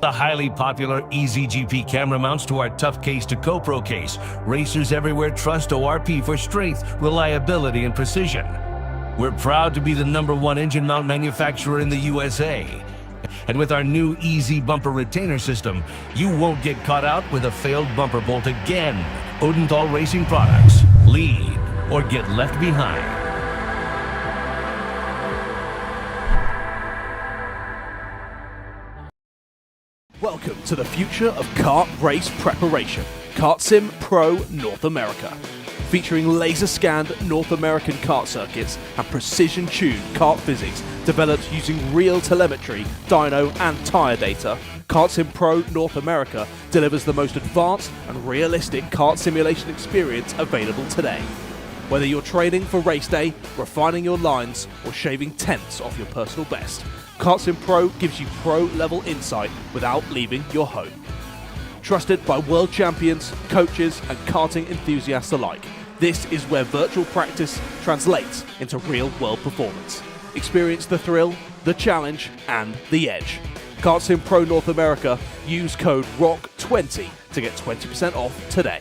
the highly popular Easy GP camera mounts to our tough case to GoPro case, racers everywhere trust ORP for strength, reliability, and precision. We're proud to be the #1 engine mount manufacturer in the USA. And with our new Easy Bumper Retainer System, you won't get caught out with a failed bumper bolt again. Odinthal Racing Products. Lead or get left behind. Welcome to the future of kart race preparation, CartSim Pro North America. Featuring laser-scanned North American kart circuits and precision-tuned kart physics developed using real telemetry, dyno and tyre data, CartSim Pro North America delivers the most advanced and realistic kart simulation experience available today. Whether you're training for race day, refining your lines, or shaving tenths off your personal best, CartSim Pro gives you pro-level insight without leaving your home. Trusted by world champions, coaches, and karting enthusiasts alike, this is where virtual practice translates into real-world performance. Experience the thrill, the challenge, and the edge. CartSim Pro North America, use code ROK20 to get 20% off today.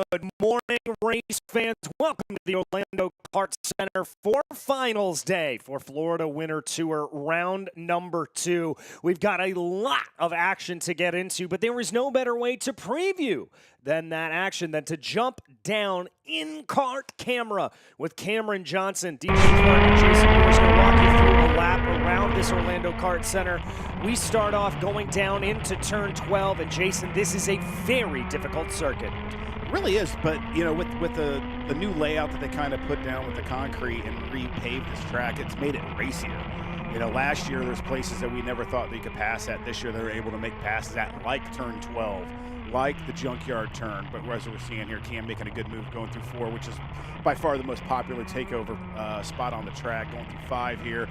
Good morning, race fans. Welcome to the Orlando Kart Center for Finals Day for Florida Winter Tour Round number 2. We've got a lot of action to get into, but there is no better way to preview than that action than to jump down in kart camera with Cameron Johnson. DJ Clark and Jason Moore's going to walk you through a lap around this Orlando Kart Center. We start off going down into turn 12, and Jason, this is a very difficult circuit. Really is, but you know, with the new layout that they kind of put down with the concrete and repaved this track, it's made it racier. You know, last year there's places that we never thought they could pass at. This year they were able to make passes at, like turn 12, like the junkyard turn. But as we're seeing here, Cam making a good move going through 4, which is by far the most popular takeover spot on the track. Going through 5 here.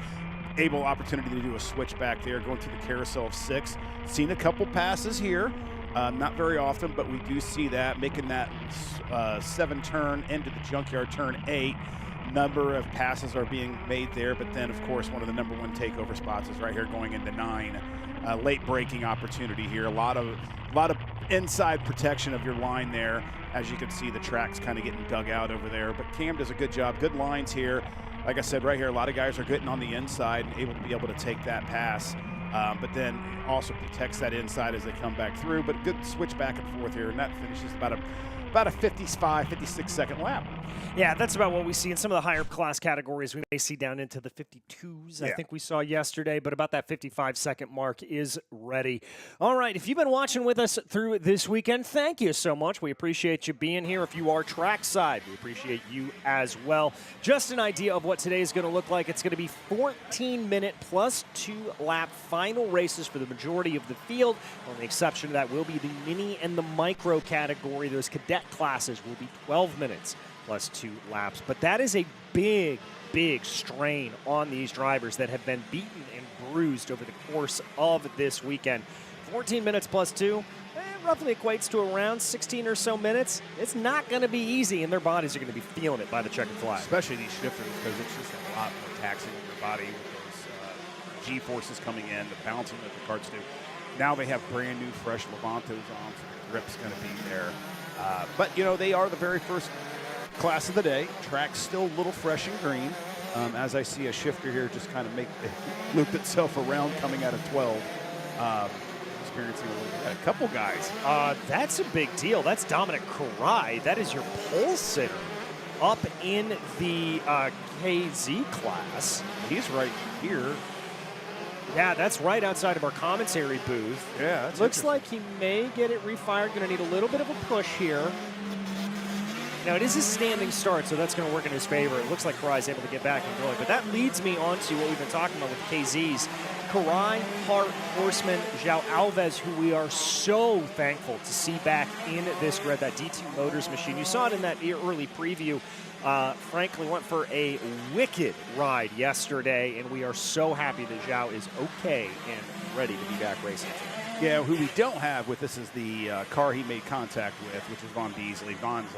Able opportunity to do a switch back there, going through the carousel of 6. Seen a couple passes here. Not very often, but we do see that, making that 7 turn into the junkyard turn 8. Number of passes are being made there, but then, of course, one of the #1 takeover spots is right here going into 9. Late braking opportunity here. A lot of inside protection of your line there. As you can see, the track's kind of getting dug out over there, but Cam does a good job. Good lines here. Like I said, right here, a lot of guys are getting on the inside and able to take that pass. but then also protects that inside as they come back through. But a good switch back and forth here, and that finishes about a 55, 56-second lap. Yeah, that's about what we see in some of the higher class categories. We may see down into the 52s, I think we saw yesterday, but about that 55-second mark is ready. All right, if you've been watching with us through this weekend, thank you so much. We appreciate you being here. If you are trackside, we appreciate you as well. Just an idea of what today is going to look like. It's going to be 14-minute plus 2-lap final races for the majority of the field. Only exception to that will be the mini and the micro category. Those cadet classes will be 12 minutes plus 2 laps. But that is a big strain on these drivers that have been beaten and bruised over the course of this weekend. 14 minutes plus 2 roughly equates to around 16 or so minutes. It's not going to be easy, and their bodies are going to be feeling it by the checkered flag. Especially these shifters, because it's just a lot more taxing on your body with those G-forces coming in, the bouncing that the karts do. Now they have brand new, fresh Levantos on, so the grip's going to be there. But, you know, they are the very first class of the day. Track's still a little fresh and green. As I see a shifter here just kind of loop itself around coming out of 12. Experiencing a couple guys. That's a big deal. That's Dominic Karai. That is your pole sitter up in the KZ class. He's right here. Yeah, that's right outside of our commentary booth. Yeah, that's looks like he may get it refired. Going to need a little bit of a push here. Now, it is a standing start, so that's going to work in his favor. It looks like Karai's able to get back and going. But that leads me on to what we've been talking about with KZs. Karai, Kart, Horseman, João Alves, who we are so thankful to see back in this grid, that D2 Motors machine. You saw it in that early preview. Frankly, went for a wicked ride yesterday, and we are so happy that João is okay and ready to be back racing. Yeah, who we don't have with this is the car he made contact with, which is Vaughn Beasley. Vaughn's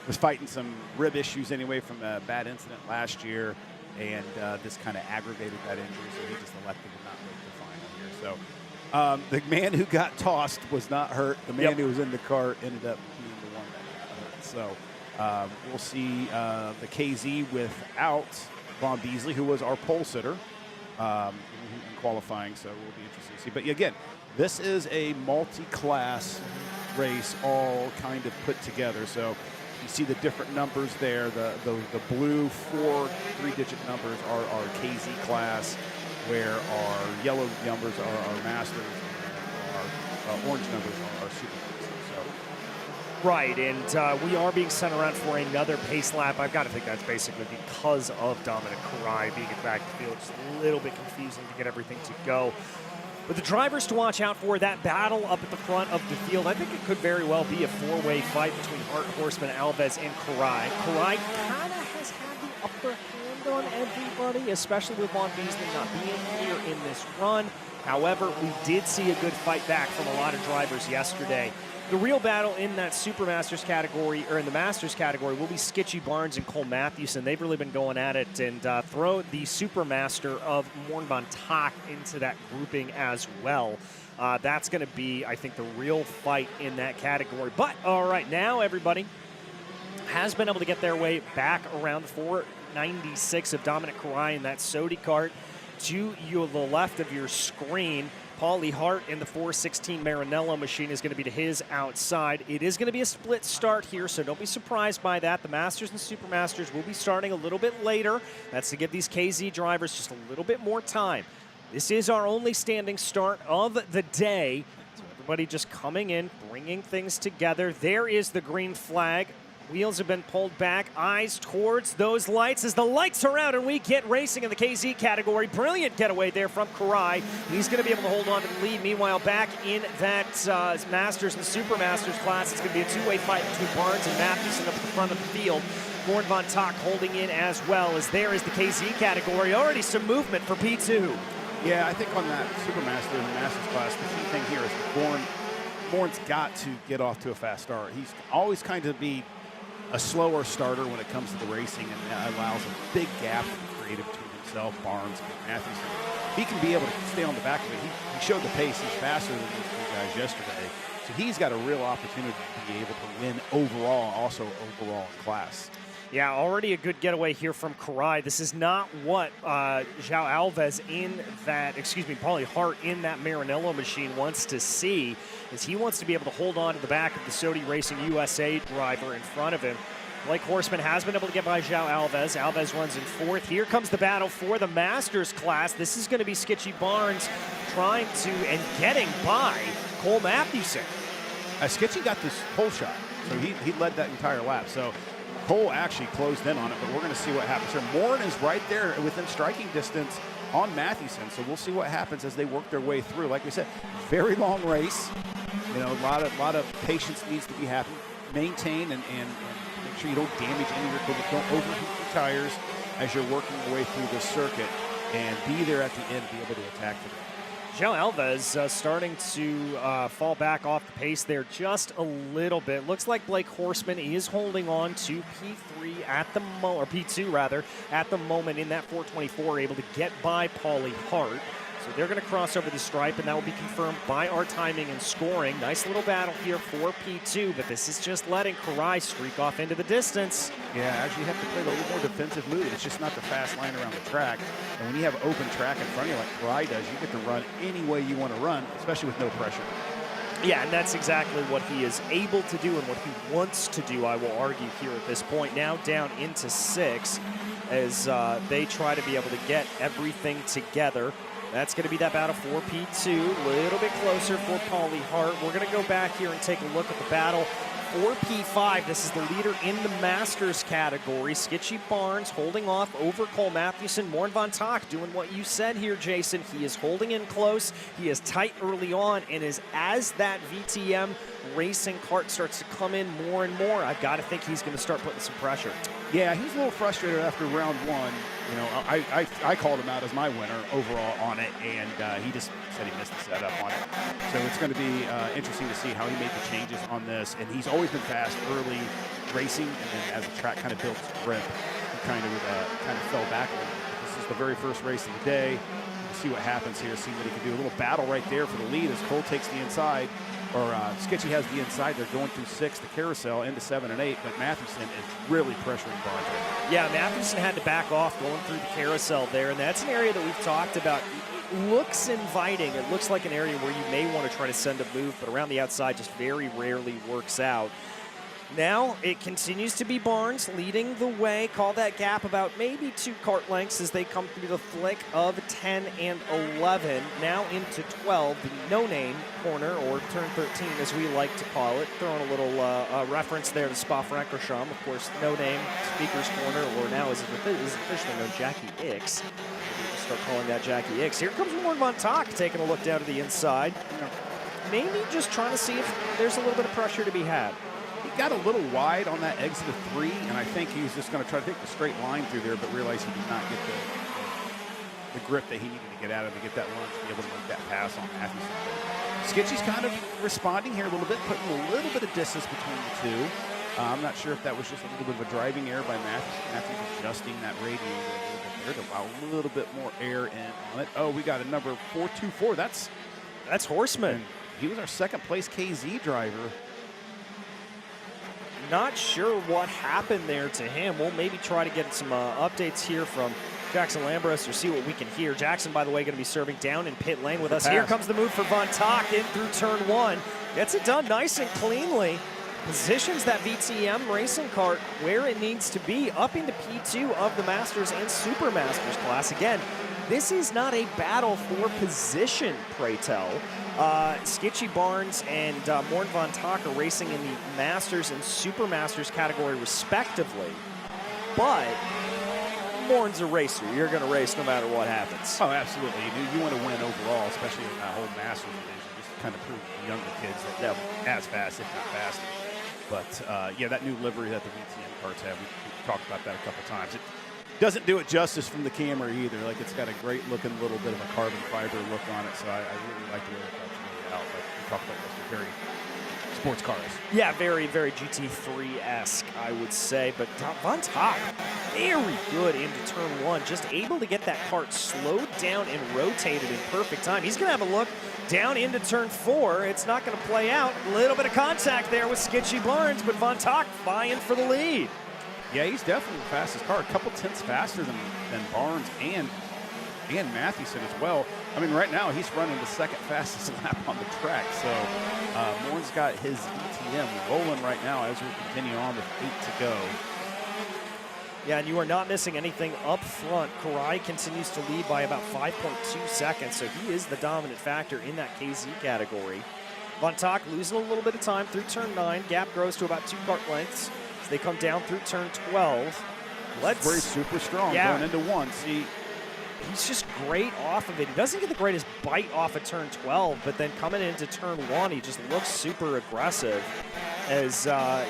was fighting some rib issues anyway from a bad incident last year, and this kind of aggravated that injury, so he just elected to not make the final here. So the man who got tossed was not hurt. The man who was in the car ended up being the one that got hurt. So we'll see the KZ without Vaughn Beasley, who was our pole sitter in qualifying, so we'll be interested to see. But again, this is a multi-class race all kind of put together. So you see the different numbers there. The blue 4 3-digit numbers are our KZ class, where our yellow numbers are our masters, and our orange numbers are our super masters. So. Right, and we are being sent around for another pace lap. I've got to think that's basically because of Dominic Karai being at back to field. It's a little bit confusing to get everything to go. But the drivers to watch out for, that battle up at the front of the field, I think it could very well be a 4-way fight between Hart, Horseman, Alves, and Karai. Karai kind of has had the upper hand on everybody, especially with Vaughn Beasley not being here in this run. However, we did see a good fight back from a lot of drivers yesterday. The real battle in that Super Masters category, or in the Masters category, will be Skitchy Barnes and Cole Matthewson. They've really been going at it, and throw the Super Master of Morn Van Tak into that grouping as well. That's going to be, I think, the real fight in that category. But, all right, now everybody has been able to get their way back around 496 of Dominic Karai in that Sodi kart. To the left of your screen, Paulie Hart in the 416 Maranello machine is going to be to his outside. It is going to be a split start here, so don't be surprised by that. The Masters and Super Masters will be starting a little bit later. That's to give these KZ drivers just a little bit more time. This is our only standing start of the day. So everybody just coming in, bringing things together. There is the green flag. Wheels have been pulled back, eyes towards those lights as the lights are out and we get racing in the KZ category. Brilliant getaway there from Karai. He's going to be able to hold on to the lead. Meanwhile, back in that Masters and Super Masters class, it's going to be a 2-way fight between Barnes and Matthewson up at the front of the field. Morn Van Tak holding in as well, as there is the KZ category. Already some movement for P2. Yeah, I think on that Super Master and Masters class, the key thing here is Born's got to get off to a fast start. He's always kind of be a slower starter when it comes to the racing, and that allows a big gap to be created between himself, Barnes, and Matthewson. He can be able to stay on the back of it. He showed the pace. He's faster than these two guys yesterday. So he's got a real opportunity to be able to win overall, also overall in class. Yeah, already a good getaway here from Karai. This is not what João Alves in that, Paulie Hart in that Maranello machine wants to see, is he wants to be able to hold on to the back of the Sodi Racing USA driver in front of him. Blake Horseman has been able to get by João Alves. Alves runs in fourth. Here comes the battle for the Masters class. This is going to be Skitchy Barnes trying to and getting by Cole Matthewson. Skitchy got this pole shot, so he led that entire lap. So Cole actually closed in on it, but we're going to see what happens here. Morin is right there within striking distance on Matthewson, so we'll see what happens as they work their way through. Like we said, very long race. You know, a lot of patience needs to be happening. Maintain and make sure you don't damage any of your equipment. Don't overheat your tires as you're working your way through this circuit, and be there at the end to be able to attack the driver. João Alves starting to fall back off the pace there just a little bit. Looks like Blake Horseman is holding on to P3 at the moment, or P2 rather, at the moment in that 424, able to get by Paulie Hart. So they're going to cross over the stripe, and that will be confirmed by our timing and scoring. Nice little battle here for P2, but this is just letting Karai streak off into the distance. Yeah, actually you have to play a little more defensive move. It's just not the fast line around the track. And when you have open track in front of you like Karai does, you get to run any way you want to run, especially with no pressure. Yeah, and that's exactly what he is able to do and what he wants to do, I will argue, here at this point. Now down into 6 as they try to be able to get everything together. That's going to be that battle for P2. A little bit closer for Paulie Hart. We're going to go back here and take a look at the battle for P5. This is the leader in the Masters category. Skitchy Barnes holding off over Cole Matthewson. Morn Von Tock doing what you said here, Jason. He is holding in close. He is tight early on, and as that VTM racing cart starts to come in more and more, I've got to think he's going to start putting some pressure. Yeah, he's a little frustrated after round 1. You know, I called him out as my winner overall on it, and he just said he missed the setup on it. So it's going to be interesting to see how he made the changes on this. And he's always been fast early racing, and then as the track kind of built its grip, he kind of fell back a little bit. This is the very first race of the day. We'll see what happens here, see what he can do. A little battle right there for the lead as Cole takes the inside. Or Skitchy has the inside. They're going through 6, the carousel, into 7 and 8, but Matthewson is really pressuring Barnes. Yeah, Matthewson had to back off going through the carousel there, and that's an area that we've talked about. It looks inviting. It looks like an area where you may want to try to send a move, but around the outside just very rarely works out. Now it continues to be Barnes leading the way. Call that gap about maybe 2 cart lengths as they come through the flick of 10 and 11. Now into 12, the no-name corner, or turn 13 as we like to call it. Throwing a little reference there to Spa-Francorchamps. Of course, no-name speaker's corner, or now is officially known Jackie Ix. We'll start calling that Jackie Ix. Here comes Warren Von Tock taking a look down to the inside. Maybe just trying to see if there's a little bit of pressure to be had. He got a little wide on that exit of 3, and I think he was just going to try to take the straight line through there, but realized he did not get the grip that he needed to get out of to get that lunge to be able to make that pass on Matthewson. Skitchy's kind of responding here a little bit, putting a little bit of distance between the two. I'm not sure if that was just a little bit of a driving error by Matthews. Matthews adjusting that radiator a little bit there to allow a little bit more air in on it. Oh, we got a number 424. That's Horseman. He was our second place KZ driver. Not sure what happened there to him. We'll maybe try to get some updates here from Jackson Lambros or see what we can hear. Jackson, by the way, going to be serving down in pit lane with us. Here comes the move for Von Tock in through turn 1. Gets it done nice and cleanly. Positions that VTM racing cart where it needs to be, up into P2 of the Masters and Super Masters class. Again, this is not a battle for position, pray tell. Skitchy Barnes and Morn Von Tock are racing in the Masters and Super Masters category respectively. But Morn's a racer. You're going to race no matter what happens. Oh, absolutely. You want to win overall, especially in that whole Masters division. Just kind of prove to the younger kids that they're as fast, if not faster. But, yeah, that new livery that the VTM carts have, we talked about that a couple times. It doesn't do it justice from the camera either. Like, it's got a great looking little bit of a carbon fiber look on it, so I really like the way it carts made out. Like we talked about this, very sports cars. Yeah, very, very GT3-esque, I would say. But Von Tock, very good into turn 1. Just able to get that cart slowed down and rotated in perfect time. He's going to have a look down into turn 4. It's not going to play out. A little bit of contact there with Skitchy Barnes, but Von Tock vying for the lead. Yeah, he's definitely the fastest car. A couple tenths faster than Barnes and Mathewson as well. I mean, right now he's running the second fastest lap on the track. So Morin's got his DTM rolling right now as we continue on with 8 to go. Yeah, and you are not missing anything up front. Karai continues to lead by about 5.2 seconds, so he is the dominant factor in that KZ category. Von Tock losing a little bit of time through turn 9. Gap grows to about 2 kart lengths as they come down through turn 12. Very super strong going into 1. See, he's just great off of it. He doesn't get the greatest bite off of turn 12, but then coming into turn 1, he just looks super aggressive as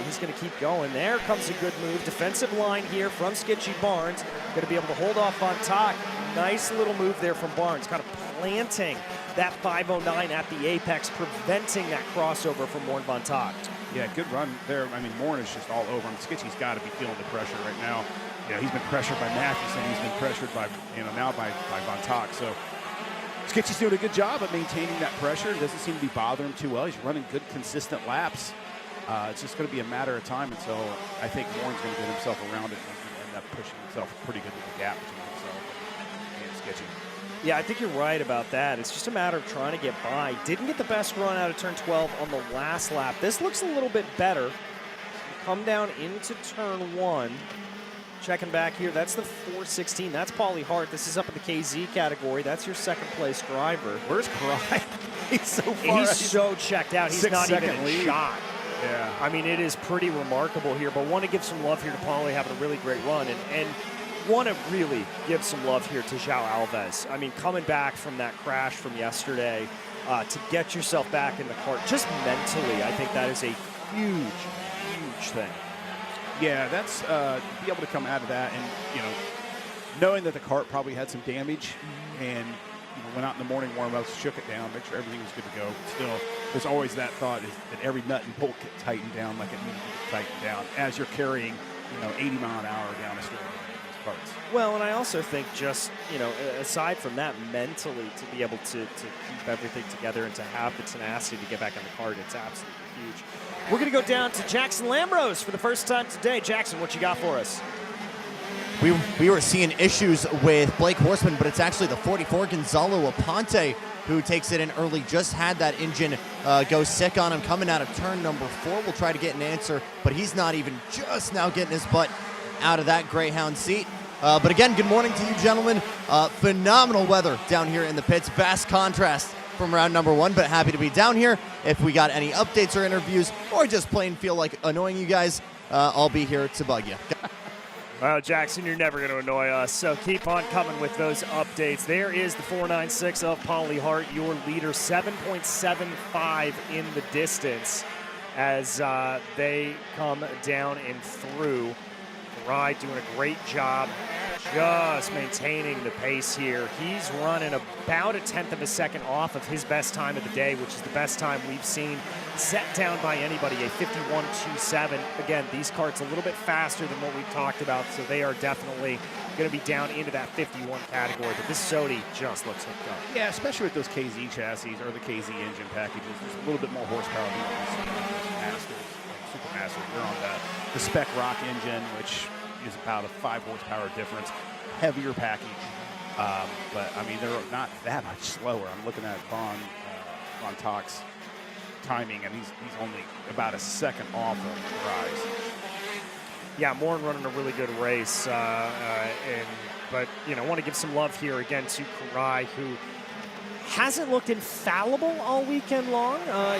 he's going to keep going. There comes a good move. Defensive line here from Skitchy Barnes. Going to be able to hold off on Tock. Nice little move there from Barnes, kind of planting that 509 at the apex, preventing that crossover from Morn Von Tock. Yeah, good run there. I mean, Morn is just all over him. Skitchy's got to be feeling the pressure right now. You know, he's been pressured by Mathewson. He's been pressured by, now by Von Tock. So Skitchy's doing a good job of maintaining that pressure. It doesn't seem to be bothering him too well. He's running good, consistent laps. It's just going to be a matter of time until I think Warren's going to get himself around it and end up pushing himself pretty good with the gap between himself and Skitchy. Yeah, I think you're right about that. It's just a matter of trying to get by. Didn't get the best run out of turn 12 on the last lap. This looks a little bit better. Come down into turn 1. Checking back here, that's the 416. That's Paulie Hart. This is up in the KZ category. That's your second place driver. Where's Karai? He's so far. He's so checked out. He's not even in shot. Yeah. I mean, it is pretty remarkable here, but want to give some love here to Paulie having a really great run, and want to really give some love here to João Alves. I mean, coming back from that crash from yesterday, to get yourself back in the cart, just mentally, I think that is a huge, huge thing. Yeah, that's be able to come out of that and, knowing that the cart probably had some damage and went out in the morning warm-ups, shook it down, make sure everything was good to go. Still, there's always that thought is that every nut and bolt get tightened down like it needs to get tightened down as you're carrying, 80 mile an hour down a straight in those carts. Well, and I also think just, aside from that, mentally to be able to keep everything together and to have the tenacity to get back on the cart, it's absolutely huge. We're going to go down to Jackson Lambros for the first time today. Jackson, what you got for us? We were seeing issues with Blake Horseman, but it's actually the 44 Gonzalo Aponte who takes it in early. Just had that engine go sick on him coming out of turn number 4. We'll try to get an answer, but he's not even just now getting his butt out of that Greyhound seat. But again, good morning to you gentlemen. Phenomenal weather down here in the pits. Vast contrast from round number 1, but happy to be down here. If we got any updates or interviews or just plain feel like annoying you guys, I'll be here to bug you. Well, Jackson, you're never going to annoy us, so keep on coming with those updates. There is the 496 of Paulie Hart, your leader, 7.75 in the distance as they come down and through. Ride doing a great job just maintaining the pace here. He's running about 1/10 of a second off of his best time of the day, which is the best time we've seen set down by anybody, a 51.27. Again, these carts a little bit faster than what we've talked about, so they are definitely going to be down into that 51 category, but this Sodi just looks hooked up. Yeah, especially with those KZ chassis or the KZ engine packages, there's a little bit more horsepower than Supermasters. They're on the spec ROK engine, which is about a 5 horsepower difference, heavier package, but I mean they're not that much slower. I'm looking at Von Tock's timing, and he's only about a second off of Rise. Yeah, Morin running a really good race, but want to give some love here again to Karai, who hasn't looked infallible all weekend long.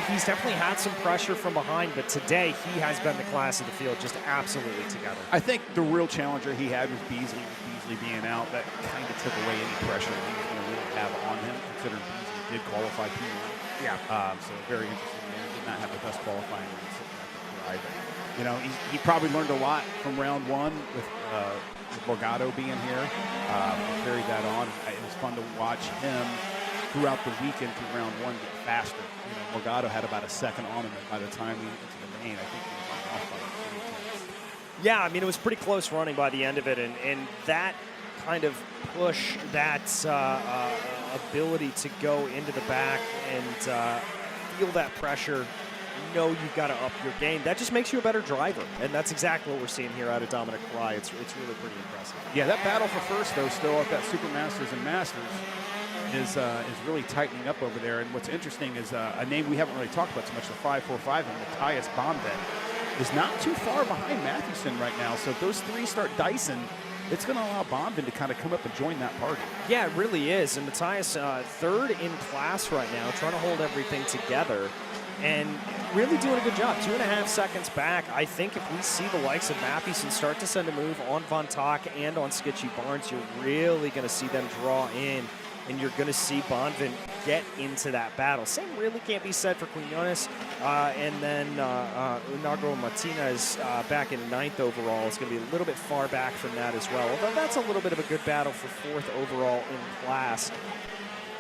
He's definitely had some pressure from behind, but today he has been the class of the field, just absolutely together. I think the real challenger he had was Beasley. With Beasley being out, that kind of took away any pressure that he was going to really have on him, considering Beasley did qualify P1. Yeah. So very interesting there. Did not have the best qualifying ride. He probably learned a lot from round 1 with Morgado being here. Carried that on. It was fun to watch him throughout the weekend through round 1 get faster. Morgado had about a second on him, and by the time we went to the main, I think he was off by like 3 tenths. Yeah, I mean, it was pretty close running by the end of it, and that kind of push, that ability to go into the back and feel that pressure you know you've got to up your game. That just makes you a better driver, and that's exactly what we're seeing here out of Dominic Fry. It's really pretty impressive. Yeah, that battle for first, though, still at that Supermasters and Masters is really tightening up over there. And what's interesting is a name we haven't really talked about so much, the 545, and Matthias Bonvet is not too far behind Matthewson right now. So if those three start dicing, it's going to allow Bonvin to kind of come up and join that party. Yeah, it really is. And Matthias, third in class right now, trying to hold everything together and really doing a good job. 2.5 seconds back. I think if we see the likes of Matthewson start to send a move on Von Tock and on Skitchy Barnes, you're really going to see them draw in, and you're going to see Bonvin get into that battle. Same really can't be said for Quinones. And then Unagro Martinez back in 9th overall is going to be a little bit far back from that as well. Although that's a little bit of a good battle for 4th overall in class.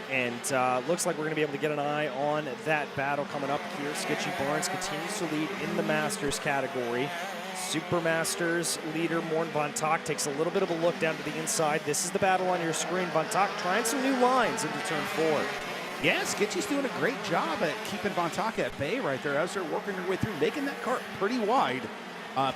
And looks like we're going to be able to get an eye on that battle coming up here. Skitchy Barnes continues to lead in the Masters category. Supermasters leader Morn Von Tock takes a little bit of a look down to the inside. This is the battle on your screen. Von Tock trying some new lines into turn 4. Yeah, Skitchy's doing a great job at keeping Von Tock at bay right there as they're working their way through, making that cart pretty wide,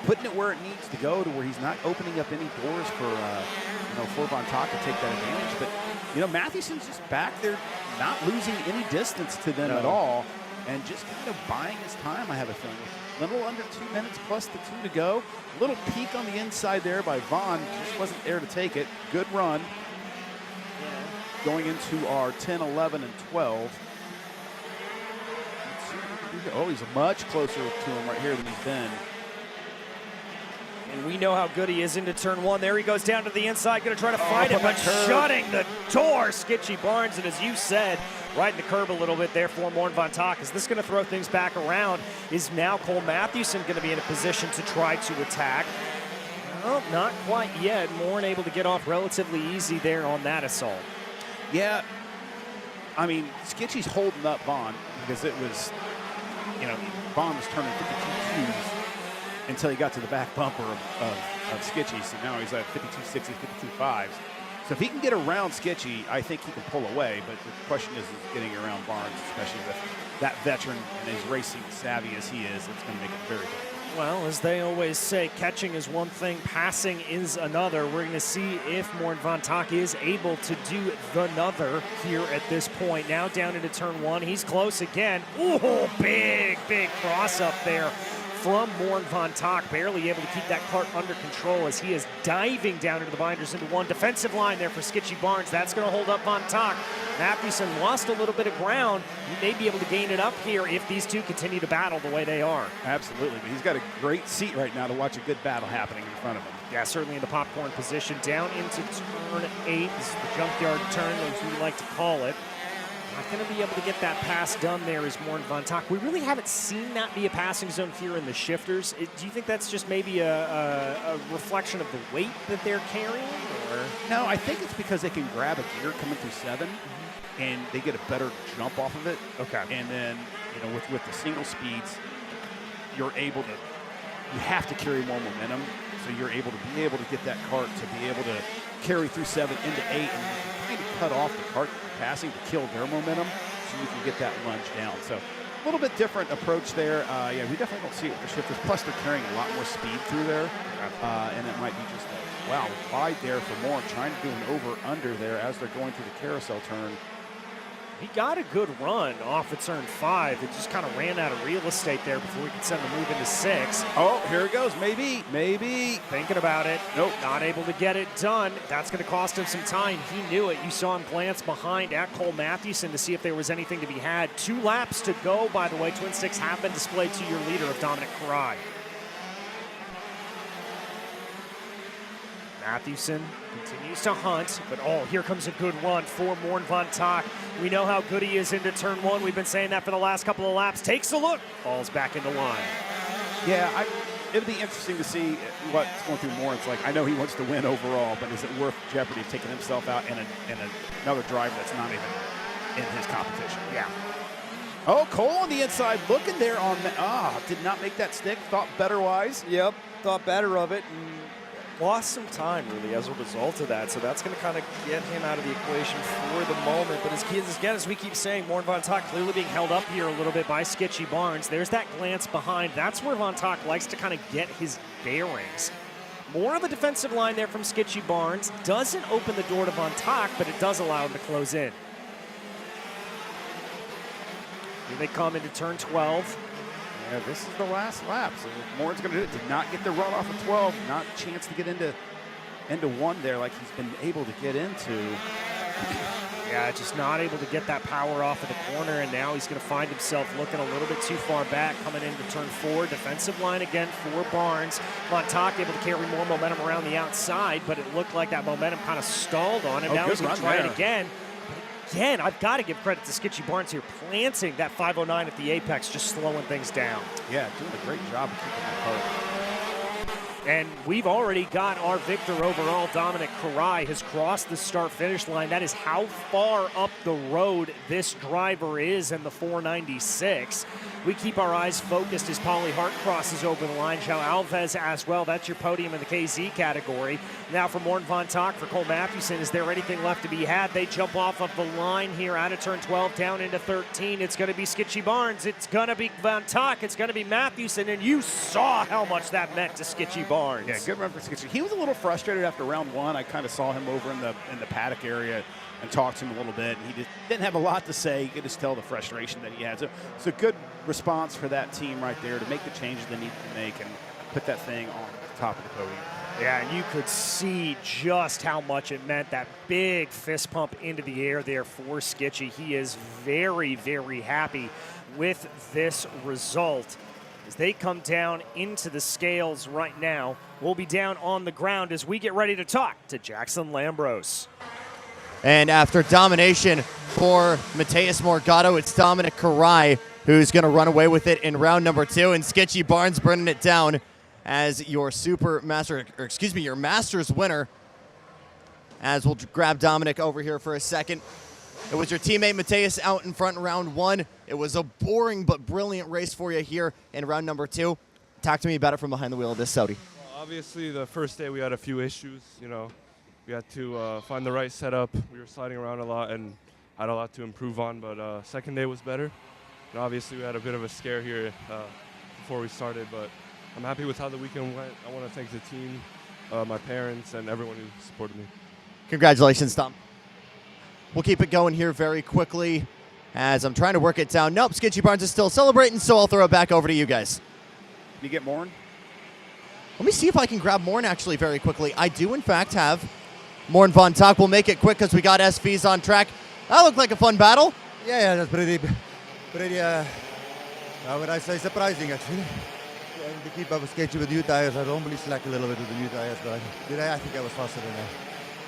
putting it where it needs to go to where he's not opening up any doors for Von Tock to take that advantage. But Matthewson's just back there, not losing any distance to them at all, and just kind of buying his time, I have a feeling. A little under 2 minutes plus the 2 to go. A little peek on the inside there by Vaughn. Just wasn't there to take it. Good run. Going into our 10, 11, and 12. Let's see what we can do here. Oh, he's much closer to him right here than he's been. And we know how good he is into turn 1. There he goes down to the inside, going to try to fight it, but shutting the door, Skitchy Barnes. And as you said, riding the curb a little bit there for Morn Von Tock. Is this going to throw things back around? Is now Cole Matthewson going to be in a position to try to attack? Well, not quite yet. Morn able to get off relatively easy there on that assault. Yeah, I mean, Skitchy's holding up Vaughn because it was, Vaughn was turning 52 Qs until he got to the back bumper of Skitchy. So now he's at 52.60s, 52.5s. So if he can get around Skitchy, I think he can pull away. But the question is getting around Barnes, especially with that veteran and as racing savvy as he is. It's going to make it very difficult. Well, as they always say, catching is one thing, passing is another. We're going to see if Morn Von Tock is able to do another here at this point. Now down into turn 1. He's close again. Ooh, big cross up there from Morn Von Tock, barely able to keep that cart under control as he is diving down into the binders into 1. Defensive line there for Skitchy Barnes. That's going to hold up Von Tock. Matthewson lost a little bit of ground. He may be able to gain it up here if these two continue to battle the way they are. Absolutely, but he's got a great seat right now to watch a good battle happening in front of him. Yeah, certainly in the popcorn position. Down into turn 8. This is the junkyard turn, as we like to call it. Not going to be able to get that pass done there is Morn Von Tock. We really haven't seen that be a passing zone here in the shifters. Do you think that's just maybe a reflection of the weight that they're carrying? Or? No, I think it's because they can grab a gear coming through 7, and they get a better jump off of it. Okay. And then, with the single speeds, you have to carry more momentum. So you're able to get that cart to be able to carry through 7 into 8 and kind of cut off the cart passing to kill their momentum so you can get that lunge down. So a little bit different approach there. Yeah, we definitely don't see it with the shifters. Plus, they're carrying a lot more speed through there. And it might be just wide there for Moore, trying to do an over-under there as they're going through the carousel turn. He got a good run off of turn 5. It just kind of ran out of real estate there before we could send the move into 6. Oh, here it goes. Maybe. Thinking about it. Nope. Not able to get it done. That's going to cost him some time. He knew it. You saw him glance behind at Cole Matthewson to see if there was anything to be had. 2 laps to go, by the way. Twin sticks have been displayed to your leader of Dominic Fry. Matthewson continues to hunt, but here comes a good run for Morn Von Tock. We know how good he is into turn 1. We've been saying that for the last couple of laps. Takes a look, falls back into line. Yeah, it'll be interesting to see what's going through Morin's like. I know he wants to win overall, but is it worth jeopardy of taking himself out and another driver that's not even in his competition? Yeah. Oh, Cole on the inside, looking there on the, did not make that stick, thought better-wise. Yep, thought better of it. lost some time really as a result of that, so that's going to kind of get him out of the equation for the moment. But as we keep saying, Morn Von Tock clearly being held up here a little bit by Sketchy Barnes. There's that glance behind. That's where Von Tock likes to kind of get his bearings. More of a defensive line there from Sketchy Barnes. Doesn't open the door to Von Tock, but it does allow him to close in. Here they come into turn 12. Yeah, this is the last lap, so Morin's going to do it. Did not get the run off of 12, not a chance to get into one there like he's been able to get into. Yeah, just not able to get that power off of the corner, and now he's going to find himself looking a little bit too far back coming into turn 4. Defensive line again for Barnes. Von Tock able to carry more momentum around the outside, but it looked like that momentum kind of stalled on him. Now he's going to try it again. Again, I've got to give credit to Sketchy Barnes here, planting that 509 at the apex, just slowing things down. Yeah, doing a great job of keeping that cart. And we've already got our victor overall. Dominic Karai has crossed the start-finish line. That is how far up the road this driver is in the 496. We keep our eyes focused as Paulie Hart crosses over the line. João Alves as well. That's your podium in the KZ category. Now for Morten Von Tock, for Cole Matthewson, is there anything left to be had? They jump off of the line here out of turn 12 down into 13. It's going to be Sketchy Barnes. It's going to be Von Tock. It's going to be Matthewson. And you saw how much that meant to Sketchy Barnes. Yeah, good run for Sketchy. He was a little frustrated after round 1. I kind of saw him over in the paddock area and talked to him a little bit. He just didn't have a lot to say. You could just tell the frustration that he had. So it's a good response for that team right there to make the changes they need to make and put that thing on the top of the podium. Yeah, and you could see just how much it meant, that big fist pump into the air there for Sketchy. He is very, very happy with this result. As they come down into the scales right now, we'll be down on the ground as we get ready to talk to Jackson Lambros. And after domination for Mateus Morgado, it's Dominic Karai who's going to run away with it in round number 2, and Sketchy Barnes burning it down as your your Masters winner. As we'll grab Dominic over here for a second. It was your teammate Mateus out in front in round 1. It was a boring but brilliant race for you here in round number 2. Talk to me about it from behind the wheel of this Saudi. Well, obviously, the first day we had a few issues. We had to find the right setup. We were sliding around a lot and had a lot to improve on, but second day was better. And obviously, we had a bit of a scare here before we started, but I'm happy with how the weekend went. I want to thank the team, my parents, and everyone who supported me. Congratulations, Dom. We'll keep it going here very quickly as I'm trying to work it down. Nope, Sketchy Barnes is still celebrating, so I'll throw it back over to you guys. Can you get Morn? Let me see if I can grab Morn actually very quickly. I do, in fact, have Morn Von Tock. We'll make it quick because we got SVs on track. That looked like a fun battle. Yeah, that's pretty, how would I say, surprising actually. To keep up with Sketchy with new tires, I normally slack a little bit with the new tires, but today I think I was faster than that.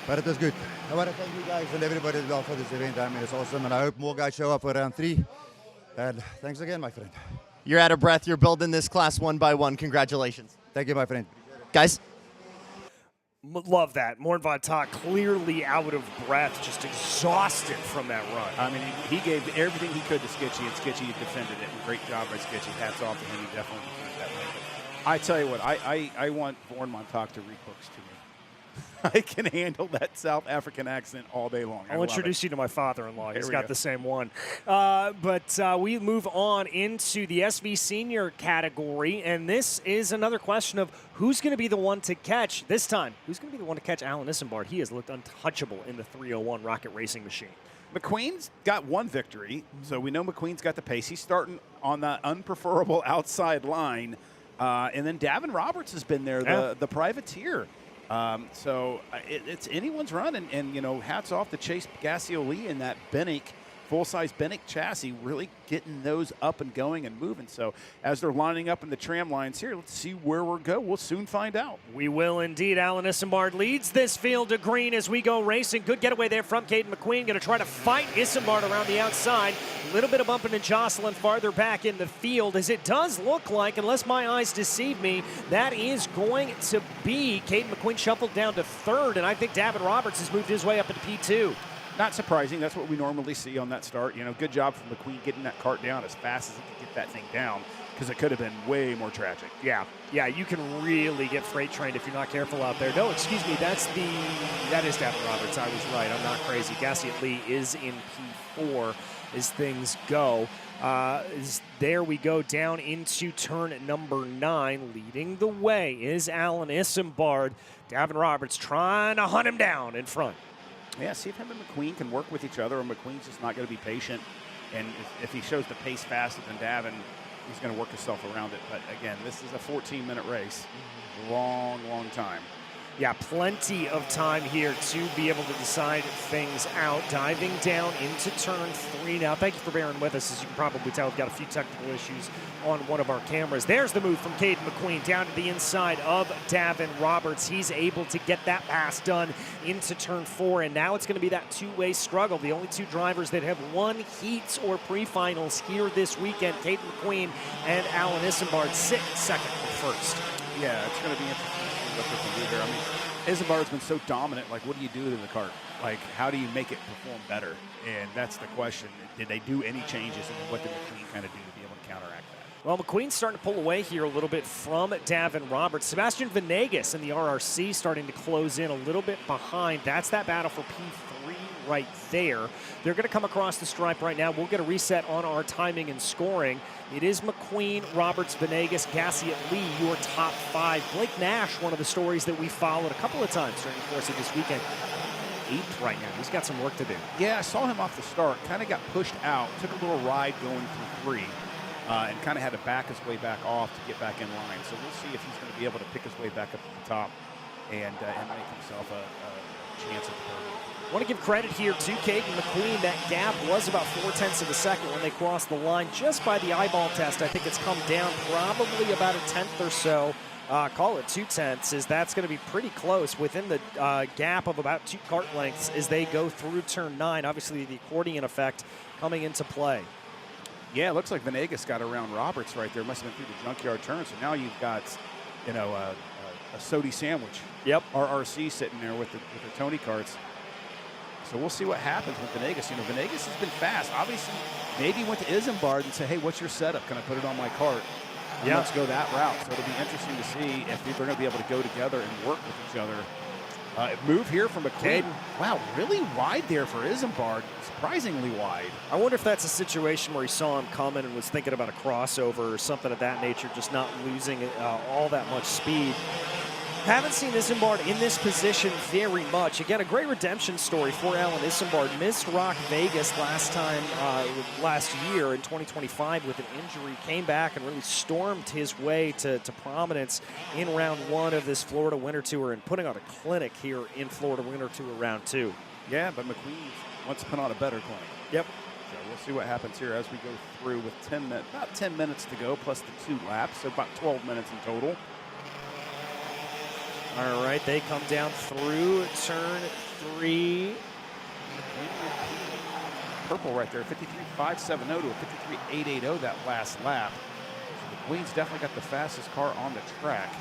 But it was good. I want to thank you guys and everybody as well for this event. I mean, it's awesome, and I hope more guys show up for round 3. And thanks again, my friend. You're out of breath. You're building this class one by one. Congratulations. Thank you, my friend. Guys. Love that. Morten Von Tock clearly out of breath, just exhausted from that run. I mean, he gave everything he could to Sketchy, and Sketchy defended it. Great job by Sketchy. Hats off to him. He definitely defended that way. But I tell you what, I want Morten Von Tock to read books to me. I can handle that South African accent all day long. I'll introduce you to my father-in-law. He's got go. the same one. But we move on into the SV Senior category, and this is another question of who's going to be the one to catch this time. Who's going to be the one to catch Alan Isambard? He has looked untouchable in the 301 Rocket Racing machine. McQueen's got one victory, so we know McQueen's got the pace. He's starting on that unpreferable outside line. And then Davin Roberts has been there, the privateer. So it's anyone's run, and hats off to Chase Gassioli in that Bennick, full-size Bennick chassis, really getting those up and going and moving. So as they're lining up in the tram lines here, let's see where we'll go. We'll soon find out. We will indeed. Alan Isambard leads this field to green as we go racing. Good getaway there from Caden McQueen. Going to try to fight Isambard around the outside. A little bit of bumping and jostling farther back in the field, as it does look like, unless my eyes deceive me, that is going to be Caden McQueen shuffled down to 3rd, and I think Davin Roberts has moved his way up into P2. Not surprising. That's what we normally see on that start. Good job from McQueen getting that cart down as fast as he could get that thing down. because it could have been way more tragic. Yeah, you can really get freight trained if you're not careful out there. No, excuse me, that is Davin Roberts. I was right. I'm not crazy. Gassiet Lee is in P4 as things go. There we go down into turn number 9. Leading the way is Alan Isambard. Davin Roberts trying to hunt him down in front. Yeah, see if him and McQueen can work with each other, or McQueen's just not going to be patient. And if he shows the pace faster than Davin, he's going to work himself around it. But again, this is a 14-minute race. Long, long time. Yeah, plenty of time here to be able to decide things out. Diving down into turn 3 now. Thank you for bearing with us. As you can probably tell, we've got a few technical issues on one of our cameras. There's the move from Caden McQueen down to the inside of Davin Roberts. He's able to get that pass done into turn 4, and now it's going to be that two-way struggle. The only two drivers that have won heats or pre-finals here this weekend, Caden McQueen and Alan Isambard, sit second and first. Yeah, it's going to be interesting to see what they can do here. I mean, Isambard's been so dominant. Like, what do you do to the kart? Like, how do you make it perform better? And that's the question. Did they do any changes, and what did McQueen kind of do to be able to counteract that? Well, McQueen's starting to pull away here a little bit from Davin Roberts. Sebastian Venegas in the RRC starting to close in a little bit behind. That's that battle for P3 right there. They're going to come across the stripe right now. We'll get a reset on our timing and scoring. It is McQueen, Roberts, Venegas, Gassiet Lee, your top 5. Blake Nash, one of the stories that we followed a couple of times during the course of this weekend. 8th right now. He's got some work to do. Yeah, I saw him off the start. Kind of got pushed out. Took a little ride going through 3. And kind of had to back his way back off to get back in line. So we'll see if he's going to be able to pick his way back up to the top and make himself a chance at the podium. I want to give credit here to Caden McQueen. That gap was about 0.4 of a second when they crossed the line. Just by the eyeball test, I think it's come down probably about 1/10 or so. Call it 0.2, as that's going to be pretty close within the gap of about 2 kart lengths as they go through turn 9. Obviously, the accordion effect coming into play. Yeah, it looks like Venegas got around Roberts right there. Must have been through the junkyard turn. So now you've got, you know, a Sodi sandwich. Yep. RRC sitting there with the Tony karts. So we'll see what happens with Venegas. You know, Venegas has been fast. Obviously, maybe went to Isambard and said, hey, what's your setup? Can I put it on my kart? Yeah. Let's go that route. So it'll be interesting to see if they're going to be able to go together and work with each other. Move here from McQueen. Wow, really wide there for Isambard. Surprisingly wide. I wonder if that's a situation where he saw him coming and was thinking about a crossover or something of that nature, just not losing all that much speed. Haven't seen Isambard in this position very much. Again, a great redemption story for Alan Isambard. Missed ROK Vegas last year in 2025 with an injury. Came back and really stormed his way to prominence in round 1 of this Florida Winter Tour and putting on a clinic here in Florida Winter Tour round 2. Yeah, but McQueen wants to put on a better clinic. Yep. So we'll see what happens here as we go through with about 10 minutes to go plus the 2 laps, so about 12 minutes in total. All right, they come down through turn 3. Purple right there, 53.570 to a 53.880 that last lap. So the Queen's definitely got the fastest car on the track.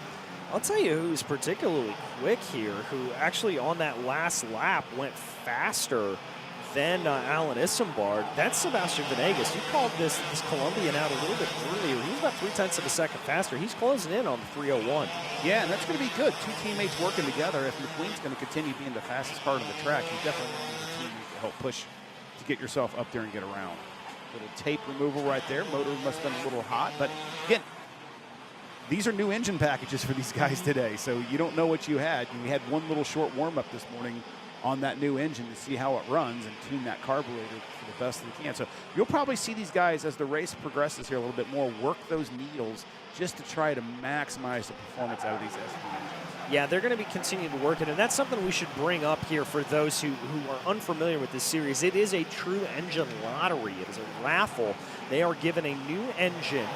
I'll tell you who's particularly quick here, who actually on that last lap went faster than Alan Isambard. That's Sebastian Venegas. You called this Colombian out a little bit earlier. He's about 0.3 of a second faster. He's closing in on the 301. Yeah, and that's going to be good. 2 teammates working together. If McQueen's going to continue being the fastest car on the track, you definitely need a teammate to help push to get yourself up there and get around. Little tape removal right there. Motor must have been a little hot, but again, these are new engine packages for these guys today, so you don't know what you had. We had one little short warm-up this morning on that new engine to see how it runs and tune that carburetor for the best they can. So you'll probably see these guys as the race progresses here a little bit more work those needles just to try to maximize the performance out of these SV engines. Yeah, they're going to be continuing to work it, and that's something we should bring up here for those who are unfamiliar with this series. It is a true engine lottery. It is a raffle. They are given a new engine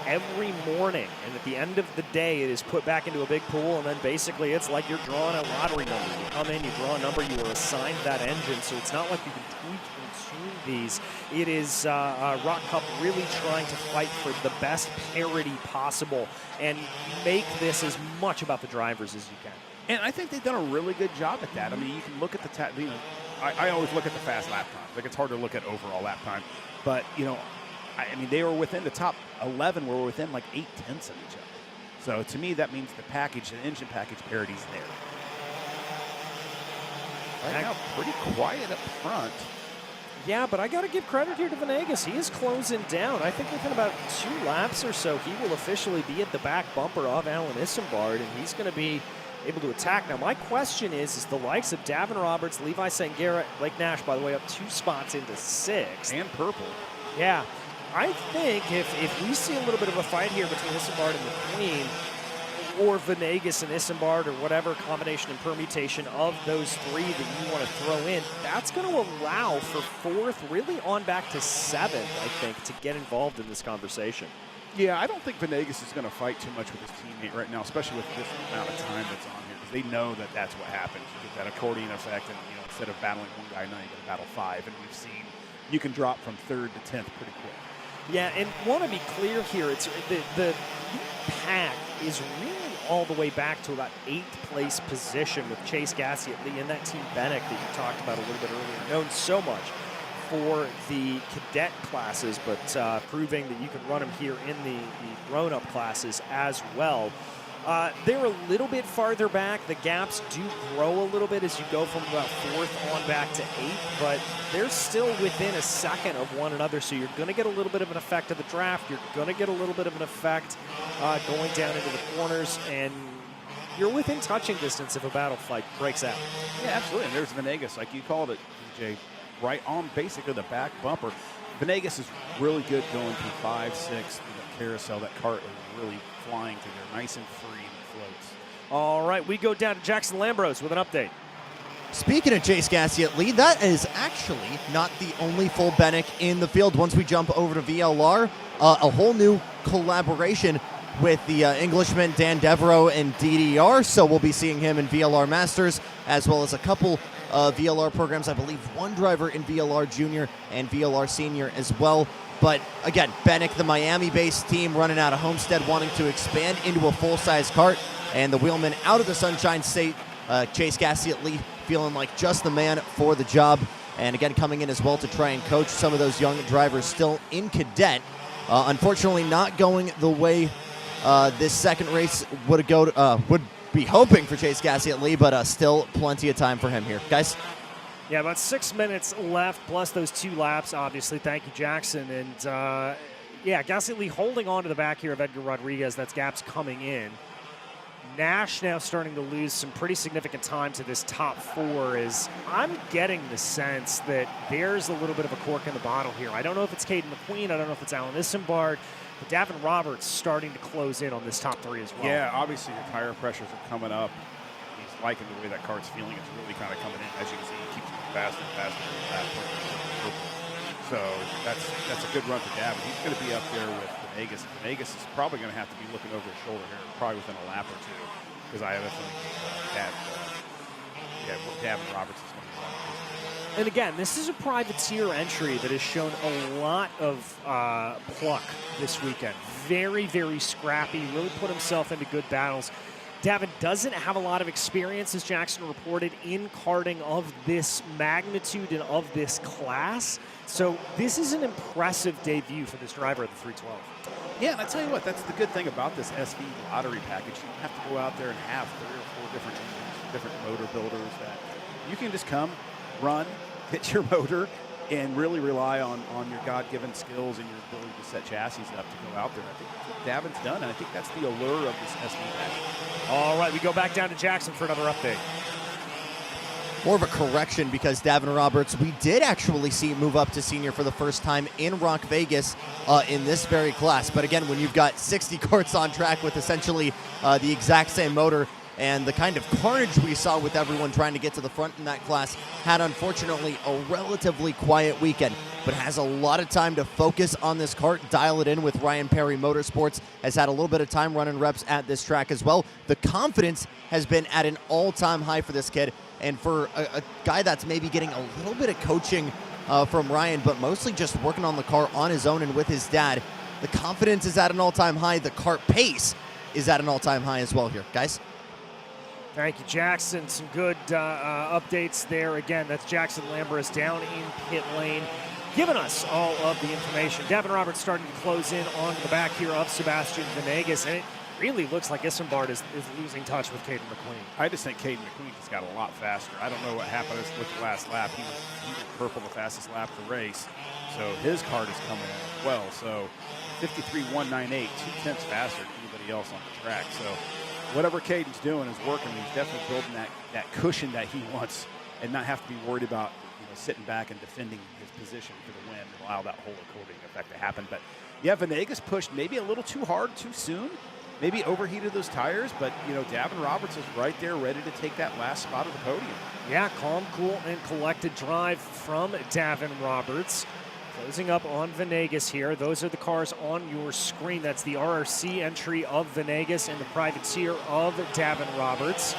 every morning, and at the end of the day it is put back into a big pool, and then basically it's like you're drawing a lottery number. You come in, you draw a number, you are assigned that engine, so it's not like you can tweak and tune these. It is ROK Cup really trying to fight for the best parity possible and make this as much about the drivers as you can. And I think they've done a really good job at that. I mean, you can look at the I always look at the fast lap time. Like, it's hard to look at overall lap time, but you know, I mean, they were within the top 11, were within like 8/10 of each other. So to me, that means the engine package parity's there. Right now, pretty quiet up front. Yeah, but I got to give credit here to Venegas. He is closing down. I think within about 2 laps or so, he will officially be at the back bumper of Alan Isambard, and he's going to be able to attack. Now, my question is the likes of Davin Roberts, Levi Sangera, Blake Nash, by the way, up 2 spots into 6th. And purple. Yeah. I think if we see a little bit of a fight here between Isambard and McQueen, or Venegas and Isambard, or whatever combination and permutation of those 3 that you want to throw in, that's going to allow for 4th, really on back to 7th, I think, to get involved in this conversation. Yeah, I don't think Venegas is going to fight too much with his teammate right now, especially with this amount of time that's on here, because they know that that's what happens. You get that accordion effect, and instead of battling 1 guy, now you got to battle 5, and we've seen you can drop from 3rd to 10th pretty quick. Yeah, and want to be clear here, it's the pack is really all the way back to about 8th place position with Chase Gassiet-Lee and that Team Bennick that you talked about a little bit earlier, known so much for the cadet classes, but proving that you can run them here in the grown-up classes as well. They're a little bit farther back. The gaps do grow a little bit as you go from about 4th on back to 8th, but they're still within a second of one another, so you're going to get a little bit of an effect of the draft. You're going to get a little bit of an effect going down into the corners, and you're within touching distance if a battle fight breaks out. Yeah, absolutely. And there's Venegas, like you called it, DJ, right on basically the back bumper. Venegas is really good going through 5, 6, through that carousel. That cart is really flying through there, nice and free and floats. All right, we go down to Jackson Lambros with an update. Speaking of Chase Gassiet-Lee, that is actually not the only full Bennick in the field. Once we jump over to VLR, a whole new collaboration with the Englishmen Dan Devereaux and DDR, so we'll be seeing him in VLR Masters, as well as a couple VLR programs, I believe 1 driver in VLR Junior and VLR Senior as well. But again, Bennick, the Miami-based team, running out of Homestead, wanting to expand into a full-size kart, and the wheelman out of the Sunshine State, Chase Gassiet-Lee, feeling like just the man for the job, and again coming in as well to try and coach some of those young drivers still in cadet. Unfortunately, not going the way this second race would be hoping for Chase Gassiet-Lee, but still plenty of time for him here, guys. Yeah, about 6 minutes left, plus those 2 laps, obviously. Thank you, Jackson. And, yeah, Gassiet-Lee holding on to the back here of Edgar Rodriguez. That's gaps coming in. Nash now starting to lose some pretty significant time to this top 4 is I'm getting the sense that there's a little bit of a cork in the bottle here. I don't know if it's Caden McQueen. I don't know if it's Alan Isambard. But Davin Roberts starting to close in on this top 3 as well. Yeah, obviously your tire pressures are coming up. He's liking the way that cart's feeling. It's really kind of coming in. As you can see, he keeps moving faster and faster. So that's a good run for Davin. He's going to be up there with Venegas. Venegas is probably going to have to be looking over his shoulder here, probably within a lap or 2, because I have a feeling Davin Roberts is going to be running. And again, this is a privateer entry that has shown a lot of pluck this weekend. Very, very scrappy, really put himself into good battles. Davin doesn't have a lot of experience, as Jackson reported, in karting of this magnitude and of this class. So this is an impressive debut for this driver at the 312. Yeah, and I tell you what, that's the good thing about this SV lottery package. You don't have to go out there and have 3 or 4 different engines, different motor builders. That you can just come, run, hit your motor, and really rely on your God-given skills and your ability to set chassis up to go out there. I think Davin's done, and I think that's the allure of this SV package. All right, we go back down to Jackson for another update. More of a correction, because Davin Roberts, we did actually see move up to senior for the first time in Rock Vegas in this very class. But again, when you've got 60 karts on track with essentially the exact same motor, and the kind of carnage we saw with everyone trying to get to the front in that class, had unfortunately a relatively quiet weekend, but has a lot of time to focus on this kart, dial it in with Ryan Perry Motorsports, has had a little bit of time running reps at this track as well. The confidence has been at an all-time high for this kid, and for a guy that's maybe getting a little bit of coaching from Ryan, but mostly just working on the car on his own and with his dad, the confidence is at an all-time high. The kart pace is at an all-time high as well here, guys. Thank you, Jackson. Some good updates there. Again, that's Jackson Lambros down in pit lane giving us all of the information. Davin Roberts starting to close in on the back here of Sebastian Venegas, and it really looks like Isambard is losing touch with Caden McQueen. I just think Caden McQueen just got a lot faster. I don't know what happened with the last lap. He was purple the fastest lap of the race, so his card is coming in as well. So 53.198, 2/10 faster than anybody else on the track. So whatever Caden's doing is working. He's definitely building that cushion that he wants, and not have to be worried about sitting back and defending his position for the win and allow that whole according effect to happen. But yeah, Venegas pushed maybe a little too hard too soon. Maybe overheated those tires, but Davin Roberts is right there ready to take that last spot of the podium. Yeah, calm, cool, and collected drive from Davin Roberts. Closing up on Venegas here. Those are the cars on your screen. That's the RRC entry of Venegas and the privateer of Davin Roberts.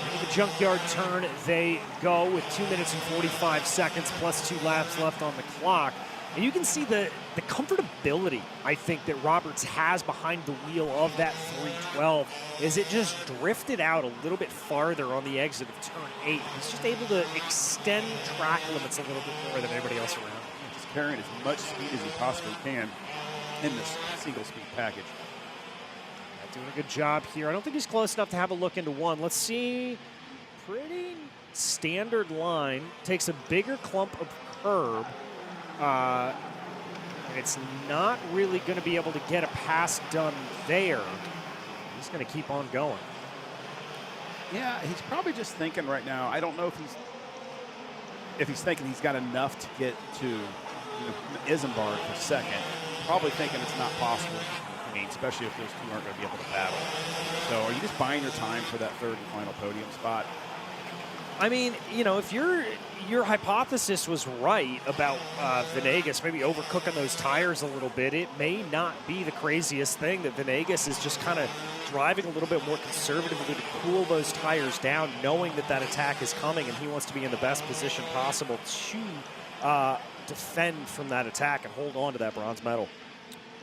Into the junkyard turn they go with 2 minutes and 45 seconds plus 2 laps left on the clock. And you can see the comfortability, I think, that Roberts has behind the wheel of that 312 is it just drifted out a little bit farther on the exit of turn 8. He's just able to extend track limits a little bit more than everybody else around him. Just carrying as much speed as he possibly can in this single-speed package. Doing a good job here. I don't think he's close enough to have a look into one. Let's see. Pretty standard line. Takes a bigger clump of curb. And it's not really going to be able to get a pass done there. He's going to keep on going. Yeah, he's probably just thinking right now. I don't know if he's thinking he's got enough to get to Isambard for second. Probably thinking it's not possible, especially if those two aren't going to be able to battle. So are you just buying your time for that third and final podium spot? I mean, if your hypothesis was right about Venegas maybe overcooking those tires a little bit, it may not be the craziest thing that Venegas is just kind of driving a little bit more conservatively to cool those tires down, knowing that attack is coming and he wants to be in the best position possible to defend from that attack and hold on to that bronze medal.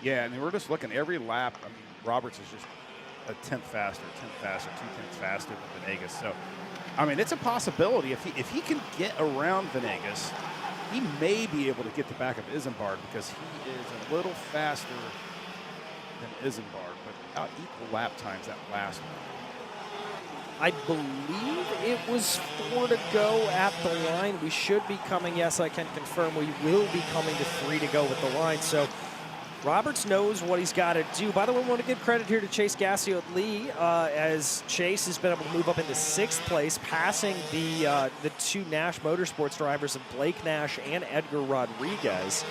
Yeah, and we're just looking every lap. I mean, Roberts is just a 10th faster, 2/10 faster than Venegas. So, I mean, it's a possibility. If he can get around Venegas, he may be able to get the back of Isambard because he is a little faster than Isambard, but about equal lap times that last one. I believe it was 4 to go at the line. We should be coming, yes, I can confirm, we will be coming to 3 to go with the line. So Roberts knows what he's got to do. By the way, I want to give credit here to Chase Gassiot-Lee as Chase has been able to move up into 6th place, passing the 2 Nash Motorsports drivers of Blake Nash and Edgar Rodriguez.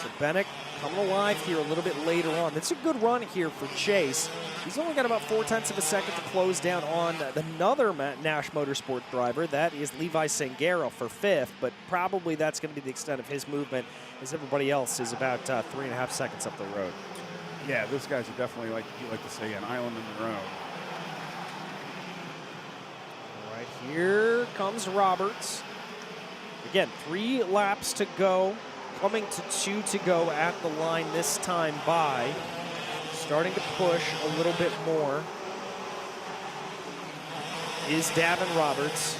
So Bennett coming alive here a little bit later on. That's a good run here for Chase. He's only got about 0.4 of a second to close down on another Nash Motorsport driver. That is Levi Sangaro for 5th, but probably that's going to be the extent of his movement, as everybody else is about 3.5 seconds up the road. Yeah, those guys are definitely, like you like to say, an island in their own. All right, here comes Roberts. Again, 3 laps to go. Coming to 2 to go at the line this time by. Starting to push a little bit more is Davin Roberts.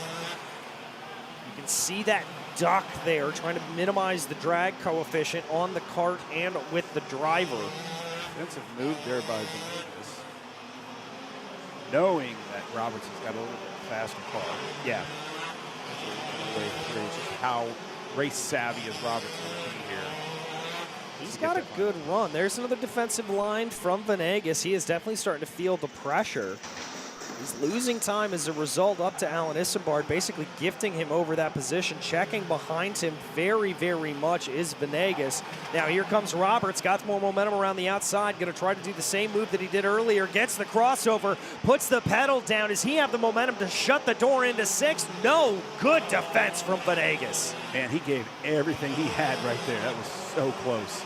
You can see that duck there, trying to minimize the drag coefficient on the kart and with the driver. Defensive move there by Venegas, knowing that Roberts has got a little bit faster car. Yeah. Just how race savvy is Roberts going to be here. He's got a good run. There's another defensive line from Venegas. He is definitely starting to feel the pressure. He's losing time as a result up to Alan Isambard, basically gifting him over that position. Checking behind him very, very much is Venegas. Now here comes Roberts, got more momentum around the outside, going to try to do the same move that he did earlier, gets the crossover, puts the pedal down. Does he have the momentum to shut the door into 6th? No, good defense from Venegas. Man, he gave everything he had right there. That was so close.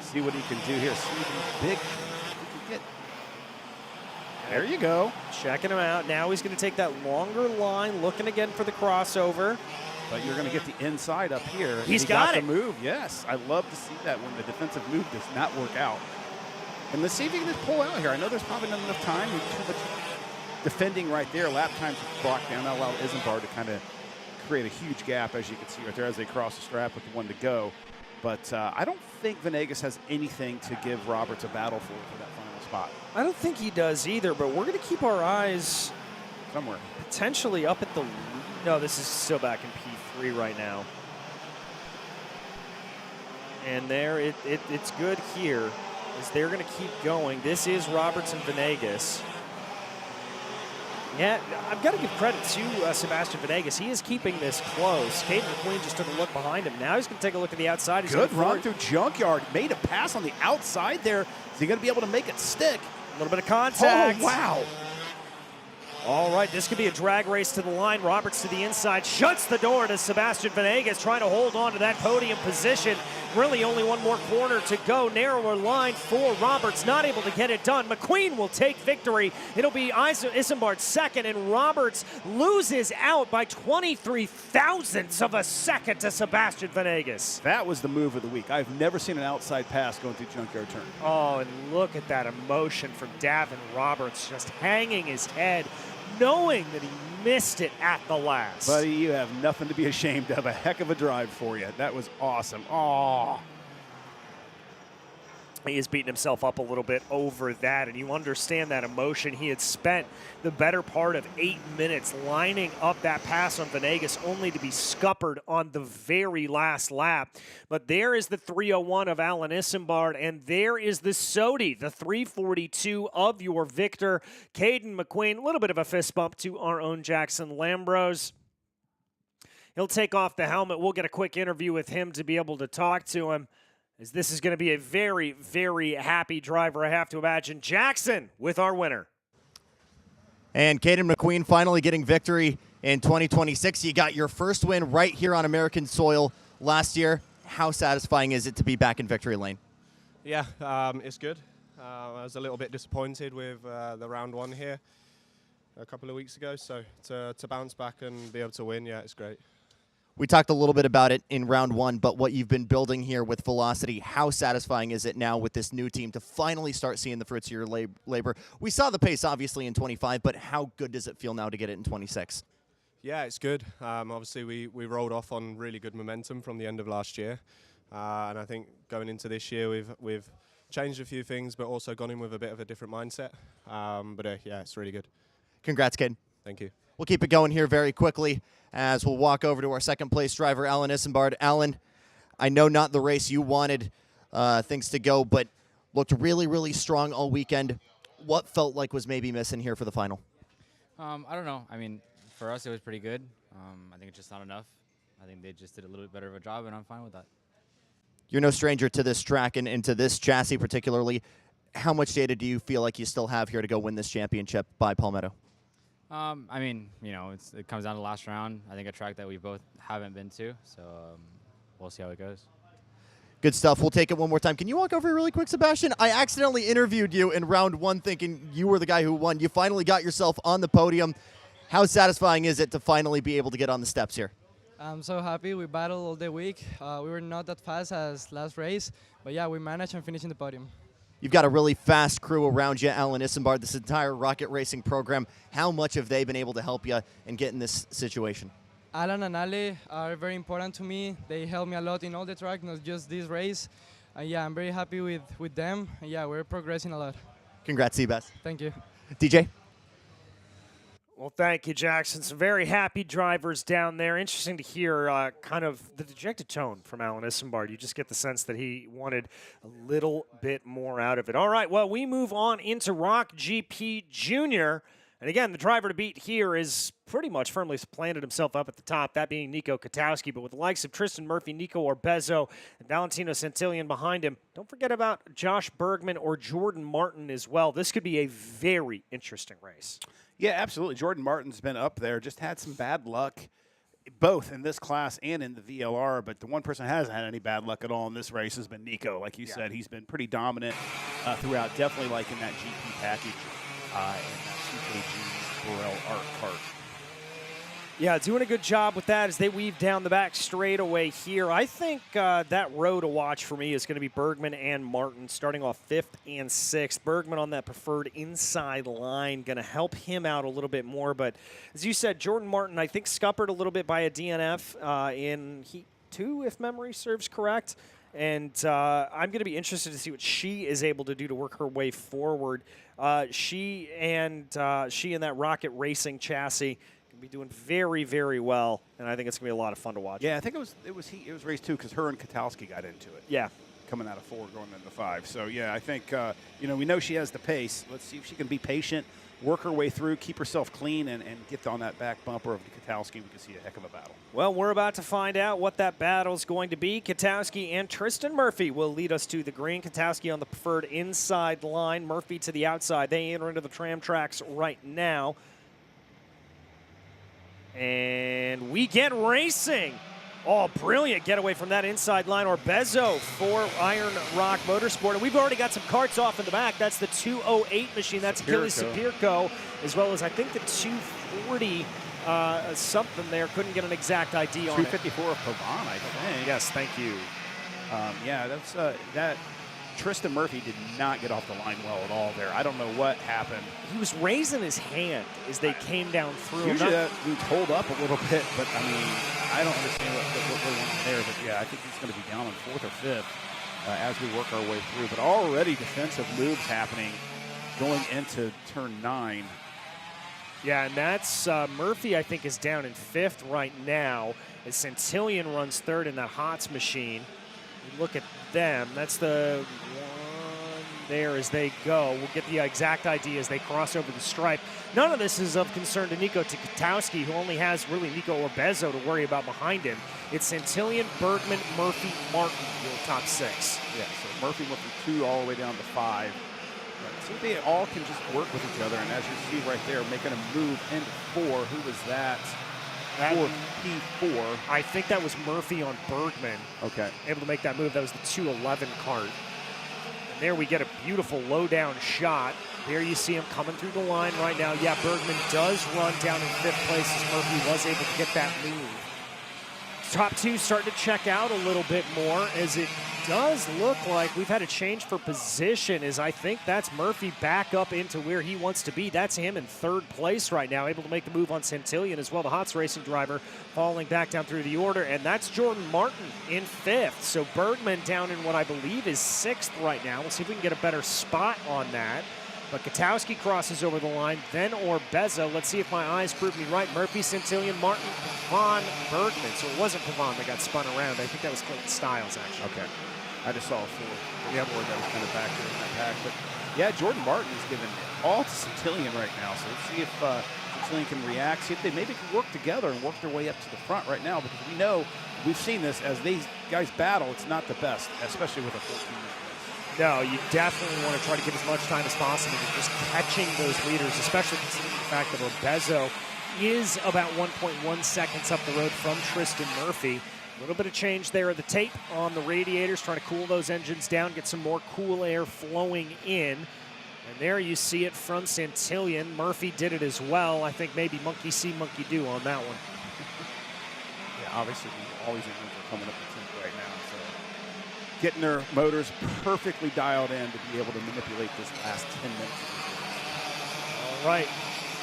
See what he can do here. See if he's big. He can get. There you go. Checking him out. Now he's going to take that longer line, looking again for the crossover. But you're going to get the inside up here. He's got it. The move, yes. I love to see that when the defensive move does not work out. And let's see if he can just pull out here. I know there's probably not enough time. Too much defending right there. Lap times blocked down. That allowed Isambard to kind of create a huge gap, as you can see right there, as they cross the strap with the 1 to go. But I don't think Venegas has anything to give Roberts a battle for that final spot. I don't think he does either, but we're going to keep our eyes Somewhere. potentially up at the... No, this is still back in P3 right now. And there, it's good here, as they're going to keep going. This is Roberts and Venegas. Yeah, I've got to give credit to Sebastian Venegas. He is keeping this close. Caden McQueen just took a look behind him. Now he's going to take a look at the outside. He's Good run through Junkyard. Made a pass on the outside there. Is he going to be able to make it stick? A little bit of contact. Oh, wow. All right, this could be a drag race to the line. Roberts to the inside, shuts the door to Sebastian Venegas, trying to hold on to that podium position. Really only one more corner to go. Narrower line for Roberts, not able to get it done. McQueen will take victory. It'll be Isambard second, and Roberts loses out by 23 thousandths of a second to Sebastian Venegas. That was the move of the week. I've never seen an outside pass going through Junkyard turn. Oh, and look at that emotion from Davin Roberts, just hanging his head, knowing that he missed it at the last. Buddy, you have nothing to be ashamed of. A heck of a drive for you. That was awesome. Oh. He is beating himself up a little bit over that, and you understand that emotion. He had spent the better part of 8 minutes lining up that pass on Venegas, only to be scuppered on the very last lap. But there is the 301 of Alan Isambard, and there is the Sodi, the 342 of your victor, Caden McQueen. A little bit of a fist bump to our own Jackson Lambros. He'll take off the helmet. We'll get a quick interview with him to be able to talk to him, as this is going to be a very, very happy driver, I have to imagine. Jackson with our winner. And Caden McQueen finally getting victory in 2026. You got your first win right here on American soil last year. How satisfying is it to be back in victory lane? Yeah, it's good. I was a little bit disappointed with the round one here a couple of weeks ago, so to bounce back and be able to win, yeah, it's great. We talked a little bit about it in round one, but what you've been building here with Velocity, how satisfying is it now with this new team to finally start seeing the fruits of your labor? We saw the pace, obviously, in 25, but how good does it feel now to get it in 26? Yeah, it's good. Obviously, we rolled off on really good momentum from the end of last year, and I think going into this year, we've changed a few things, but also gone in with a bit of a different mindset. Yeah, it's really good. Congrats, kid. Thank you. We'll keep it going here very quickly as we'll walk over to our second place driver, Alan Isambard. Alan, I know not the race you wanted things to go, but looked really, really strong all weekend. What felt like was maybe missing here for the final? I don't know. I mean, for us, it was pretty good. I think it's just not enough. I think they just did a little bit better of a job, and I'm fine with that. You're no stranger to this track and to this chassis particularly. How much data do you feel like you still have here to go win this championship by Palmetto? I mean, you know, it comes down to the last round. I think a track that we both haven't been to, so we'll see how it goes. Good stuff. We'll take it one more time. Can you walk over really quick, Sebastian? I accidentally interviewed you in round one thinking you were the guy who won. You finally got yourself on the podium. How satisfying is it to finally be able to get on the steps here? I'm so happy. We battled all day week. We were not that fast as last race, but yeah, we managed and finished in the podium. You've got a really fast crew around you, Alan Isambard, this entire Rocket Racing program. How much have they been able to help you in getting this situation? Alan and Ale are very important to me. They help me a lot in all the track, not just this race. Yeah, I'm very happy with them. Yeah, we're progressing a lot. Congrats, Seabass. Thank you. DJ? Well, thank you, Jackson. Some very happy drivers down there. Interesting to hear kind of the dejected tone from Alan Isambard. You just get the sense that he wanted a little bit more out of it. All right, well, we move on into ROK GP Junior. And again, the driver to beat here is pretty much firmly planted himself up at the top, that being Nico Katowski. But with the likes of Tristan Murphy, Nico Orbezo, and Valentino Santillan behind him, don't forget about Josh Bergman or Jordan Martin as well. This could be a very interesting race. Yeah, absolutely. Jordan Martin's been up there, just had some bad luck, both in this class and in the VLR, but the one person who hasn't had any bad luck at all in this race has been Nico. Like you said, he's been pretty dominant throughout, definitely like in that GP package and that 2KG Burrell Art Kart. Yeah, doing a good job with that as they weave down the back straightaway here. I think that row to watch for me is going to be Bergman and Martin, starting off 5th and 6th. Bergman on that preferred inside line, going to help him out a little bit more. But as you said, Jordan Martin, I think, scuppered a little bit by a DNF in Heat 2, if memory serves correct. And I'm going to be interested to see what she is able to do to work her way forward. She and that Rocket Racing chassis can be doing very, very well, and I think it's going to be a lot of fun to watch. Yeah, I think it was race 2 because her and Katowski got into it. Yeah. Coming out of 4, going into 5. So, yeah, I think, we know she has the pace. Let's see if she can be patient, work her way through, keep herself clean, and get on that back bumper of Katowski. We can see a heck of a battle. Well, we're about to find out what that battle is going to be. Katowski and Tristan Murphy will lead us to the green. Katowski on the preferred inside line, Murphy to the outside. They enter into the tram tracks right now. And we get racing. Oh, brilliant getaway from that inside line. Orbezo for Iron Rock Motorsport. And we've already got some karts off in the back. That's the 208 machine. That's Achilles Sapirko, as well as I think the 240 something there. Couldn't get an exact ID on it. 254 of Pavan, I think. Yes, thank you. Yeah, that Tristan Murphy did not get off the line well at all there. I don't know what happened. He was raising his hand as they came down through. Usually that dude's hold up a little bit, but I mean, I don't understand what went on there. But yeah, I think he's going to be down in 4th or 5th as we work our way through. But already defensive moves happening going into turn 9. Yeah, and that's Murphy, I think, is down in 5th right now as Centillion runs 3rd in that Hots machine. You look at them. That's the one there as they go. We'll get the exact ID as they cross over the stripe. None of this is of concern to Nico Katowski, who only has really Nico Orbezo to worry about behind him. It's Centillion, Bergman, Murphy, Martin, your top 6. Yeah, so Murphy went from 2 all the way down to 5. So they all can just work with each other, and as you see right there, making a move into 4. Who was that? For P4. I think that was Murphy on Bergman. Okay. Able to make that move. That was the 211 cart. And there we get a beautiful low-down shot. There you see him coming through the line right now. Yeah, Bergman does run down in 5th place as Murphy was able to get that move. Top 2 starting to check out a little bit more as it does look like we've had a change for position as I think that's Murphy back up into where he wants to be. That's him in 3rd place right now, able to make the move on Centillion as well. The Hots Racing driver falling back down through the order, and that's Jordan Martin in 5th. So Bergman down in what I believe is 6th right now. We'll see if we can get a better spot on that. But Katowski crosses over the line, then Orbezo. Let's see if my eyes prove me right. Murphy, Centillion, Martin, Pavan, Bergman. So it wasn't Pavan that got spun around. I think that was Clinton Stiles, actually. Okay. I just saw a 4. That was kind of back there in that pack. But yeah, Jordan Martin is giving it all to Centillion right now. So let's see if Centillion can react, see if they maybe can work together and work their way up to the front right now, because we know, we've seen this, as these guys battle, it's not the best, especially with a 14-minute race. No, you definitely want to try to give as much time as possible to just catching those leaders, especially considering the fact that Orbezo is about 1.1 seconds up the road from Tristan Murphy. A little bit of change there at the tape on the radiators, trying to cool those engines down, get some more cool air flowing in. And there you see it from Centillion. Murphy did it as well. I think maybe monkey see, monkey do on that one. Yeah, obviously, all these engines are coming up the tank right now. So getting their motors perfectly dialed in to be able to manipulate this last 10 minutes of this race. All right.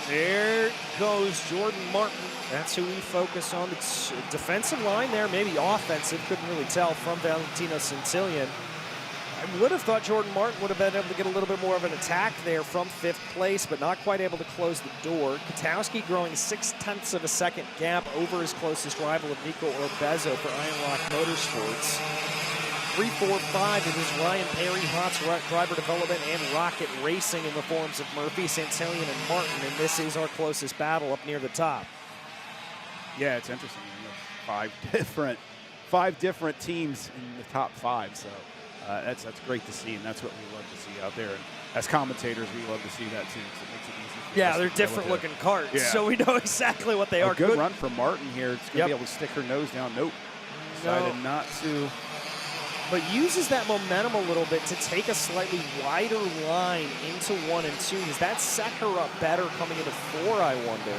There goes Jordan Martin. That's who we focus on. It's defensive line there, maybe offensive. Couldn't really tell from Valentino Centillion. I would have thought Jordan Martin would have been able to get a little bit more of an attack there from 5th place, but not quite able to close the door. Katowski growing 0.6 of a second gap over his closest rival of Nico Orbezo for Iron Rock Motorsports. 3-4-5, it is Ryan Perry, Hots Driver Development, and Rocket Racing in the forms of Murphy, Centillion, and Martin, and this is our closest battle up near the top. Yeah, it's interesting. Five different teams in the top 5, so that's great to see, and that's what we love to see out there. And as commentators, we love to see that too, so it makes it easy. Yeah, they're different looking karts, so we know exactly what they are. Good run from Martin here. It's going to be able to stick her nose down. Nope. Decided not to. But uses that momentum a little bit to take a slightly wider line into 1 and 2. Does that set her up better coming into 4, I wonder?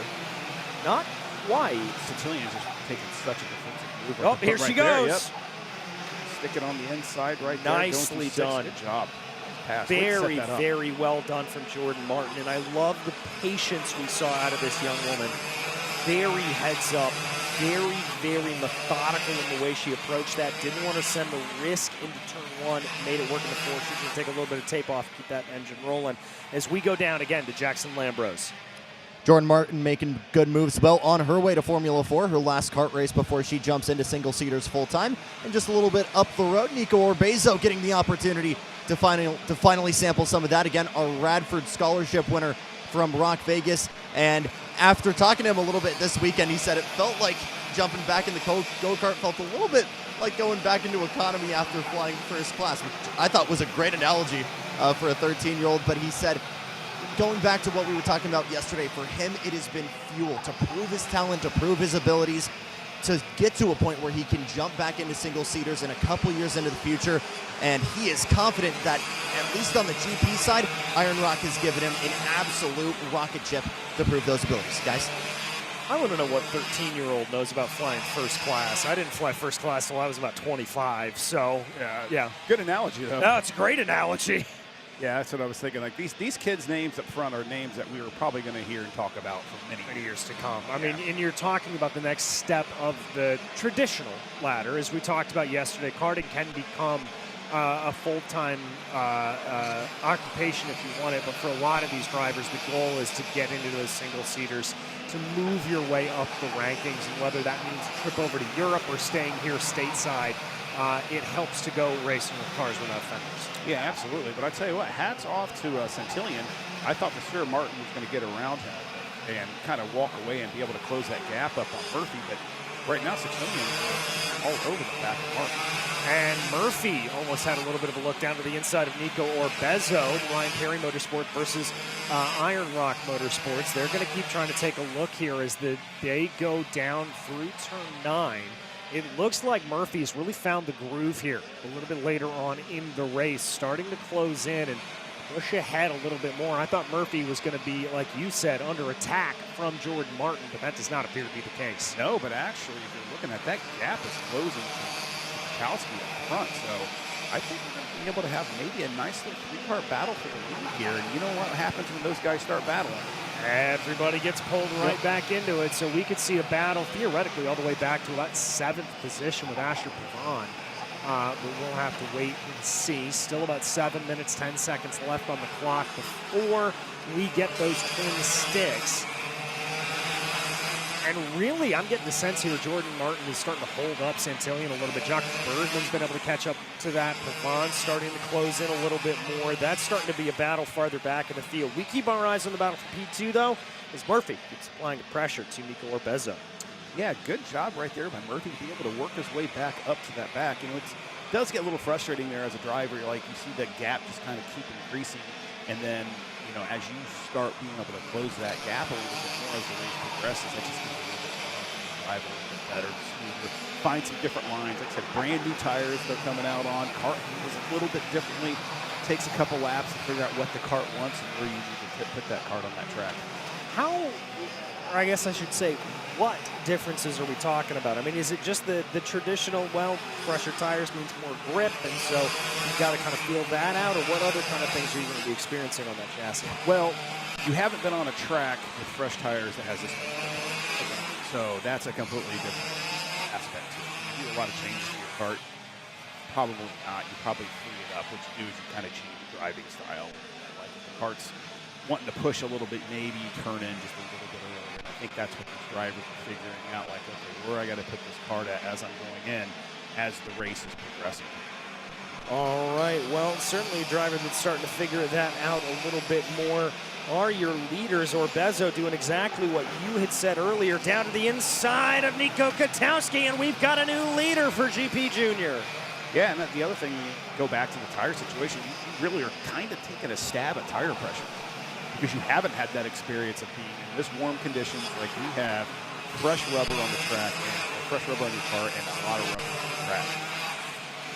Not quite. Centillion is just taking such a defensive move. Oh, here she goes. Yep. Stick it on the inside right there. Nicely done. Good job. Pass. Very, very well done from Jordan Martin. And I love the patience we saw out of this young woman. Very heads up, very, very methodical in the way she approached that. Didn't want to send the risk into turn one. Made it work in the fourth. She's going to take a little bit of tape off, keep that engine rolling. As we go down again to Jackson Lambros. Jordan Martin making good moves, well on her way to Formula 4, her last kart race before she jumps into single-seaters full-time. And just a little bit up the road, Nico Orbezo getting the opportunity to finally sample some of that. Again, a Radford Scholarship winner from ROK Vegas. And after talking to him a little bit this weekend, he said it felt like jumping back in the go-kart felt a little bit like going back into economy after flying first class, which I thought was a great analogy for a 13-year-old. But he said, going back to what we were talking about yesterday, for him it has been fuel to prove his talent, to prove his abilities, to get to a point where he can jump back into single-seaters in a couple years into the future. And he is confident that, at least on the GP side, Iron Rock has given him an absolute rocket ship to prove those abilities. Guys? I want to know what 13-year-old knows about flying first class. I didn't fly first class until I was about 25, so yeah. Good analogy, though. No, it's a great analogy. Yeah, that's what I was thinking. Like these kids' names up front are names that we were probably going to hear and talk about for many years to come. I mean, and you're talking about the next step of the traditional ladder. As we talked about yesterday, karting can become a full-time occupation if you want it, but for a lot of these drivers, the goal is to get into those single-seaters, to move your way up the rankings, and whether that means a trip over to Europe or staying here stateside, it helps to go racing with cars without fenders. Yeah, absolutely. But I tell you what, hats off to Centillion. I thought for sure Martin was going to get around him and kind of walk away and be able to close that gap up on Murphy. But right now, Centillion is all over the back of Martin. And Murphy almost had a little bit of a look down to the inside of Nico Orbezo, Ryan Perry Motorsport versus Iron Rock Motorsports. They're going to keep trying to take a look here as they go down through turn 9. It looks like Murphy's really found the groove here a little bit later on in the race, starting to close in and push ahead a little bit more. I thought Murphy was going to be, like you said, under attack from Jordan Martin, but that does not appear to be the case. No, but actually, if you're looking at that gap is closing to Kowski up front, so I think we're going to be able to have maybe a nice little three-car battle for the lead here. And you know what happens when those guys start battling? Everybody gets pulled right back into it, so we could see a battle theoretically all the way back to about 7th position with Asher Pavan. But we'll have to wait and see. Still about 7 minutes, 10 seconds left on the clock before we get those twin sticks. And really, I'm getting the sense here Jordan Martin is starting to hold up Centillion a little bit. Jock Bergman's been able to catch up to that. Pavan's starting to close in a little bit more. That's starting to be a battle farther back in the field. We keep our eyes on the battle for P2, though, as Murphy keeps applying the pressure to Nico Orbezo. Yeah, good job right there by Murphy to be able to work his way back up to that back. You know, it does get a little frustrating there as a driver. You're like, you see that gap just kind of keep increasing, and then, you know, as you start being able to close that gap a little bit more as the race progresses, that just gives you a little bit more drive a little bit better, smoother. Find some different lines. Like I said, brand new tires they're coming out on. Kart was a little bit differently. Takes a couple laps to figure out what the kart wants and where you need to put that kart on that track. How, or I guess I should say, what differences are we talking about? I mean, is it just the traditional, well, fresher tires means more grip, and so you've got to kind of feel that out, or what other kind of things are you going to be experiencing on that chassis? Well, you haven't been on a track with fresh tires that has this much grip. So that's a completely different aspect to it. You do a lot of changes to your kart. Probably not. You probably free it up. What you do is you kind of change your driving style. Like if the kart's wanting to push a little bit, maybe you turn in just a little bit earlier. And I think that's what these drivers are figuring out. Like, okay, where I got to put this kart at as I'm going in, as the race is progressing. All right. Well, certainly a driver that's starting to figure that out a little bit more are your leaders. Orbezo doing exactly what you had said earlier, down to the inside of Nico Katowski, and we've got a new leader for GP Junior. Yeah, and the other thing, you go back to the tire situation, you really are kind of taking a stab at tire pressure because you haven't had that experience of being in this warm conditions like we have, fresh rubber on the track, and fresh rubber on your car, and a lot of rubber on the track.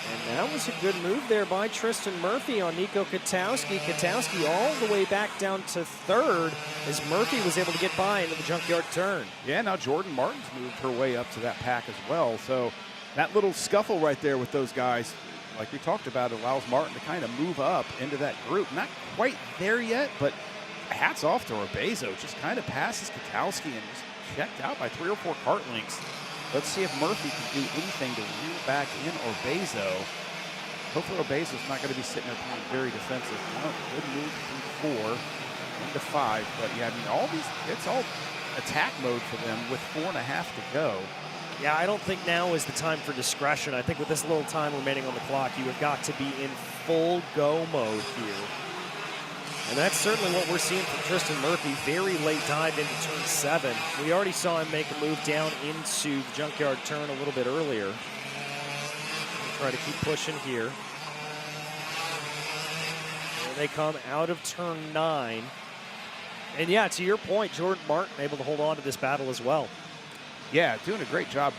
And that was a good move there by Tristan Murphy on Nico Katowski. Katowski all the way back down to 3rd as Murphy was able to get by into the junkyard turn. Yeah, now Jordan Martin's moved her way up to that pack as well. So that little scuffle right there with those guys, like we talked about, allows Martin to kind of move up into that group. Not quite there yet, but hats off to Orbezo. Just kind of passes Katowski and just checked out by 3 or 4 kart lengths. Let's see if Murphy can do anything to reel back in Orbezo. Hopefully Orbezo's not going to be sitting there playing very defensive. No, good move through 4 into 5. But yeah, I mean, all these, it's all attack mode for them with 4.5 to go. Yeah, I don't think now is the time for discretion. I think with this little time remaining on the clock, you have got to be in full go mode here. And that's certainly what we're seeing from Tristan Murphy. Very late dive into turn 7. We already saw him make a move down into the junkyard turn a little bit earlier. We'll try to keep pushing here. Here they come out of turn 9. And yeah, to your point, Jordan Martin able to hold on to this battle as well. Yeah, doing a great job,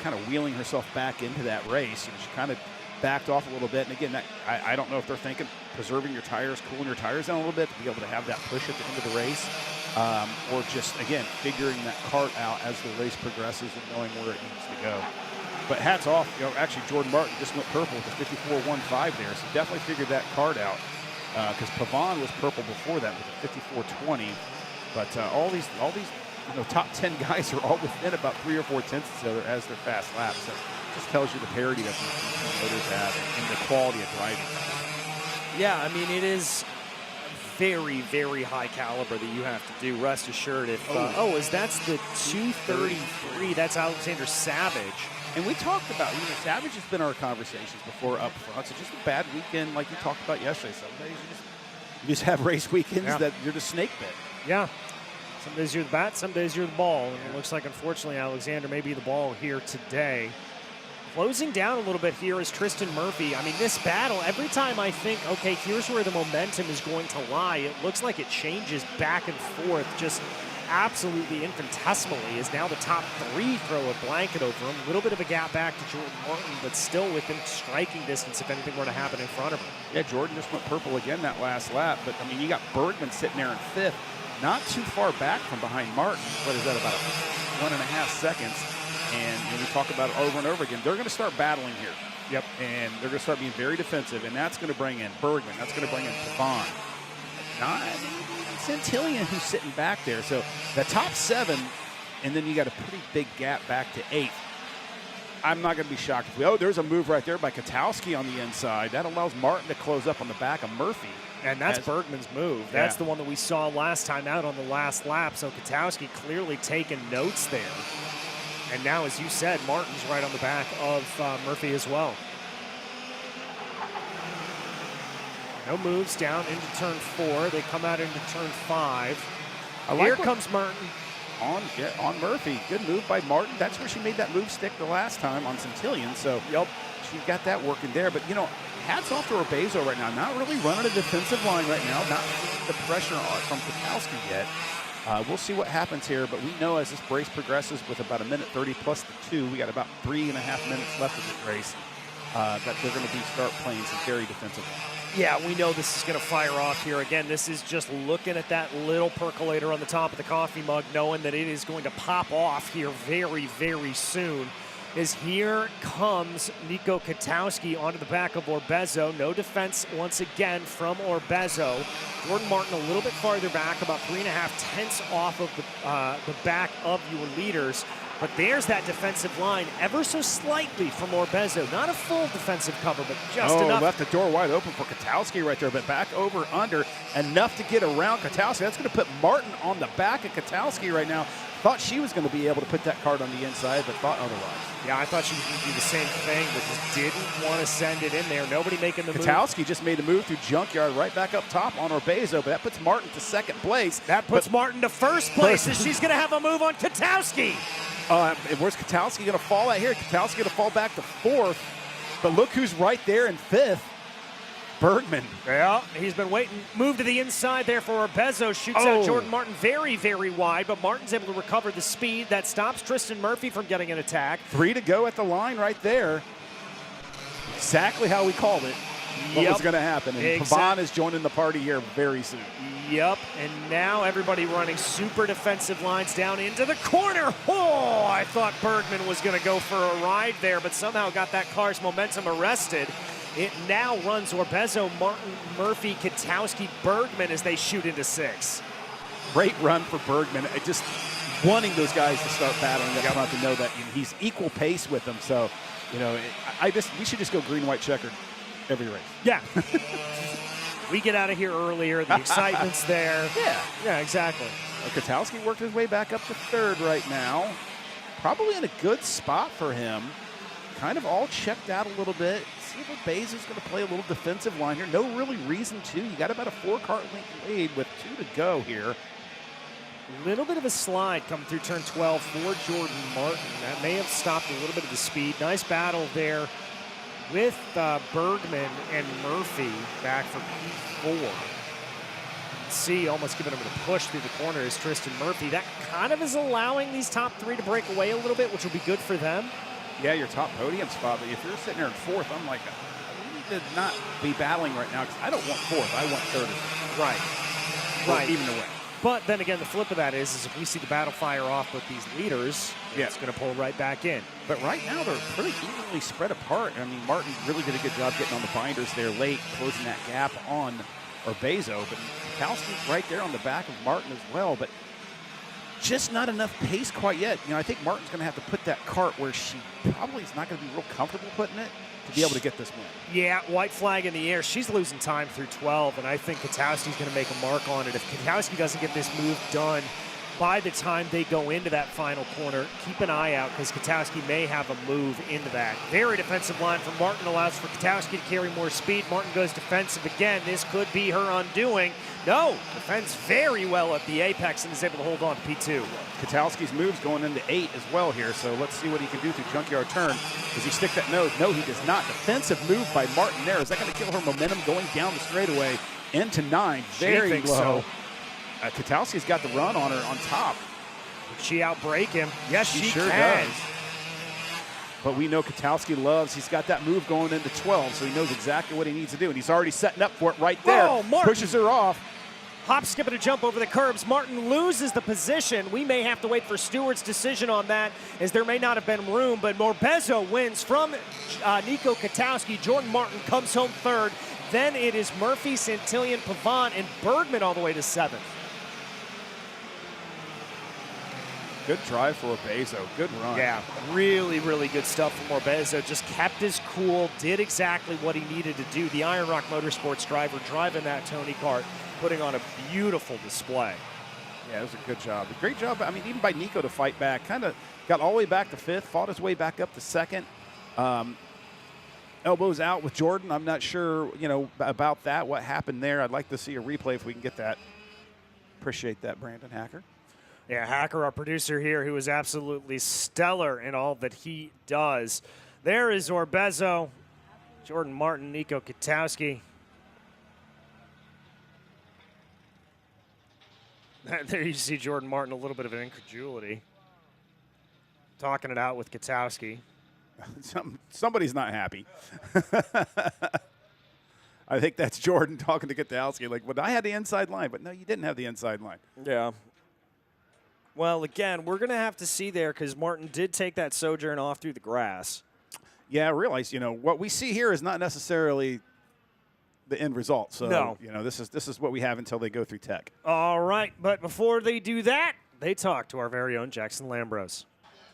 kind of wheeling herself back into that race. She kind of backed off a little bit. And again, I don't know if they're thinking preserving your tires, cooling your tires down a little bit to be able to have that push at the end of the race, or just, again, figuring that cart out as the race progresses and knowing where it needs to go. But hats off, actually Jordan Martin just went purple with the 54.15 there, so definitely figured that cart out, because Pavon was purple before that with a 54.20. But all these top 10 guys are all within about 3 or 4 tenths of each other as their fast laps. So it just tells you the parity that these motors have and the quality of driving. Yeah, I mean, it is very, very high caliber that you have to do. Rest assured, if that's the 233. That's Alexander Savage. And we talked about, Savage has been our conversations before up front. So just a bad weekend, like you talked about yesterday. Some days you just have race weekends that you're just snake bit. Yeah. Some days you're the bat, some days you're the ball. And it looks like, unfortunately, Alexander may be the ball here today. Closing down a little bit here is Tristan Murphy. I mean, this battle, every time I think, okay, here's where the momentum is going to lie, it looks like it changes back and forth just absolutely infinitesimally, as now the top 3 throw a blanket over him. A little bit of a gap back to Jordan Martin, but still within striking distance if anything were to happen in front of him. Yeah, Jordan just went purple again that last lap. But, I mean, you got Bergman sitting there in 5th. Not too far back from behind Martin. What is that, about 1.5 seconds? And we talk about it over and over again. They're going to start battling here. Yep. And they're going to start being very defensive, and that's going to bring in Bergman. That's going to bring in Pavon. Not Centillion, who's sitting back there. So the top 7, and then you got a pretty big gap back to 8th. I'm not going to be shocked if there's a move right there by Katowski on the inside. That allows Martin to close up on the back of Murphy. And that's Bergman's move. That's the one that we saw last time out on the last lap. So Katowski clearly taking notes there. And now, as you said, Martin's right on the back of Murphy as well. No moves down into turn 4. They come out into turn 5. Here comes Martin. On Murphy. Good move by Martin. That's where she made that move stick the last time on Centillion. So she got that working there. But, hats off to Orbezo right now. Not really running a defensive line right now. Not feeling the pressure from Katowski yet. We'll see what happens here, but we know as this race progresses with about 1:30 plus the 2, we got about 3.5 minutes left of this race, that they're going to start playing some very defensive line. Yeah, we know this is going to fire off here. Again, this is just looking at that little percolator on the top of the coffee mug, knowing that it is going to pop off here very, very soon. As here comes Nico Katowski onto the back of Orbezo. No defense once again from Orbezo. Jordan Martin a little bit farther back, about 3.5 tenths off of the back of your leaders. But there's that defensive line ever so slightly from Orbezo. Not a full defensive cover, but just enough. Left the door wide open for Katowski right there, but back over under, enough to get around Katowski. That's going to put Martin on the back of Katowski right now. Thought she was going to be able to put that cart on the inside, but thought otherwise. Yeah, I thought she was going to do the same thing, but just didn't want to send it in there. Nobody making the move. Katowski just made a move through Junkyard right back up top on Orbezo, but that puts Martin to 2nd place. That puts Martin to 1st place, and she's going to have a move on Katowski. Where's Katowski going to fall at here? Katowski going to fall back to 4th, but look who's right there in 5th. Bergman. Yeah, he's been waiting. Move to the inside there for Orbezo. Shoots out Jordan Martin very, very wide, but Martin's able to recover the speed. That stops Tristan Murphy from getting an attack. 3 to go at the line right there. Exactly how we called it. What was going to happen. And Pavon is joining the party here very soon. Yep, and now everybody running super defensive lines down into the corner. Oh, I thought Bergman was going to go for a ride there, but somehow got that car's momentum arrested. It now runs Orbezo, Martin, Murphy, Katowski, Bergman as they shoot into 6. Great run for Bergman. It just wanting those guys to start battling up front to know that he's equal pace with them. So, we should just go green, white, checkered every race. Yeah. We get out of here earlier. The excitement's there. Yeah, exactly. Kwiatkowski worked his way back up to third right now. Probably in a good spot for him. Kind of all checked out a little bit. See if Bezo's going to play a little defensive line here. No really reason to. You got about a 4-car length lead with 2 to go here. Little bit of a slide coming through turn 12 for Jordan Martin. That may have stopped a little bit of the speed. Nice battle there with Bergman and Murphy back for P4. See, almost giving him a push through the corner is Tristan Murphy. That kind of is allowing these top 3 to break away a little bit, which will be good for them. Yeah, your top podium spot, but if you're sitting there in 4th, I'm like, I need to not be battling right now because I don't want 4th. I want 3rd. Right. Even the way. But then again, the flip of that is if we see the battle fire off with these leaders, it's going to pull right back in. But right now, they're pretty evenly spread apart. I mean, Martin really did a good job getting on the binders there late, closing that gap on Bezo. But Kwiatkowski's right there on the back of Martin as well. But just not enough pace quite yet. I think Martin's going to have to put that cart where she probably is not going to be real comfortable putting it to be able to get this win. Yeah, white flag in the air. She's losing time through 12, and I think Kwiatkowski's going to make a mark on it. If Kwiatkowski doesn't get this move done by the time they go into that final corner, keep an eye out because Kwiatkowski may have a move into that. Very defensive line from Martin allows for Kwiatkowski to carry more speed. Martin goes defensive again. This could be her undoing. No, defends very well at the apex and is able to hold on to P2. Kwiatkowski's moves going into 8 as well here, so let's see what he can do through junkyard turn. Does he stick that nose? No, he does not. Defensive move by Martin there. Is that going to kill her momentum going down the straightaway into 9? Very low. So. Kwiatkowski's got the run on her on top. Did she outbreak him? Yes, she sure can. does. But we know Kwiatkowski he's got that move going into 12, so he knows exactly what he needs to do, and he's already setting up for it right there. Oh, Martin pushes her off. Hop, skip, and a jump over the curbs. Martin loses the position. We may have to wait for Stewart's decision on that, as there may not have been room, but Morbezo wins from Nico Kwiatkowski. Jordan Martin comes home 3rd. Then it is Murphy, Santillan, Pavant, and Bergman all the way to 7th. Good drive for Bezo. Good run. Yeah, really, really good stuff from Morbezo. Just kept his cool, did exactly what he needed to do. The Iron Rock Motorsports driver driving that Tony Kart, putting on a beautiful display. Yeah, it was a good job. A great job, I mean, even by Nico to fight back. Kind of got all the way back to 5th, fought his way back up to 2nd. Elbows out with Jordan. I'm not sure, about that, what happened there. I'd like to see a replay if we can get that. Appreciate that, Brandon Hacker. Yeah, Hacker, our producer here, who is absolutely stellar in all that he does. There is Morbezo, Jordan Martin, Nico Kwiatkowski. There you see Jordan Martin, a little bit of an incredulity. Talking it out with Kwiatkowski. Somebody's not happy. I think that's Jordan talking to Kwiatkowski. Like, well, I had the inside line, but no, you didn't have the inside line. Yeah. Well, again, we're going to have to see there because Martin did take that sojourn off through the grass. Yeah, I realize, what we see here is not necessarily the end result. So, no. This is what we have until they go through tech. All right, but before they do that, they talk to our very own Jackson Lambros.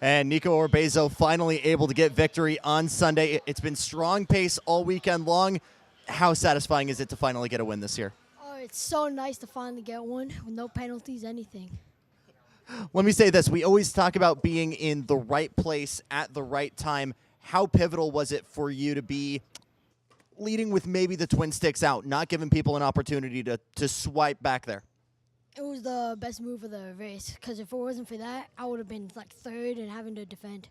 And Nico Morbezo finally able to get victory on Sunday. It's been strong pace all weekend long. How satisfying is it to finally get a win this year? Oh, it's so nice to finally get one with no penalties, anything. Let me say this. We always talk about being in the right place at the right time. How pivotal was it for you to be leading with maybe the twin sticks out, not giving people an opportunity to swipe back there? It was the best move of the race, because if it wasn't for that, I would have been like 3rd and having to defend.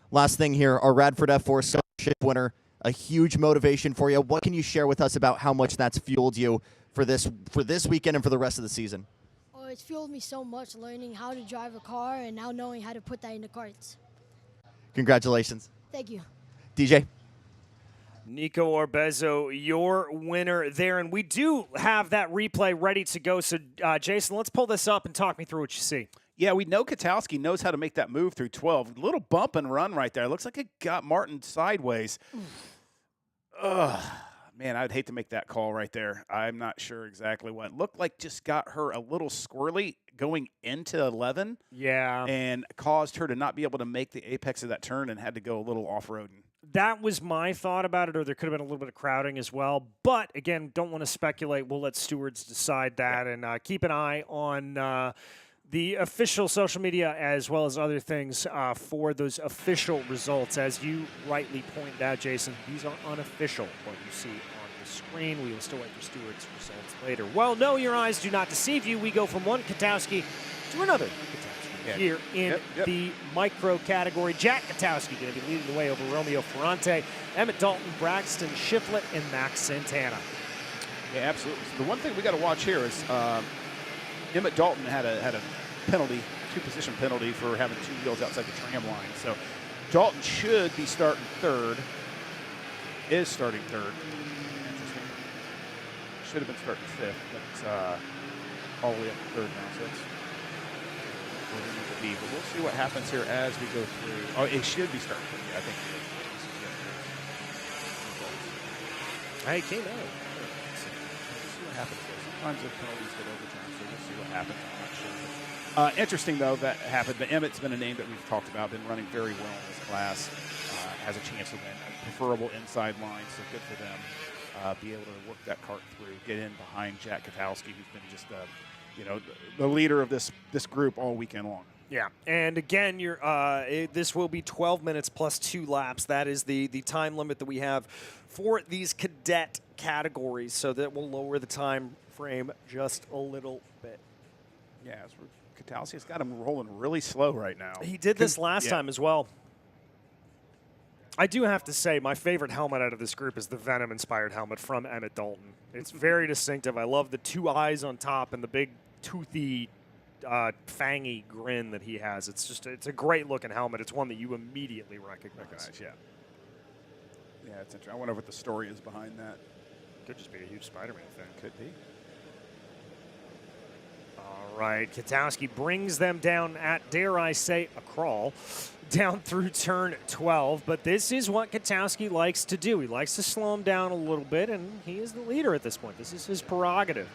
Last thing here, our Radford F4 scholarship winner, a huge motivation for you. What can you share with us about how much that's fueled you for this weekend and for the rest of the season? Oh, it's fueled me so much, learning how to drive a car and now knowing how to put that into karts. Congratulations. Thank you. DJ. Nico Morbezo, your winner there. And we do have that replay ready to go. So, Jason, let's pull this up and talk me through what you see. Yeah, we know Kwiatkowski knows how to make that move through 12. Little bump and run right there. Looks like it got Martin sideways. Ugh. Man, I'd hate to make that call right there. I'm not sure exactly what. Looked like just got her a little squirrely going into 11. Yeah. And caused her to not be able to make the apex of that turn and had to go a little off-roading. That was my thought about it, or there could have been a little bit of crowding as well. But, again, don't want to speculate. We'll let stewards decide that. And keep an eye on the official social media as well as other things for those official results. As you rightly pointed out, Jason, these are unofficial, what you see on the screen. We will still wait for stewards' results later. Well, no, your eyes do not deceive you. We go from one Katowski to another Katowski here in the micro category. Jack Katowski going to be leading the way over Romeo Ferrante, Emmett Dalton, Braxton Shiflett, and Max Santana. Yeah, absolutely. So the one thing we got to watch here is Emmett Dalton had a penalty, two-position penalty for having two wheels outside the tram line. So Dalton should be starting third. Is starting third. Interesting. Should have been starting fifth, but it's all the way up to third now. So that's where we need to be. But we'll see what happens here as we go through. Oh, it should be starting third. Yeah, I think it is. Hey, came out. We'll see what happens there. Sometimes the penalties get overturned, so we'll see what happens. I'm not sure. Interesting, though, that happened. But Emmett's been a name that we've talked about, been running very well in this class, has a chance to win. A preferable inside line, so good for them. Be able to work that cart through, get in behind Jack Katowski, who's been just, the leader of this group all weekend long. Yeah, and again, this will be 12 minutes plus 2 laps. That is the time limit that we have for these cadet categories, so that will lower the time frame just a little bit. Yeah, Katowski's got him rolling really slow right now. He did this last time as well. I do have to say, my favorite helmet out of this group is the Venom-inspired helmet from Emmett Dalton. It's very distinctive. I love the two eyes on top and the big toothy, fangy grin that he has. It's a great-looking helmet. It's one that you immediately recognize. Yeah, it's interesting. I wonder what the story is behind that. Could just be a huge Spider-Man thing. Could be. All right, Katowski brings them down at, dare I say, a crawl, down through turn 12. But this is what Katowski likes to do. He likes to slow him down a little bit, and he is the leader at this point. This is his prerogative.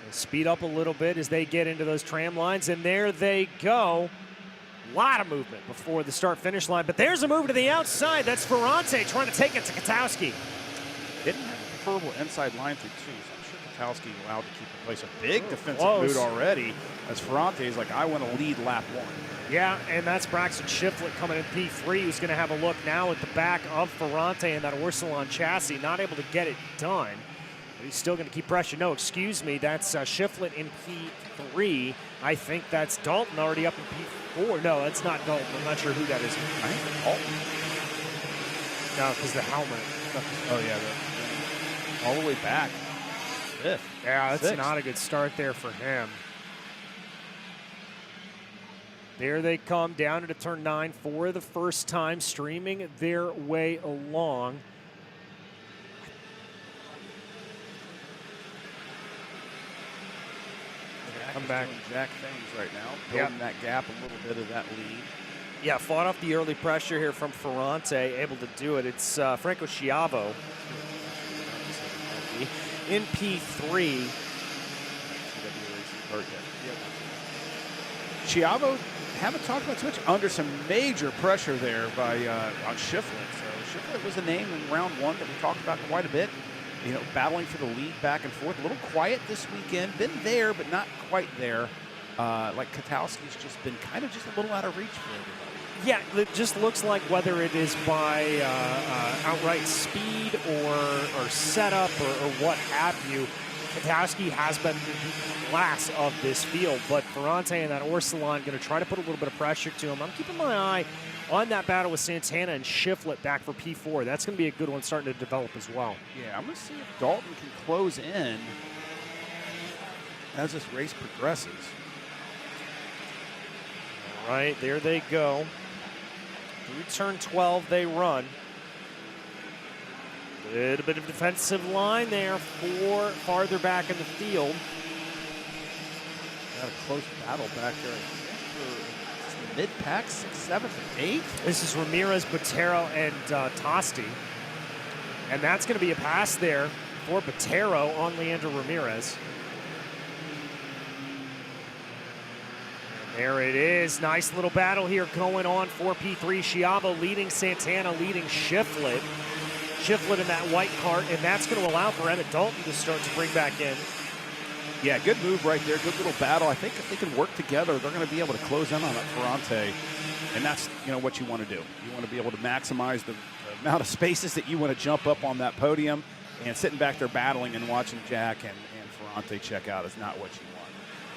He'll speed up a little bit as they get into those tram lines, and there they go. A lot of movement before the start-finish line, but there's a move to the outside. That's Ferrante trying to take it to Katowski. Didn't have a preferable inside line through two, so I'm sure Katowski allowed to keep in place. A big defensive mood already, as Ferrante is like, I want to lead lap one. Yeah, and that's Braxton Shiflett coming in P3, who's going to have a look now at the back of Ferrante and that Orsilon chassis, not able to get it done. But he's still going to keep pressure. No, excuse me, that's Shiflett in P3. I think that's Dalton already up in P4. No, that's not Dalton. I'm not sure who that is. I think it's Dalton. No, because the helmet. Oh, yeah, all the way back. Fifth. Yeah, that's not a good start there for him. There they come down into turn 9 for the first time, streaming their way along. Come back. Jack things right now, building that gap, a little bit of that lead. Yeah, fought off the early pressure here from Ferrante, able to do it. It's Franco Schiavo in P3. Schiavo, haven't talked about too much, under some major pressure there by on Shiflett. So Shiflett was a name in round one that we talked about quite a bit. You know, battling for the lead back and forth. A little quiet this weekend. Been there, but not quite there. Like Katowski's just been kind of just a little out of reach for everybody. Yeah, it just looks like whether it is by outright speed or setup or what have you, Katowski has been the class of this field. But Ferrante and that Orsilon going to try to put a little bit of pressure to him. I'm keeping my eye on that battle with Santana and Shiflett back for P4. That's going to be a good one starting to develop as well. Yeah, I'm going to see if Dalton can close in as this race progresses. All right, there they go. Through turn 12 they run. A little bit of defensive line there for farther back in the field. Got a close battle back there, I think, for mid-pack, 6th, 7th, and 8th. This is Ramirez, Botero, and Tosti. And that's going to be a pass there for Botero on Leandro Ramirez. There it is. Nice little battle here going on for P3. Schiavo leading Santana, leading Shiflett. Shiflett in that white cart, and that's going to allow for Emmett Dalton to start to bring back in. Yeah, good move right there. Good little battle. I think if they can work together, they're going to be able to close in on that Ferrante. And that's, what you want to do. You want to be able to maximize the amount of spaces that you want to jump up on that podium, and sitting back there battling and watching Jack and Ferrante check out is not what you want.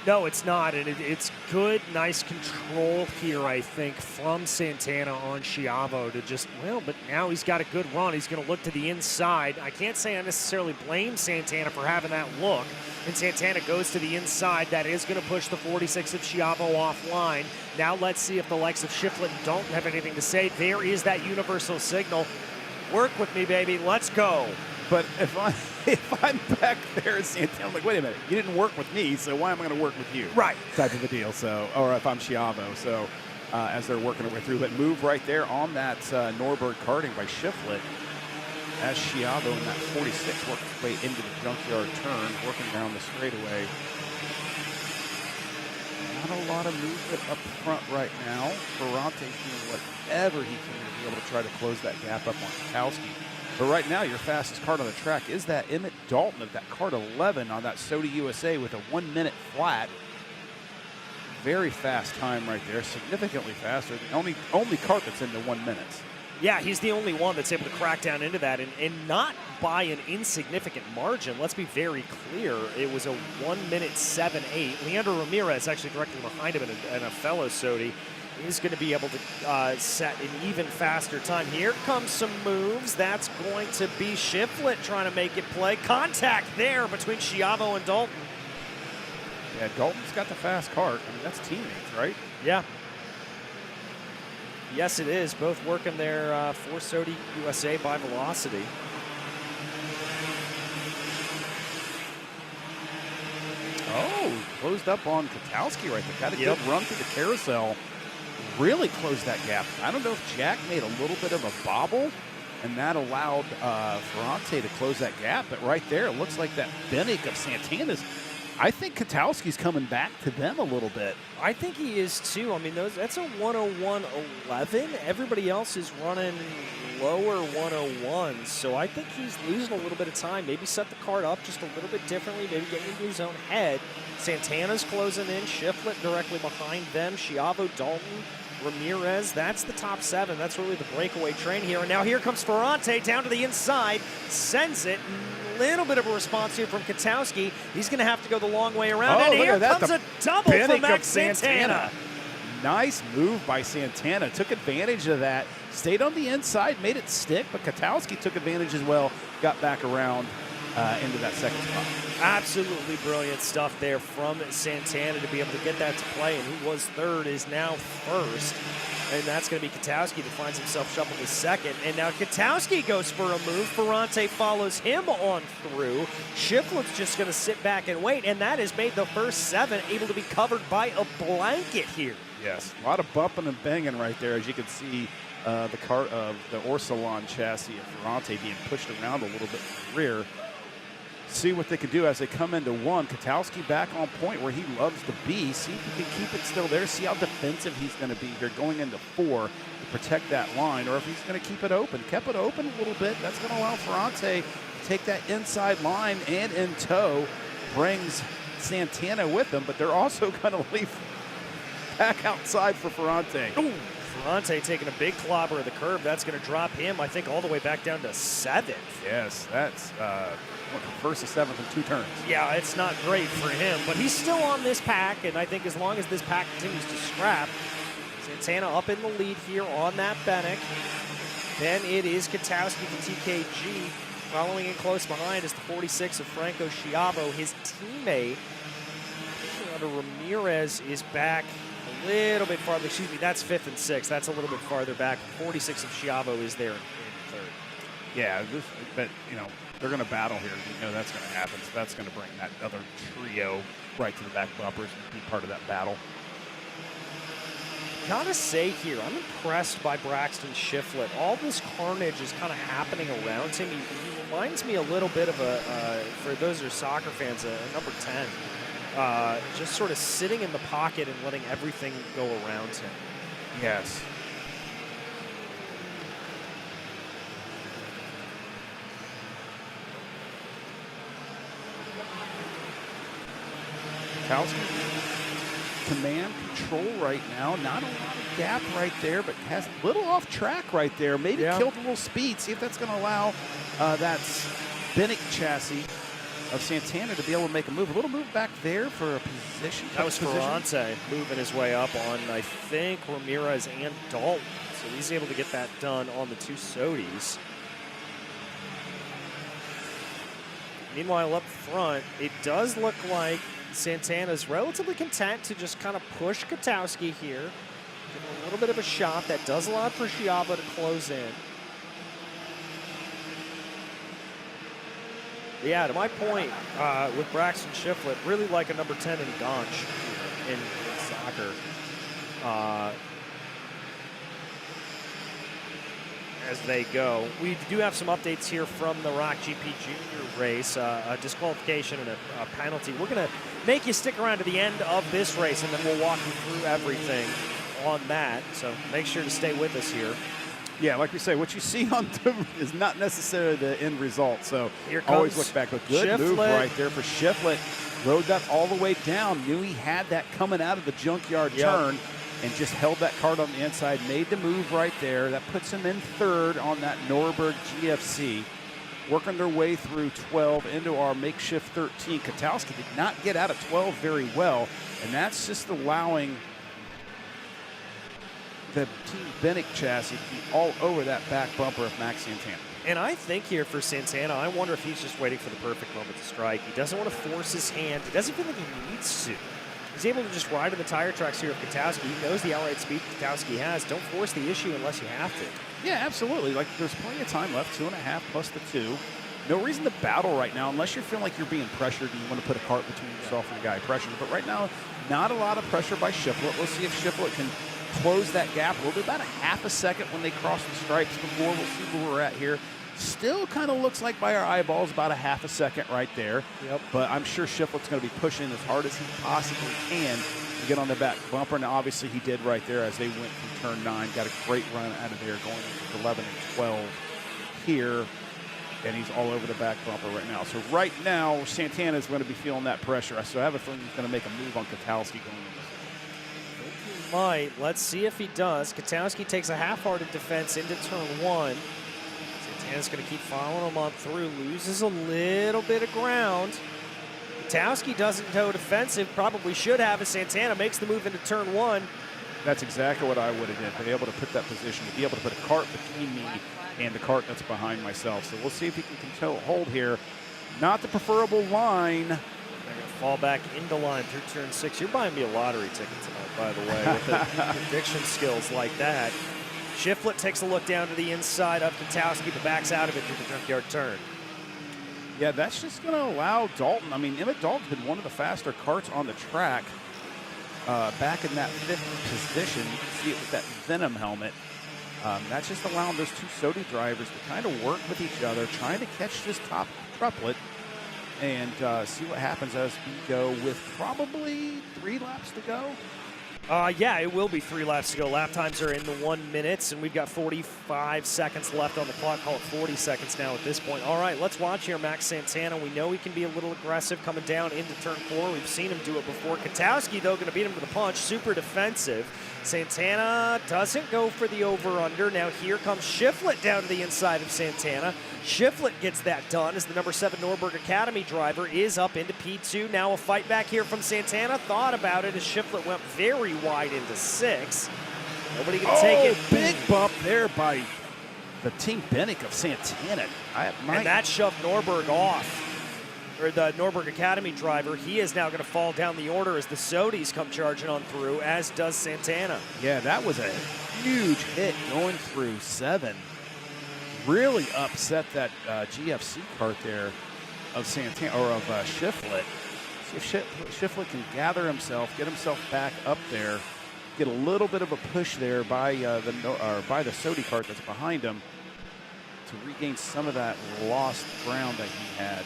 No, it's not, and it's good, nice control here, I think, from Santana on Schiavo to just, but now he's got a good run. He's going to look to the inside. I can't say I necessarily blame Santana for having that look, and Santana goes to the inside. That is going to push the 46 of Schiavo offline. Now let's see if the likes of Shiflett don't have anything to say. There is that universal signal. Work with me, baby. Let's go. But if I'm back there at Santana, I'm like, wait a minute, you didn't work with me, so why am I going to work with you? Right. Type of a deal. So, or if I'm Schiavo, so as they're working their way through, but move right there on that Norberg karting by Shiflett as Schiavo in that 46 works his way into the junkyard turn, working down the straightaway. Not a lot of movement up front right now. Ferrante's doing whatever he can to be able to try to close that gap up on Kowski. But right now, your fastest kart on the track is that Emmett Dalton of that kart 11 on that Soda USA with a 1 minute flat. Very fast time right there, significantly faster. The only kart that's in the 1 minute. Yeah, he's the only one that's able to crack down into that, and not by an insignificant margin. Let's be very clear. It was a 1 minute 7.8. Leandro Ramirez, actually directly behind him and a fellow Sodi, is going to be able to set an even faster time. Here comes some moves. That's going to be Shiflett trying to make it play. Contact there between Schiavo and Dalton. Yeah, Dalton's got the fast kart. I mean, that's teammates, right? Yeah. Yes, it is. Both working there for Sodi USA by Velocity. Oh, closed up on Kotowski right there. Got a good run through the carousel. Really closed that gap. I don't know if Jack made a little bit of a bobble, and that allowed Ferrante to close that gap. But right there, it looks like that Bennick of Santana's. I think Kotowski's coming back to them a little bit. I think he is too. I mean, that's a 101.11. Everybody else is running lower 101s, so I think he's losing a little bit of time. Maybe set the kart up just a little bit differently, maybe getting into his own head. Santana's closing in, Shiflett directly behind them, Schiavo, Dalton, Ramirez. That's the top 7. That's really the breakaway train here. And now here comes Ferrante down to the inside, sends it. Little bit of a response here from Kotowski. He's going to have to go the long way around. And here comes a double from Max Santana. Nice move by Santana. Took advantage of that. Stayed on the inside, made it stick, but Kotowski took advantage as well. Got back around into that second spot. Absolutely brilliant stuff there from Santana to be able to get that to play. And who was third is now first. And that's going to be Kotowski that finds himself shuffled to second. And now Kotowski goes for a move. Ferrante follows him on through. Shiflett's just going to sit back and wait. And that has made the first 7 able to be covered by a blanket here. Yes, a lot of bumping and banging right there. As you can see, the cart of the Orsolon chassis of Ferrante being pushed around a little bit from the rear. See what they can do as they come into 1. Kotowski back on point where he loves to be. See if he can keep it still there. See how defensive he's going to be here going into 4 to protect that line, or if he's going to keep it open. Kept it open a little bit. That's going to allow Ferrante to take that inside line and in tow. Brings Santana with them, but they're also going to leave back outside for Ferrante. Ooh. Ferrante taking a big clobber of the curb. That's going to drop him, I think, all the way back down to 7th. Yes, that's first to 7th in 2 turns. Yeah, it's not great for him, but he's still on this pack, and I think as long as this pack continues to scrap, Santana up in the lead here on that Bennick. Then it is Kotowski for TKG. Following in close behind is the 46 of Franco Schiavo. His teammate, Ramirez, is back a little bit farther. Excuse me, that's 5th and 6th. That's a little bit farther back. 46 of Schiavo is there in 3rd. Yeah, but, they're going to battle here. You know that's going to happen. So that's going to bring that other trio right to the back bumpers and be part of that battle. gotta say here, I'm impressed by Braxton Shiflett. All this carnage is kind of happening around him. He reminds me a little bit of for those who are soccer fans, a number 10. Just sort of sitting in the pocket and letting everything go around him. Yes. Command control right now. Not a lot of gap right there, but has a little off track right there. Maybe killed a little speed. See if that's going to allow that Binnick chassis of Santana to be able to make a move. A little move back there for a position. That was Ferrante moving his way up on, I think, Ramirez and Dalton. So he's able to get that done on the two Sodis. Meanwhile, up front, it does look like Santana's relatively content to just kind of push Katowski here. Give him a little bit of a shot. That does allow for Schiavo to close in. Yeah, to my point, with Braxton Shiflett, really like a number 10 in Gonch in soccer. As they go. We do have some updates here from the ROK GP Junior race, a disqualification and a penalty. We're going to make you stick around to the end of this race, and then we'll walk you through everything on that. So make sure to stay with us here. Yeah, like we say, what you see on the is not necessarily the end result. So here always look back. A good Shiflett. move right there for Shiflett. Rode that all the way down. Knew he had that coming out of the junkyard turn. And just held that card on the inside, made the move right there. That puts him in third on that Norberg GFC. Working their way through 12 into our makeshift 13. Katowski did not get out of 12 very well, and that's just allowing the Team Binnick chassis to be all over that back bumper of Max Santana. And I think here for Santana, I wonder if he's just waiting for the perfect moment to strike. He doesn't want to force his hand. He doesn't feel like he needs to. He's able to just ride in the tire tracks here of Katowski. He knows the outright speed Katowski has. Don't force the issue unless you have to. Yeah, absolutely. Like, there's plenty of time left, 2.5 plus the 2. No reason to battle right now unless you're feeling like you're being pressured and you want to put a cart between yourself and the guy pressured. But right now, not a lot of pressure by Shiflett. Let's see if Shiflett can close that gap a little bit. About a half a second when they cross the stripes before. We'll see where we're at here. Still kind of looks like by our eyeballs about a half a second right there. Yep. But I'm sure Shiflett's going to be pushing as hard as he possibly can to get on the back bumper. And obviously he did right there as they went from turn 9. Got a great run out of there going into 11 and 12 here. And he's all over the back bumper right now. So right now, Santana's going to be feeling that pressure. So I have a feeling he's going to make a move on Katowski going into He might. Let's see if he does. Katowski takes a half-hearted defense into turn 1. Santana's going to keep following him on through. Loses a little bit of ground. Katowski doesn't go defensive. Probably should have as Santana makes the move into turn 1. That's exactly what I would have did. Be able to put that position, to be able to put a cart between me and the cart that's behind myself. So we'll see if he can hold here. Not the preferable line. They're going to fall back into line through turn 6. You're buying me a lottery ticket tonight, by the way, with the prediction skills like that. Shiflett takes a look down to the inside of Katowski, but backs out of it through the junkyard turn. Yeah, that's just going to allow Dalton. I mean, Emmett Dalton's been one of the faster carts on the track. Back in that 5th position, you can see it with that Venom helmet. That's just allowing those two Sodi drivers to kind of work with each other, trying to catch this top triplet and see what happens as we go with probably 3 laps to go. Yeah, it will be 3 laps to go. Lap times are in the 1 minute, and we've got 45 seconds left on the clock. Call it 40 seconds now at this point. All right, let's watch here Max Santana. We know he can be a little aggressive coming down into turn 4. We've seen him do it before. Katowski, though, going to beat him to the punch. Super defensive. Santana doesn't go for the over-under. Now here comes Shiflett down to the inside of Santana. Shiflett gets that done as the number 7 Norberg Academy driver is up into P2. Now a fight back here from Santana. Thought about it as Shiflett went very wide into 6. Nobody can take it. Big bump there by the Team Binnick of Santana. And that shoved Norberg off. Or the Norberg Academy driver, he is now going to fall down the order as the Sodis come charging on through, as does Santana. Yeah, that was a huge hit going through 7. Really upset that GFC cart there of Santana, or of Shiflett. See if Shiflett can gather himself, get himself back up there. get a little bit of a push there by the Sodi cart that's behind him to regain some of that lost ground that he had.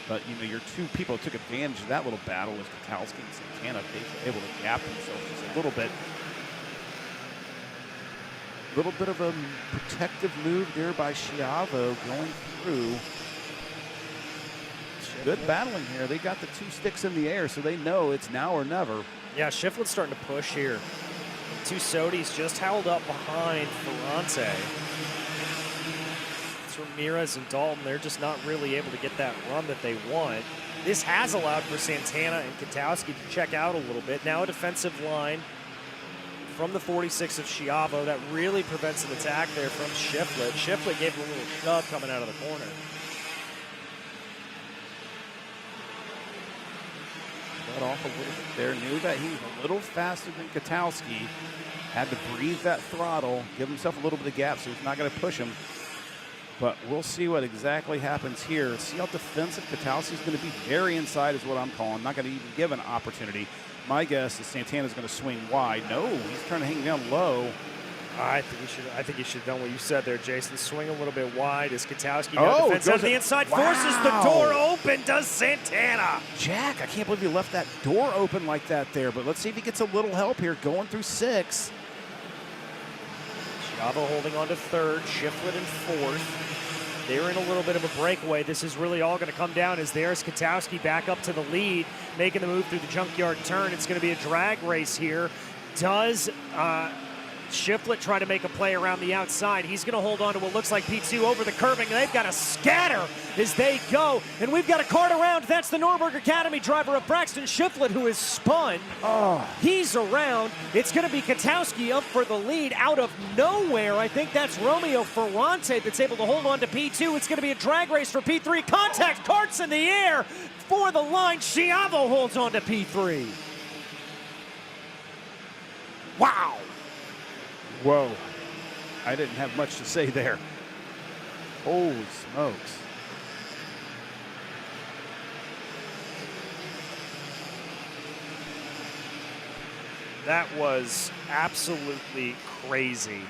But, you know, your two people took advantage of that little battle with Katalski and Santana. They were able to gap themselves just a little bit. A little bit of a protective move there by Schiavo going through. Good battling here. They got the two sticks in the air, so they know it's now or never. Yeah, Shiflet's starting to push here. Two Sodis just held up behind Ferrante. It's Ramirez and Dalton. They're just not really able to get that run that they want. This has allowed for Santana and Katowski to check out a little bit. Now a defensive line from the 46 of Schiavo that really prevents an attack there from Shiflet. Shiflet gave him a little shove coming out of the corner. Got off a little bit there. Knew that he was a little faster than Katowski. Had to breathe that throttle, give himself a little bit of gap so he's not going to push him. But we'll see what exactly happens here. See how defensive Katowski's going to be. Very inside is what I'm calling. Not going to even give an opportunity. My guess is Santana's going to swing wide. No, he's trying to hang down low. I think you should have done what you said there, Jason. Swing a little bit wide as Katowski now defense out of the inside. Wow. Forces the door open, does Santana. Jack, I can't believe you left that door open like that there. But let's see if he gets a little help here going through 6. Schiavo holding on to third, Shiflet in fourth. They're in a little bit of a breakaway. This is really all going to come down as there's Katowski back up to the lead, making the move through the junkyard turn. It's going to be a drag race here. Does Shiflet try to make a play around the outside? He's going to hold on to what looks like P2 over the curbing. They've got a scatter as they go. And we've got a cart around. That's the Norberg Academy driver of Braxton Shiflet, who is spun. He's around. It's going to be Katowski up for the lead out of nowhere. I think that's Romeo Ferrante that's able to hold on to P2. It's going to be a drag race for P3. Contact, carts in the air for the line. Schiavo holds on to P3. Wow. Whoa. I didn't have much to say there. Holy smokes. That was absolutely crazy.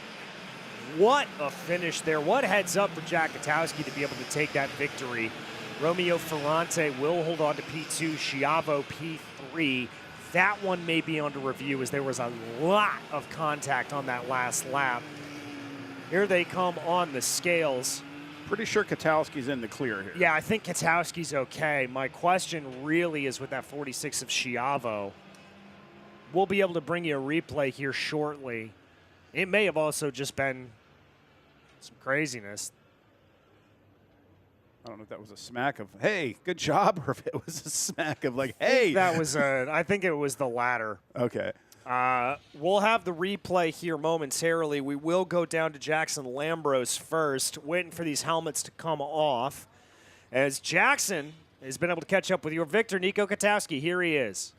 What a finish there. What heads up for Jack Katowski to be able to take that victory. Romeo Ferrante will hold on to P2, Schiavo P3. That one may be under review as there was a lot of contact on that last lap. Here they come on the scales. Pretty sure Katowski's in the clear here. Yeah, I think Katowski's okay. My question really is with that 46 of Schiavo. We'll be able to bring you a replay here shortly. It may have also just been some craziness. I don't know if that was a smack of, hey, good job, or if it was a smack of like, hey. I think it was the latter. Okay. We'll have the replay here momentarily. We will go down to Jackson Lambros first, waiting for these helmets to come off. As Jackson has been able to catch up with your victor, Nico Katowski. Here he is.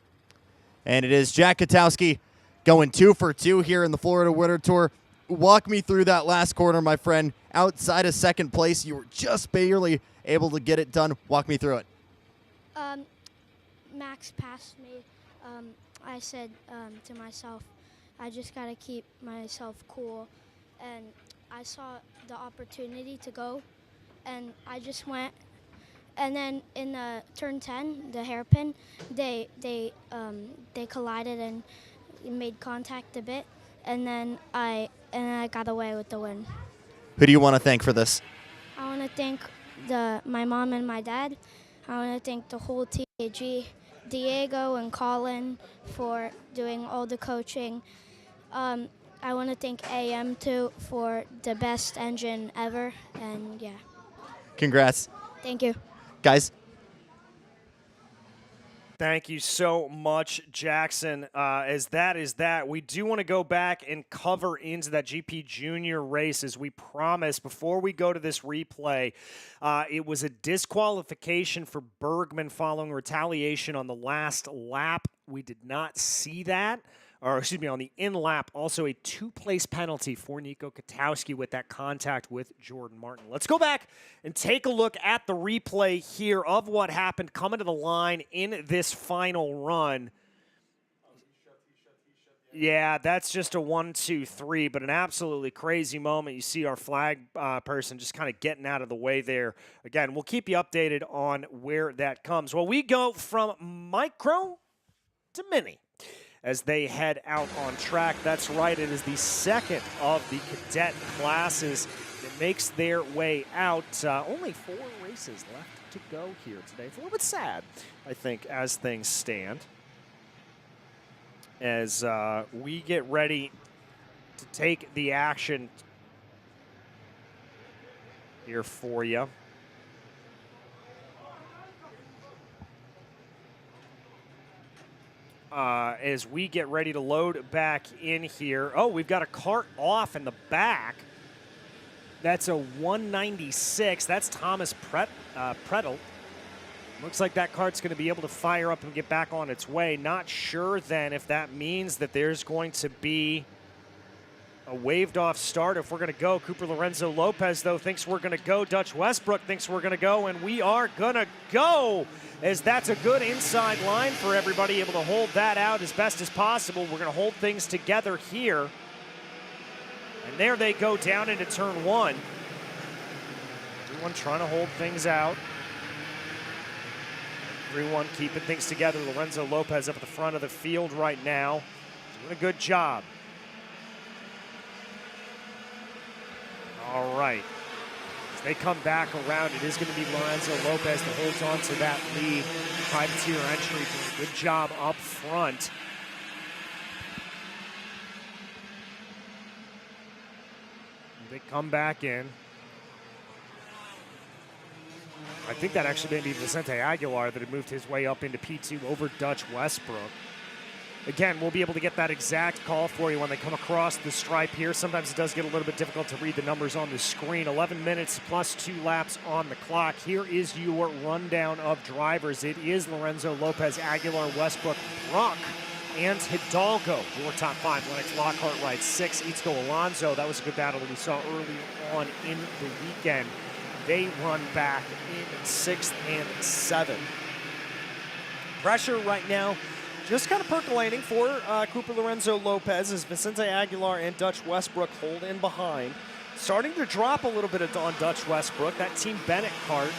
And it is Jack Katowski going 2 for 2 here in the Florida Winter Tour. Walk me through that last corner, my friend. Outside of second place, you were just barely able to get it done. Walk me through it. Max passed me. I said to myself, I just got to keep myself cool. And I saw the opportunity to go, and I just went. And then in the turn 10, the hairpin, they collided and made contact a bit, and then I got away with the win. Who do you want to thank for this? I want to thank my mom and my dad. I want to thank the whole TAG, Diego and Colin for doing all the coaching. I want to thank AM too for the best engine ever, and yeah. Congrats. Thank you. Guys. Thank you so much, Jackson. As that is that, we do want to go back and cover into that GP Junior race as we promised. Before we go to this replay, it was a disqualification for Bergman following retaliation on the last lap. We did not see that. Or excuse me, on the in lap, also a 2-place penalty for Nico Katowski with that contact with Jordan Martin. Let's go back and take a look at the replay here of what happened coming to the line in this final run. Yeah, that's just a 1, 2, 3, but an absolutely crazy moment. You see our flag person just kind of getting out of the way there. Again, we'll keep you updated on where that comes. Well, we go from micro to mini as they head out on track. That's right, it is the second of the cadet classes that makes their way out. Only 4 races left to go here today. It's a little bit sad, I think, as things stand, as we get ready to take the action here for you. As we get ready to load back in here. Oh, we've got a cart off in the back. That's a 196. That's Thomas Prettel. Looks like that cart's going to be able to fire up and get back on its way. Not sure then if that means that there's going to be a waved off start if we're going to go. Cooper Lorenzo Lopez, though, thinks we're going to go. Dutch Westbrook thinks we're going to go, and we are going to go, as that's a good inside line for everybody, able to hold that out as best as possible. We're going to hold things together here. And there they go down into turn 1. Everyone trying to hold things out. Everyone keeping things together. Lorenzo Lopez up at the front of the field right now. Doing a good job. All right. As they come back around, it is going to be Lorenzo Lopez that holds on to that lead. Privateer entry doing a good job up front. They come back in. I think that actually may be Vicente Aguilar that had moved his way up into P2 over Dutch Westbrook. Again, we'll be able to get that exact call for you when they come across the stripe here. Sometimes it does get a little bit difficult to read the numbers on the screen. 11 minutes plus 2 laps on the clock. Here is your rundown of drivers. It is Lorenzo Lopez, Aguilar, Westbrook, Brock, and Hidalgo. Your top 5. Lennox Lockhart rides 6. Itzko Alonso. That was a good battle that we saw early on in the weekend. They run back in 6th and 7th. Pressure right now just kind of percolating for Cooper Lorenzo Lopez as Vicente Aguilar and Dutch Westbrook hold in behind. Starting to drop a little bit on Dutch Westbrook. That Team Bennett cart.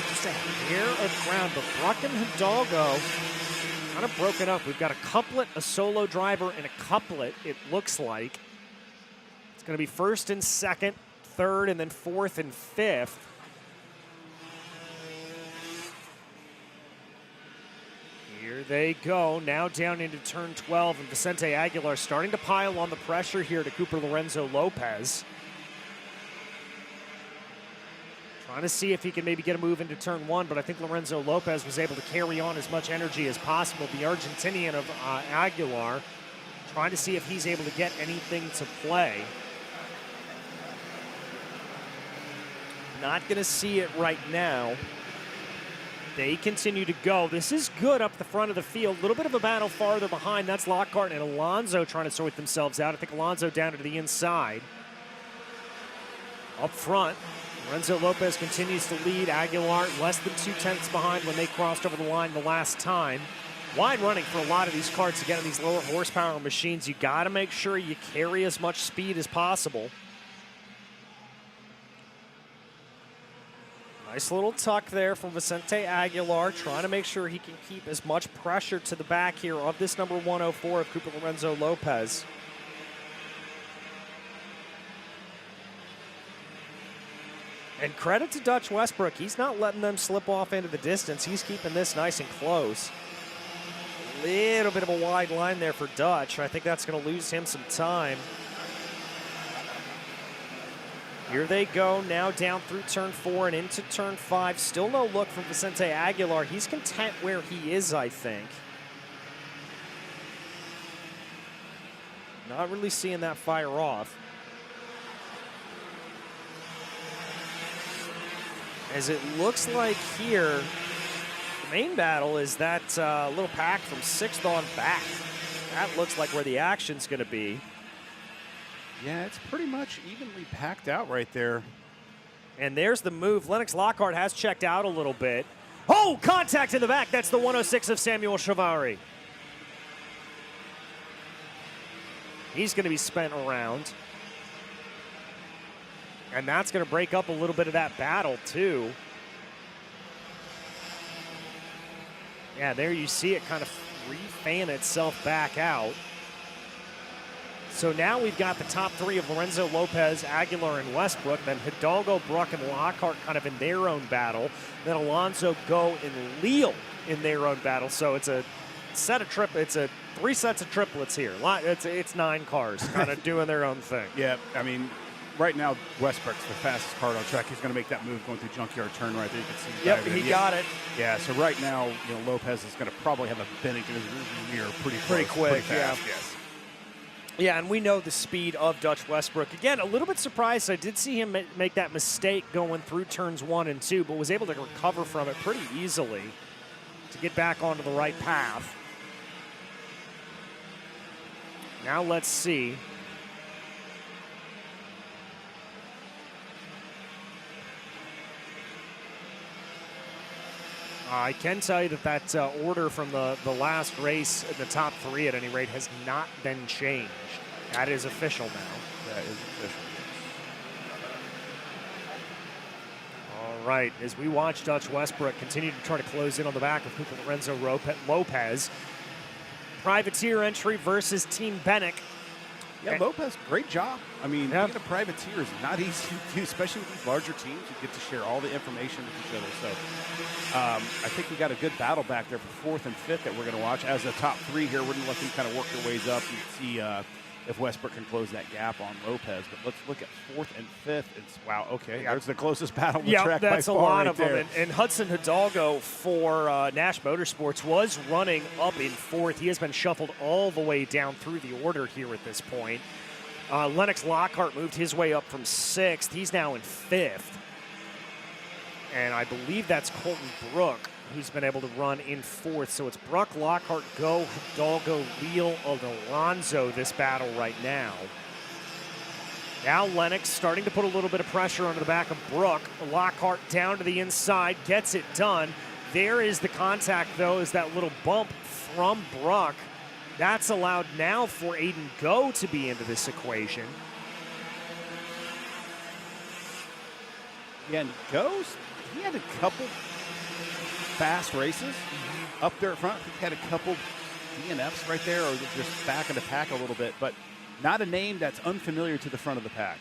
Just a hair of ground, but Brock and Hidalgo kind of broken up. We've got a couplet, a solo driver, and a couplet, it looks like. It's going to be 1st and 2nd, 3rd, and then 4th and 5th. Here they go, now down into turn 12, and Vicente Aguilar starting to pile on the pressure here to Cooper Lorenzo Lopez. Trying to see if he can maybe get a move into turn 1, but I think Lorenzo Lopez was able to carry on as much energy as possible. The Argentinian of Aguilar, trying to see if he's able to get anything to play. Not going to see it right now. They continue to go. This is good up the front of the field. A little bit of a battle farther behind. That's Lockhart and Alonso trying to sort themselves out. I think Alonso down to the inside. Up front, Lorenzo Lopez continues to lead. Aguilar less than 2/10 behind when they crossed over the line the last time. Wide running for a lot of these carts. Again, on these lower horsepower machines, you got to make sure you carry as much speed as possible. Nice little tuck there from Vicente Aguilar, trying to make sure he can keep as much pressure to the back here of this number 104 of Cooper Lorenzo Lopez. And credit to Dutch Westbrook. He's not letting them slip off into the distance. He's keeping this nice and close. A little bit of a wide line there for Dutch. I think that's going to lose him some time. Here they go, now down through turn 4 and into turn 5. Still no look from Vicente Aguilar. He's content where he is, I think. Not really seeing that fire off. As it looks like here, the main battle is that little pack from 6th on back. That looks like where the action's going to be. Yeah, it's pretty much evenly packed out right there. And there's the move. Lennox Lockhart has checked out a little bit. Oh, contact in the back. That's the 106 of Samuel Chavari. He's going to be spent around. And that's going to break up a little bit of that battle, too. Yeah, there you see it kind of re-fan itself back out. So now we've got the top three of Lorenzo Lopez, Aguilar, and Westbrook. Then Hidalgo, Bruck, and Lockhart kind of in their own battle. Then Alonso, Go, and Leal in their own battle. So it's a set of it's a 3 sets of triplets here. It's 9 cars kind of doing their own thing. Yeah, I mean, right now Westbrook's the fastest car on track. He's going to make that move going through Junkyard Turn right there. You can see. Yep, he got it. Yeah, so right now, Lopez is going to probably have a Bennington in his rearview mirror pretty quick. Pretty fast, yes. Yeah, and we know the speed of Dutch Westbrook. Again, a little bit surprised. I did see him make that mistake going through turns 1 and 2, but was able to recover from it pretty easily to get back onto the right path. Now let's see. I can tell you that order from the last race in the top 3, at any rate, has not been changed. That is official now. That is official. All right, as we watch Dutch Westbrook continue to try to close in on the back of Cooper Lorenzo Lopez. Privateer entry versus Team Bennick. Yeah, Lopez, great job. I mean, being a privateer is not easy to do, especially with these larger teams. You get to share all the information with each other. So I think we got a good battle back there for 4th and 5th that we're going to watch. As the top 3 here, we're going to let them kind of work their ways up and see if Westbrook can close that gap on Lopez. But let's look at 4th and 5th. It's, wow, okay, there's the closest battle on the track by far. Yeah, that's a lot of them. And Hudson Hidalgo for Nash Motorsports was running up in 4th. He has been shuffled all the way down through the order here at this point. Lennox Lockhart moved his way up from 6th. He's now in 5th. And I believe that's Colton Brook, who's been able to run in 4th. So it's Bruck, Lockhart, Go, Hidalgo, Leal, and Alonso, this battle right now. Now Lennox starting to put a little bit of pressure onto the back of Brook. Lockhart down to the inside, gets it done. There is the contact, though, is that little bump from Bruck. That's allowed now for Aiden Go to be into this equation. Yeah, and Go's, he had a couple fast races up there at front. He had a couple DNFs right there, or just back in the pack a little bit, but not a name that's unfamiliar to the front of the pack.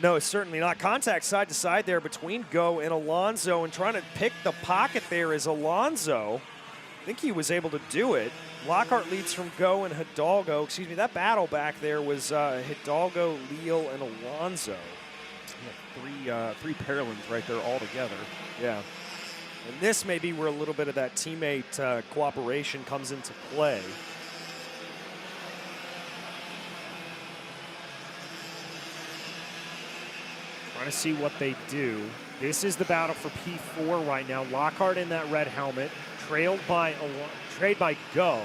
No, certainly not. Contact side to side there between Go and Alonso, and trying to pick the pocket there is Alonso. I think he was able to do it. Lockhart leads from Go and Hidalgo. Excuse me, that battle back there was Hidalgo, Leal, and Alonso. Yeah, three Paralympians right there all together. Yeah. And this may be where a little bit of that teammate cooperation comes into play. Trying to see what they do. This is the battle for P4 right now. Lockhart in that red helmet, trailed by Go.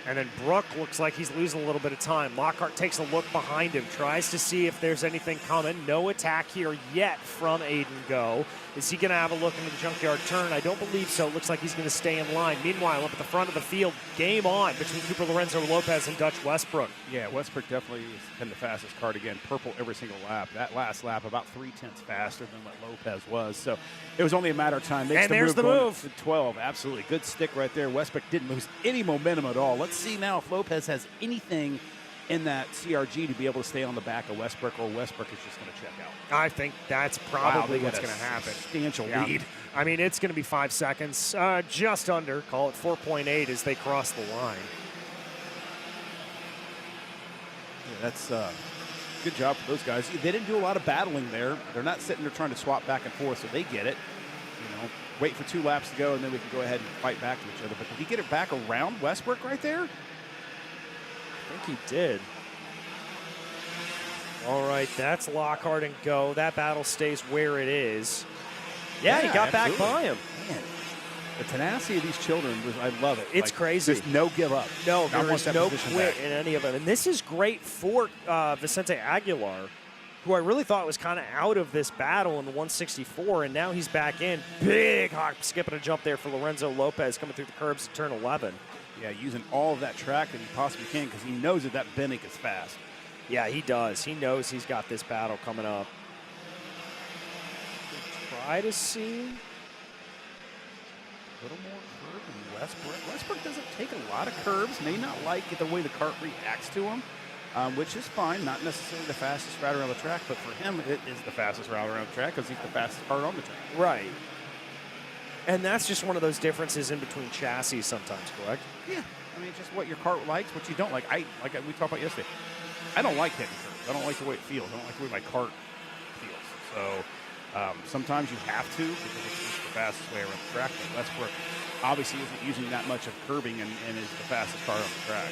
And then Brook looks like he's losing a little bit of time. Lockhart takes a look behind him, tries to see if there's anything coming. No attack here yet from Aiden Go. Is he going to have a look into the junkyard turn? I don't believe so. It looks like he's going to stay in line. Meanwhile, up at the front of the field, game on between Cooper Lorenzo Lopez and Dutch Westbrook. Yeah, Westbrook definitely has been the fastest kart again. Purple every single lap. That last lap about 0.3 faster than what Lopez was. So it was only a matter of time. And there's the move. To 12, absolutely. Good stick right there. Westbrook didn't lose any momentum at all. Let's see now if Lopez has anything in that CRG to be able to stay on the back of Westbrook, or Westbrook is just going to check out. I think that's probably what's going to happen. Substantial lead. I mean, it's going to be 5 seconds, just under, call it 4.8 as they cross the line. Yeah, that's good job for those guys. They didn't do a lot of battling there. They're not sitting there trying to swap back and forth, so they get it. You know, wait for 2 laps to go, and then we can go ahead and fight back to each other. But did he get it back around Westbrook right there? I think he did. All right, that's Lockhart and Go. That battle stays where it is. Yeah, he got back by him. Man, the tenacity of these children, I love it. It's crazy. There's no give up. No, there is no quit in any of them. And this is great for Vicente Aguilar, who I really thought was kind of out of this battle in the 164, and now he's back in. Big hop, skip and a jump there for Lorenzo Lopez coming through the curbs to turn 11. Yeah, using all of that track that he possibly can because he knows that that Bennick is fast. Yeah, he does. He knows he's got this battle coming up. Try to see. A little more curve than Westbrook. Westbrook doesn't take a lot of curves, may not like the way the kart reacts to him, which is fine. Not necessarily the fastest route around the track, but for him, it is the fastest route around the track because he's the fastest kart on the track. Right. And that's just one of those differences in between chassis sometimes, correct? Yeah. I mean, just what your kart likes, what you don't like. We talked about yesterday. I don't like hitting curves. I don't like the way it feels. I don't like the way my kart feels. So sometimes you have to because it's just the fastest way around the track. But Westbrook obviously isn't using that much of curbing and is the fastest car on the track.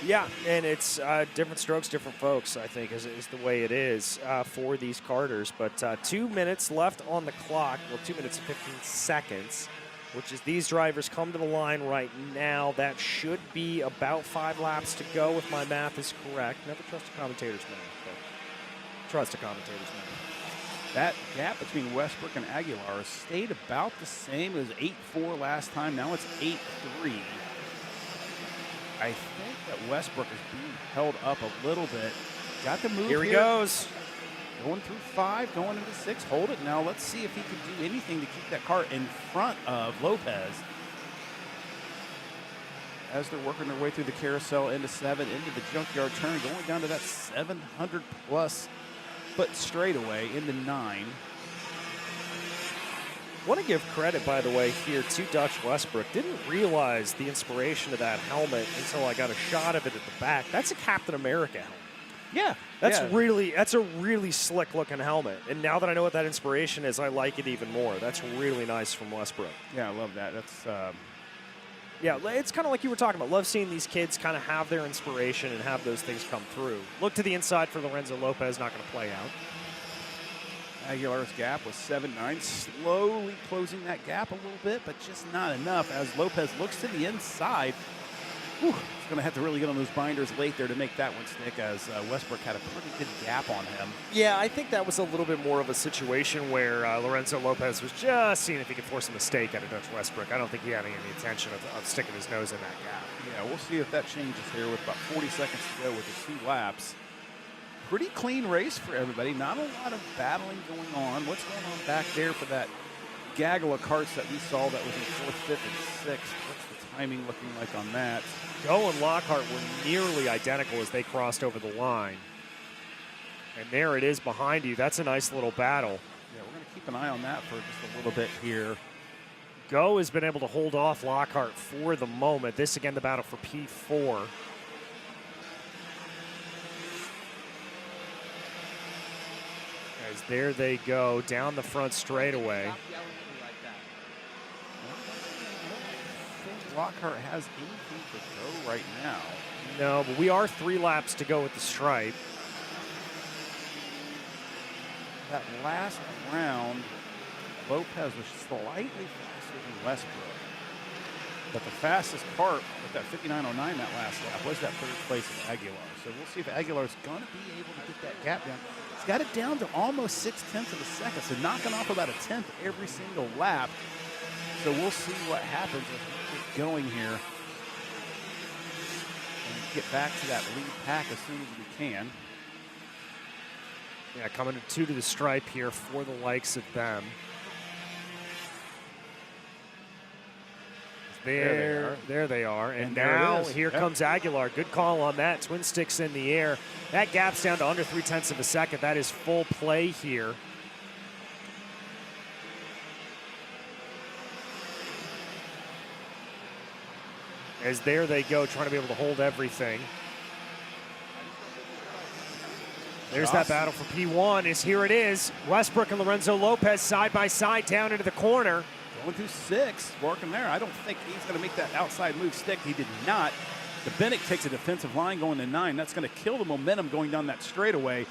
Yeah, and it's different strokes, different folks, I think, is the way it is for these karters. But 2 minutes left on the clock. Well, 2 minutes and 15 seconds, which is these drivers come to the line right now. That should be about 5 laps to go if my math is correct. Never trust a commentator's math, but trust a commentator's math. That gap between Westbrook and Aguilar stayed about the same as 8-4 last time. Now it's 8-3. I think that Westbrook is being held up a little bit. Got the move here. Here he goes. Going through 5, going into 6. Hold it now. Let's see if he can do anything to keep that car in front of Lopez. As they're working their way through the carousel into 7, into the junkyard turn, going down to that 700-plus foot straightaway into 9. Want to give credit, by the way, here to Dutch Westbrook. Didn't realize the inspiration of that helmet until I got a shot of it at the back. That's a Captain America helmet. Yeah. That's a really slick looking helmet. And now that I know what that inspiration is, I like it even more. That's really nice from Westbrook. Yeah, I love that. That's yeah, it's kind of like you were talking about. Love seeing these kids kind of have their inspiration and have those things come through. Look to the inside for Lorenzo Lopez, not going to play out. Aguilar's gap was 7-9, slowly closing that gap a little bit, but just not enough as Lopez looks to the inside. Whew, he's going to have to really get on those binders late there to make that one stick as Westbrook had a pretty good gap on him. Yeah, I think that was a little bit more of a situation where Lorenzo Lopez was just seeing if he could force a mistake out of Dutch Westbrook. I don't think he had any intention of sticking his nose in that gap. Yeah, we'll see if that changes here with about 40 seconds to go with the 2 laps. Pretty clean race for everybody. Not a lot of battling going on. What's going on back there for that gaggle of karts that we saw that was in 4th, 5th, and 6th? What's the timing looking like on that? Go and Lockhart were nearly identical as they crossed over the line. And there it is behind you. That's a nice little battle. Yeah, we're going to keep an eye on that for just a little bit here. Go has been able to hold off Lockhart for the moment. This, again, the battle for P4. As there they go, down the front straightaway. I don't think Lockhart has anything to go right now. No, but we are 3 laps to go with the stripe. That last round, Lopez was slightly faster than Westbrook. But the fastest part with that 59.09 that last lap was that 3rd place of Aguilar. So we'll see if Aguilar's going to be able to get that gap down. He's got it down to almost 0.6 of a second, so knocking off about 1/10 every single lap. So we'll see what happens as we get going here and get back to that lead pack as soon as we can. Yeah, coming to 2 to the stripe here for the likes of them. There they are. And now here comes Aguilar. Good call on that. Twin sticks in the air. That gap's down to under 0.3 of a second. That is full play here. As there they go, trying to be able to hold everything. There's that battle for P1. Here it is. Westbrook and Lorenzo Lopez side by side down into the corner. Going through 6, working there. I don't think he's going to make that outside move stick. He did not. The Bennick takes a defensive line going to 9. That's going to kill the momentum going down that straightaway.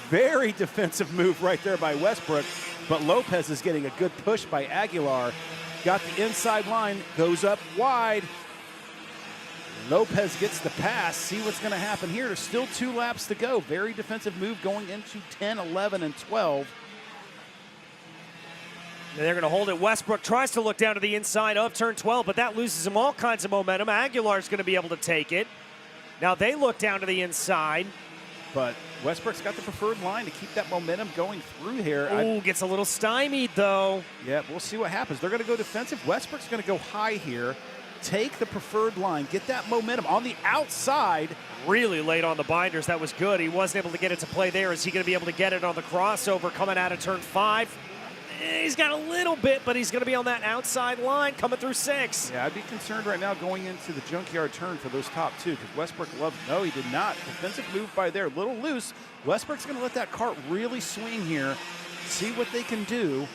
Very defensive move right there by Westbrook. But Lopez is getting a good push by Aguilar. Got the inside line, goes up wide. Lopez gets the pass. See what's going to happen here. There's still 2 laps to go. Very defensive move going into 10, 11, and 12. And they're going to hold it. Westbrook tries to look down to the inside of turn 12, but that loses him all kinds of momentum. Aguilar's going to be able to take it. Now they look down to the inside. But Westbrook's got the preferred line to keep that momentum going through here. Oh, gets a little stymied, though. Yeah, we'll see what happens. They're going to go defensive. Westbrook's going to go high here, take the preferred line, get that momentum on the outside. Really late on the binders. That was good. He wasn't able to get it to play there. Is he going to be able to get it on the crossover coming out of turn 5? He's got a little bit, but he's going to be on that outside line coming through 6. Yeah, I'd be concerned right now going into the junkyard turn for those top 2 because Westbrook loves. No, he did not. Defensive move by there, a little loose. Westbrook's going to let that cart really swing here, see what they can do.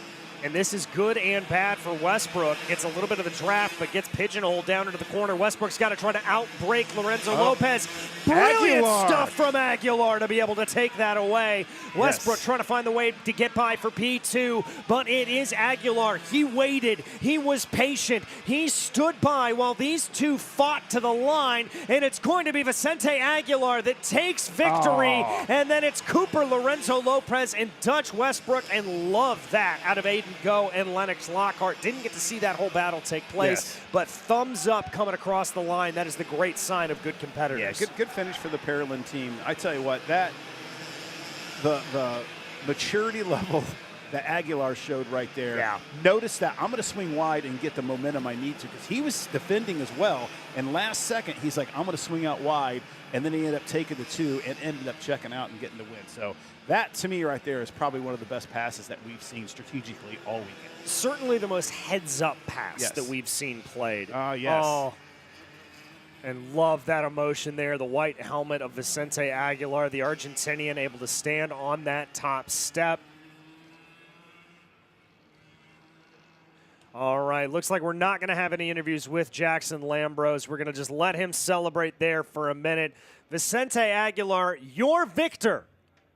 And this is good and bad for Westbrook. Gets a little bit of the draft, but gets pigeonholed down into the corner. Westbrook's got to try to outbreak Lorenzo Lopez. Brilliant stuff from Aguilar to be able to take that away. Westbrook trying to find the way to get by for P2, but it is Aguilar. He waited. He was patient. He stood by while these two fought to the line, and it's going to be Vicente Aguilar that takes victory. And then it's Cooper, Lorenzo Lopez, and Dutch Westbrook, and love that out of Aiden Go and Lennox Lockhart. Didn't get to see that whole battle take place, but thumbs up coming across the line. That is the great sign of good competitors. Yeah, good finish for the Paralympic team. I tell you what, that the maturity level that Aguilar showed right there. Yeah. Notice that I'm going to swing wide and get the momentum I need to because he was defending as well. And last second, he's like, I'm going to swing out wide. And then he ended up taking the 2 and ended up checking out and getting the win. So that, to me, right there is probably one of the best passes that we've seen strategically all weekend. Certainly the most heads-up pass that we've seen played. Yes. Oh, and love that emotion there. The white helmet of Vicente Aguilar, the Argentinian, able to stand on that top step. All right, looks like we're not going to have any interviews with Jackson Lambros. We're going to just let him celebrate there for a minute. Vicente Aguilar, your victor.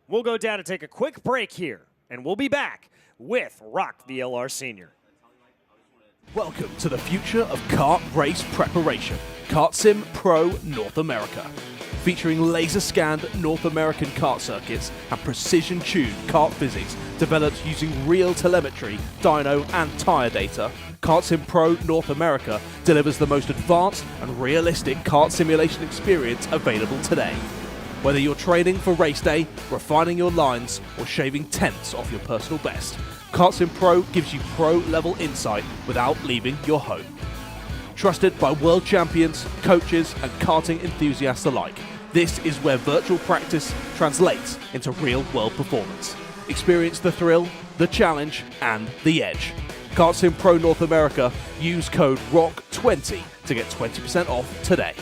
We'll go down and take a quick break here, and we'll be back with ROK VLR Senior. Welcome to the future of kart race preparation, CartSim Pro North America. Featuring laser-scanned North American kart circuits and precision-tuned kart physics developed using real telemetry, dyno and tyre data, CartSim Pro North America delivers the most advanced and realistic kart simulation experience available today. Whether you're training for race day, refining your lines, or shaving tenths off your personal best, CartSim Pro gives you pro-level insight without leaving your home. Trusted by world champions, coaches, and karting enthusiasts alike, this is where virtual practice translates into real-world performance. Experience the thrill, the challenge, and the edge. CartSim Pro North America, use code ROK20 to get 20% off today.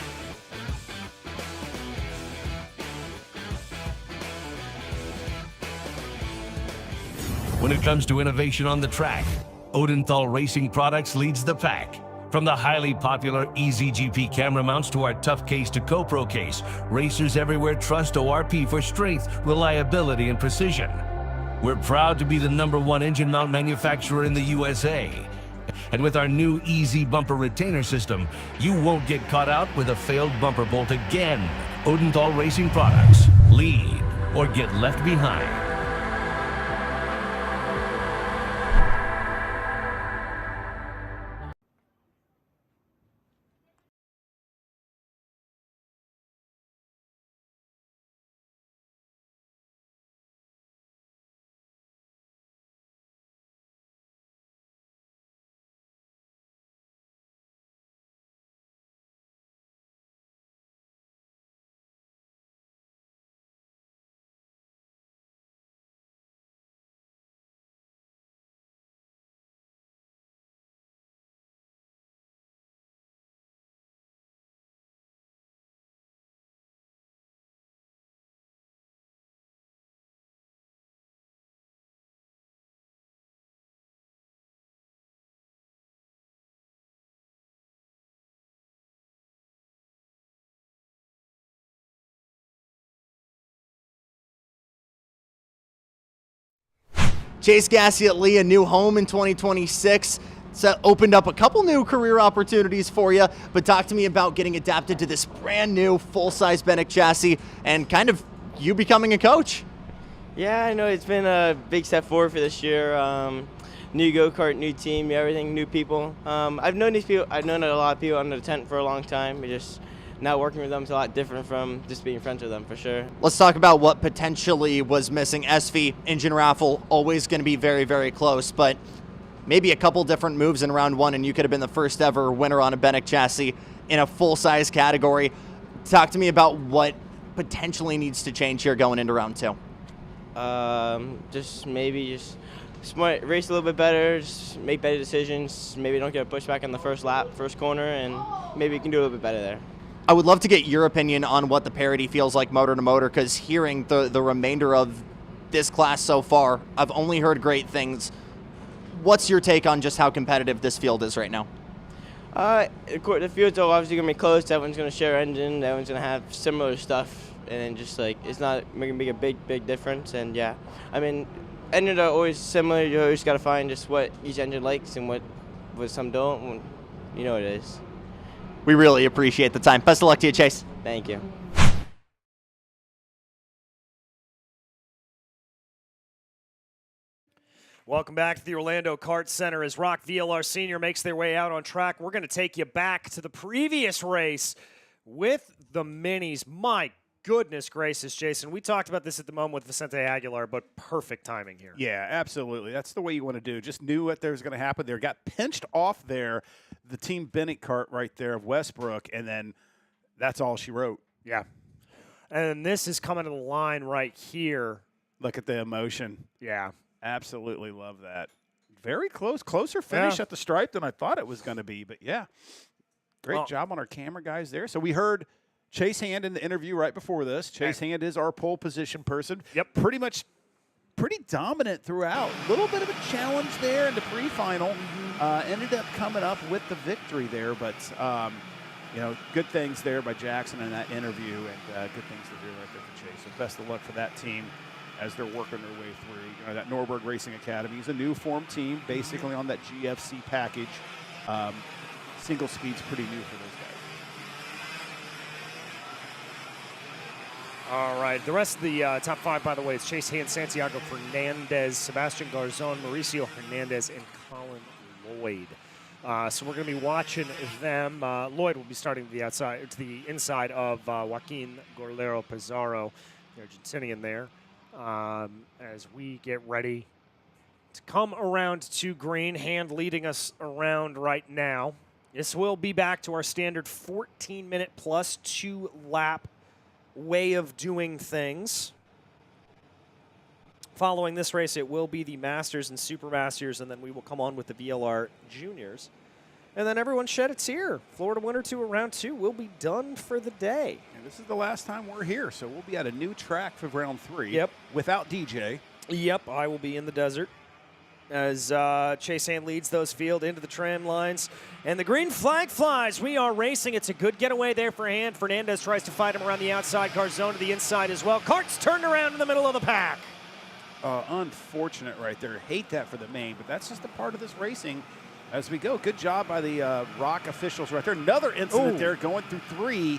When it comes to innovation on the track, Odinthal Racing Products leads the pack. From the highly popular EasyGP camera mounts to our tough case to GoPro case, racers everywhere trust ORP for strength, reliability, and precision. We're proud to be the #1 engine mount manufacturer in the USA. And with our new Easy Bumper Retainer System, you won't get caught out with a failed bumper bolt again. Odinthal Racing Products. Lead or get left behind. Chase Gassie at Lee, a new home in 2026. So opened up a couple new career opportunities for you, but talk to me about getting adapted to this brand new full-size Bennett chassis and kind of you becoming a coach. Yeah, I know it's been a big step forward for this year. new go-kart, new team, everything, new people. I've known these people. I've known a lot of people under the tent for a long time. It just now working with them is a lot different from just being friends with them, for sure. Let's talk about what potentially was missing. SV, engine raffle, always going to be very, very close, but maybe a couple different moves in round one, and you could have been the first ever winner on a Bennett chassis in a full-size category. Talk to me about what potentially needs to change here going into round two. Just maybe smart, race a little bit better, just make better decisions. Maybe don't get a pushback on the first lap, first corner, and maybe you can do a little bit better there. I would love to get your opinion on what the parity feels like motor to motor, because hearing the remainder of this class so far, I've only heard great things. What's your take on just how competitive this field is right now? The fields are obviously going to be close. Everyone's going to share engine. Everyone's going to have similar stuff. And then just like, it's not going to make a big difference. And yeah, I mean, engines are always similar. You always got to find just what each engine likes and what some don't. You know what it is. We really appreciate the time. Best of luck to you, Chase. Thank you. Welcome back to the Orlando Kart Center as ROK VLR Senior makes their way out on track. We're going to take you back to the previous race with the minis. My goodness gracious, Jason. We talked about this at the moment with Vicente Aguilar, but perfect timing here. Yeah, absolutely. That's the way you want to do. Just knew what there was going to happen there. Got pinched off there, the Team Bennett cart right there of Westbrook, and then that's all she wrote. Yeah. And this is coming to the line right here. Look at the emotion. Yeah. Absolutely love that. Very closer finish at the stripe than I thought it was going to be. But, yeah, great job on our camera guys there. So we heard Chase Hand in the interview right before this. Chase Hand is our pole position person. Yep. Pretty dominant throughout. A little bit of a challenge there in the pre-final. Ended up coming up with the victory there. But, you know, good things there by Jackson in that interview, and good things to do right there for Chase. So best of luck for that team as they're working their way through. You know, that Norberg Racing Academy is a new formed team, basically on that GFC package. Single speed's pretty new for those guys. All right. The rest of the top five, by the way, is Chase Hand, Santiago Fernandez, Sebastian Garzon, Mauricio Hernandez, and Colin Lloyd. So we're going to be watching them. Lloyd will be starting to the inside of Joaquin Gorlero Pizarro, the Argentinian there. As we get ready to come around to green. Hand leading us around right now. This will be back to our standard 14-minute plus 2-lap way of doing things. Following this race, it will be the Masters and Super Masters, and then we will come on with the VLR Juniors. And then everyone shed a tear. Florida winner to round 2 will be done for the day. And this is the last time we're here, so we'll be at a new track for round 3. Yep. Without DJ. Yep, I will be in the desert as Chase Hand leads those field into the tram lines. And the green flag flies. We are racing. It's a good getaway there for Hand. Fernandez tries to fight him around the outside. Garzon to the inside as well. Kart's turned around in the middle of the pack. Unfortunate right there. Hate that for the main, but that's just a part of this racing. As we go, good job by the ROK officials right there. Another incident there going through 3.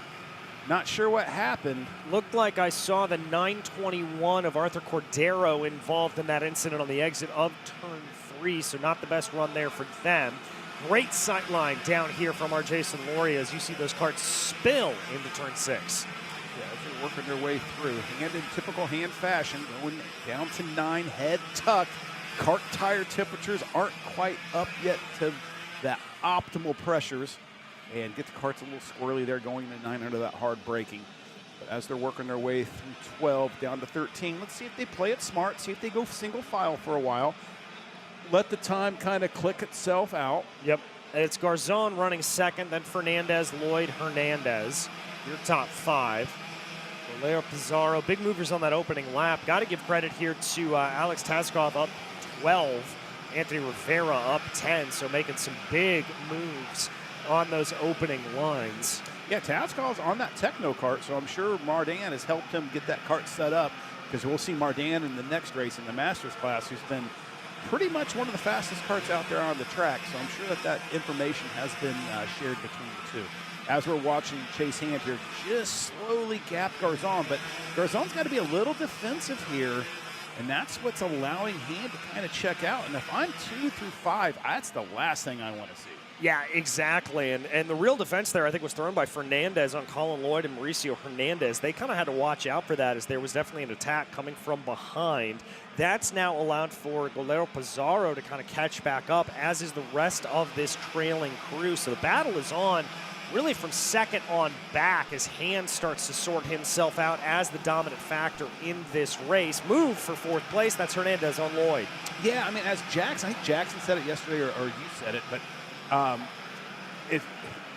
Not sure what happened. Looked like I saw the 921 of Arthur Cordero involved in that incident on the exit of turn 3, so not the best run there for them. Great sight line down here from our Jason Laurie as you see those carts spill into turn 6. Yeah, as they're working their way through. Hand in typical Hand fashion, going down to 9, head tucked. Kart tire temperatures aren't quite up yet to that optimal pressures, and get the carts a little squirrely there going to 9 under that hard braking. But as they're working their way through 12 down to 13, let's see if they play it smart, see if they go single file for a while. Let the time kind of click itself out. Yep, it's Garzon running second, then Fernandez, Lloyd, Hernandez. Your top 5. Leo Pizarro, big movers on that opening lap. Got to give credit here to Alex Taskov up 12. Anthony Rivera up 10, so making some big moves on those opening lines. Yeah, Taskov's on that Techno kart, so I'm sure Mardan has helped him get that kart set up, because we'll see Mardan in the next race in the Masters class, who's been pretty much one of the fastest karts out there on the track, so I'm sure that information has been shared between the two. As we're watching Chase Hand here just slowly gap Garzon, but Garzon's got to be a little defensive here And that's what's allowing Hand to kind of check out. And if I'm 2 through 5, that's the last thing I want to see. Yeah, exactly. And the real defense there, I think, was thrown by Fernandez on Colin Lloyd and Mauricio Hernandez. They kind of had to watch out for that, as there was definitely an attack coming from behind. That's now allowed for Golero Pizarro to kind of catch back up, as is the rest of this trailing crew. So the battle is on really from second on back, as Hand starts to sort himself out as the dominant factor in this race. Move for 4th place. That's Hernandez on Lloyd. Yeah, I mean, as Jackson, I think Jackson said it yesterday, or you said it, but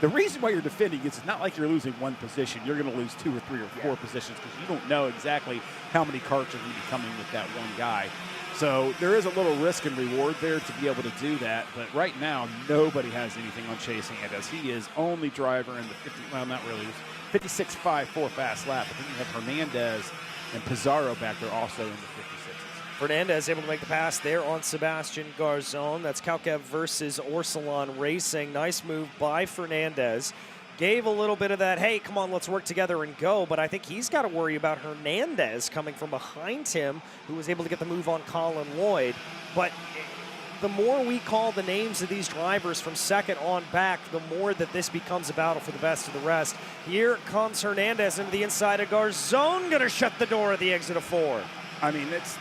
the reason why you're defending is it's not like you're losing one position. You're going to lose 2 or 3 or 4 positions, because you don't know exactly how many carts are going to be coming with that one guy. So there is a little risk and reward there to be able to do that. But right now, nobody has anything on Chase Hernandez. He is only driver in the 56.54 fast lap. But then you have Hernandez and Pizarro back there also in the 56s. Fernandez able to make the pass there on Sebastian Garzon. That's Kalkev versus Orsilon Racing. Nice move by Fernandez. Gave a little bit of that, hey, come on, let's work together and go. But I think he's got to worry about Hernandez coming from behind him, who was able to get the move on Colin Lloyd. But the more we call the names of these drivers from second on back, the more that this becomes a battle for the best of the rest. Here comes Hernandez into the inside of Garzon, going to shut the door at the exit of 4. I mean, it's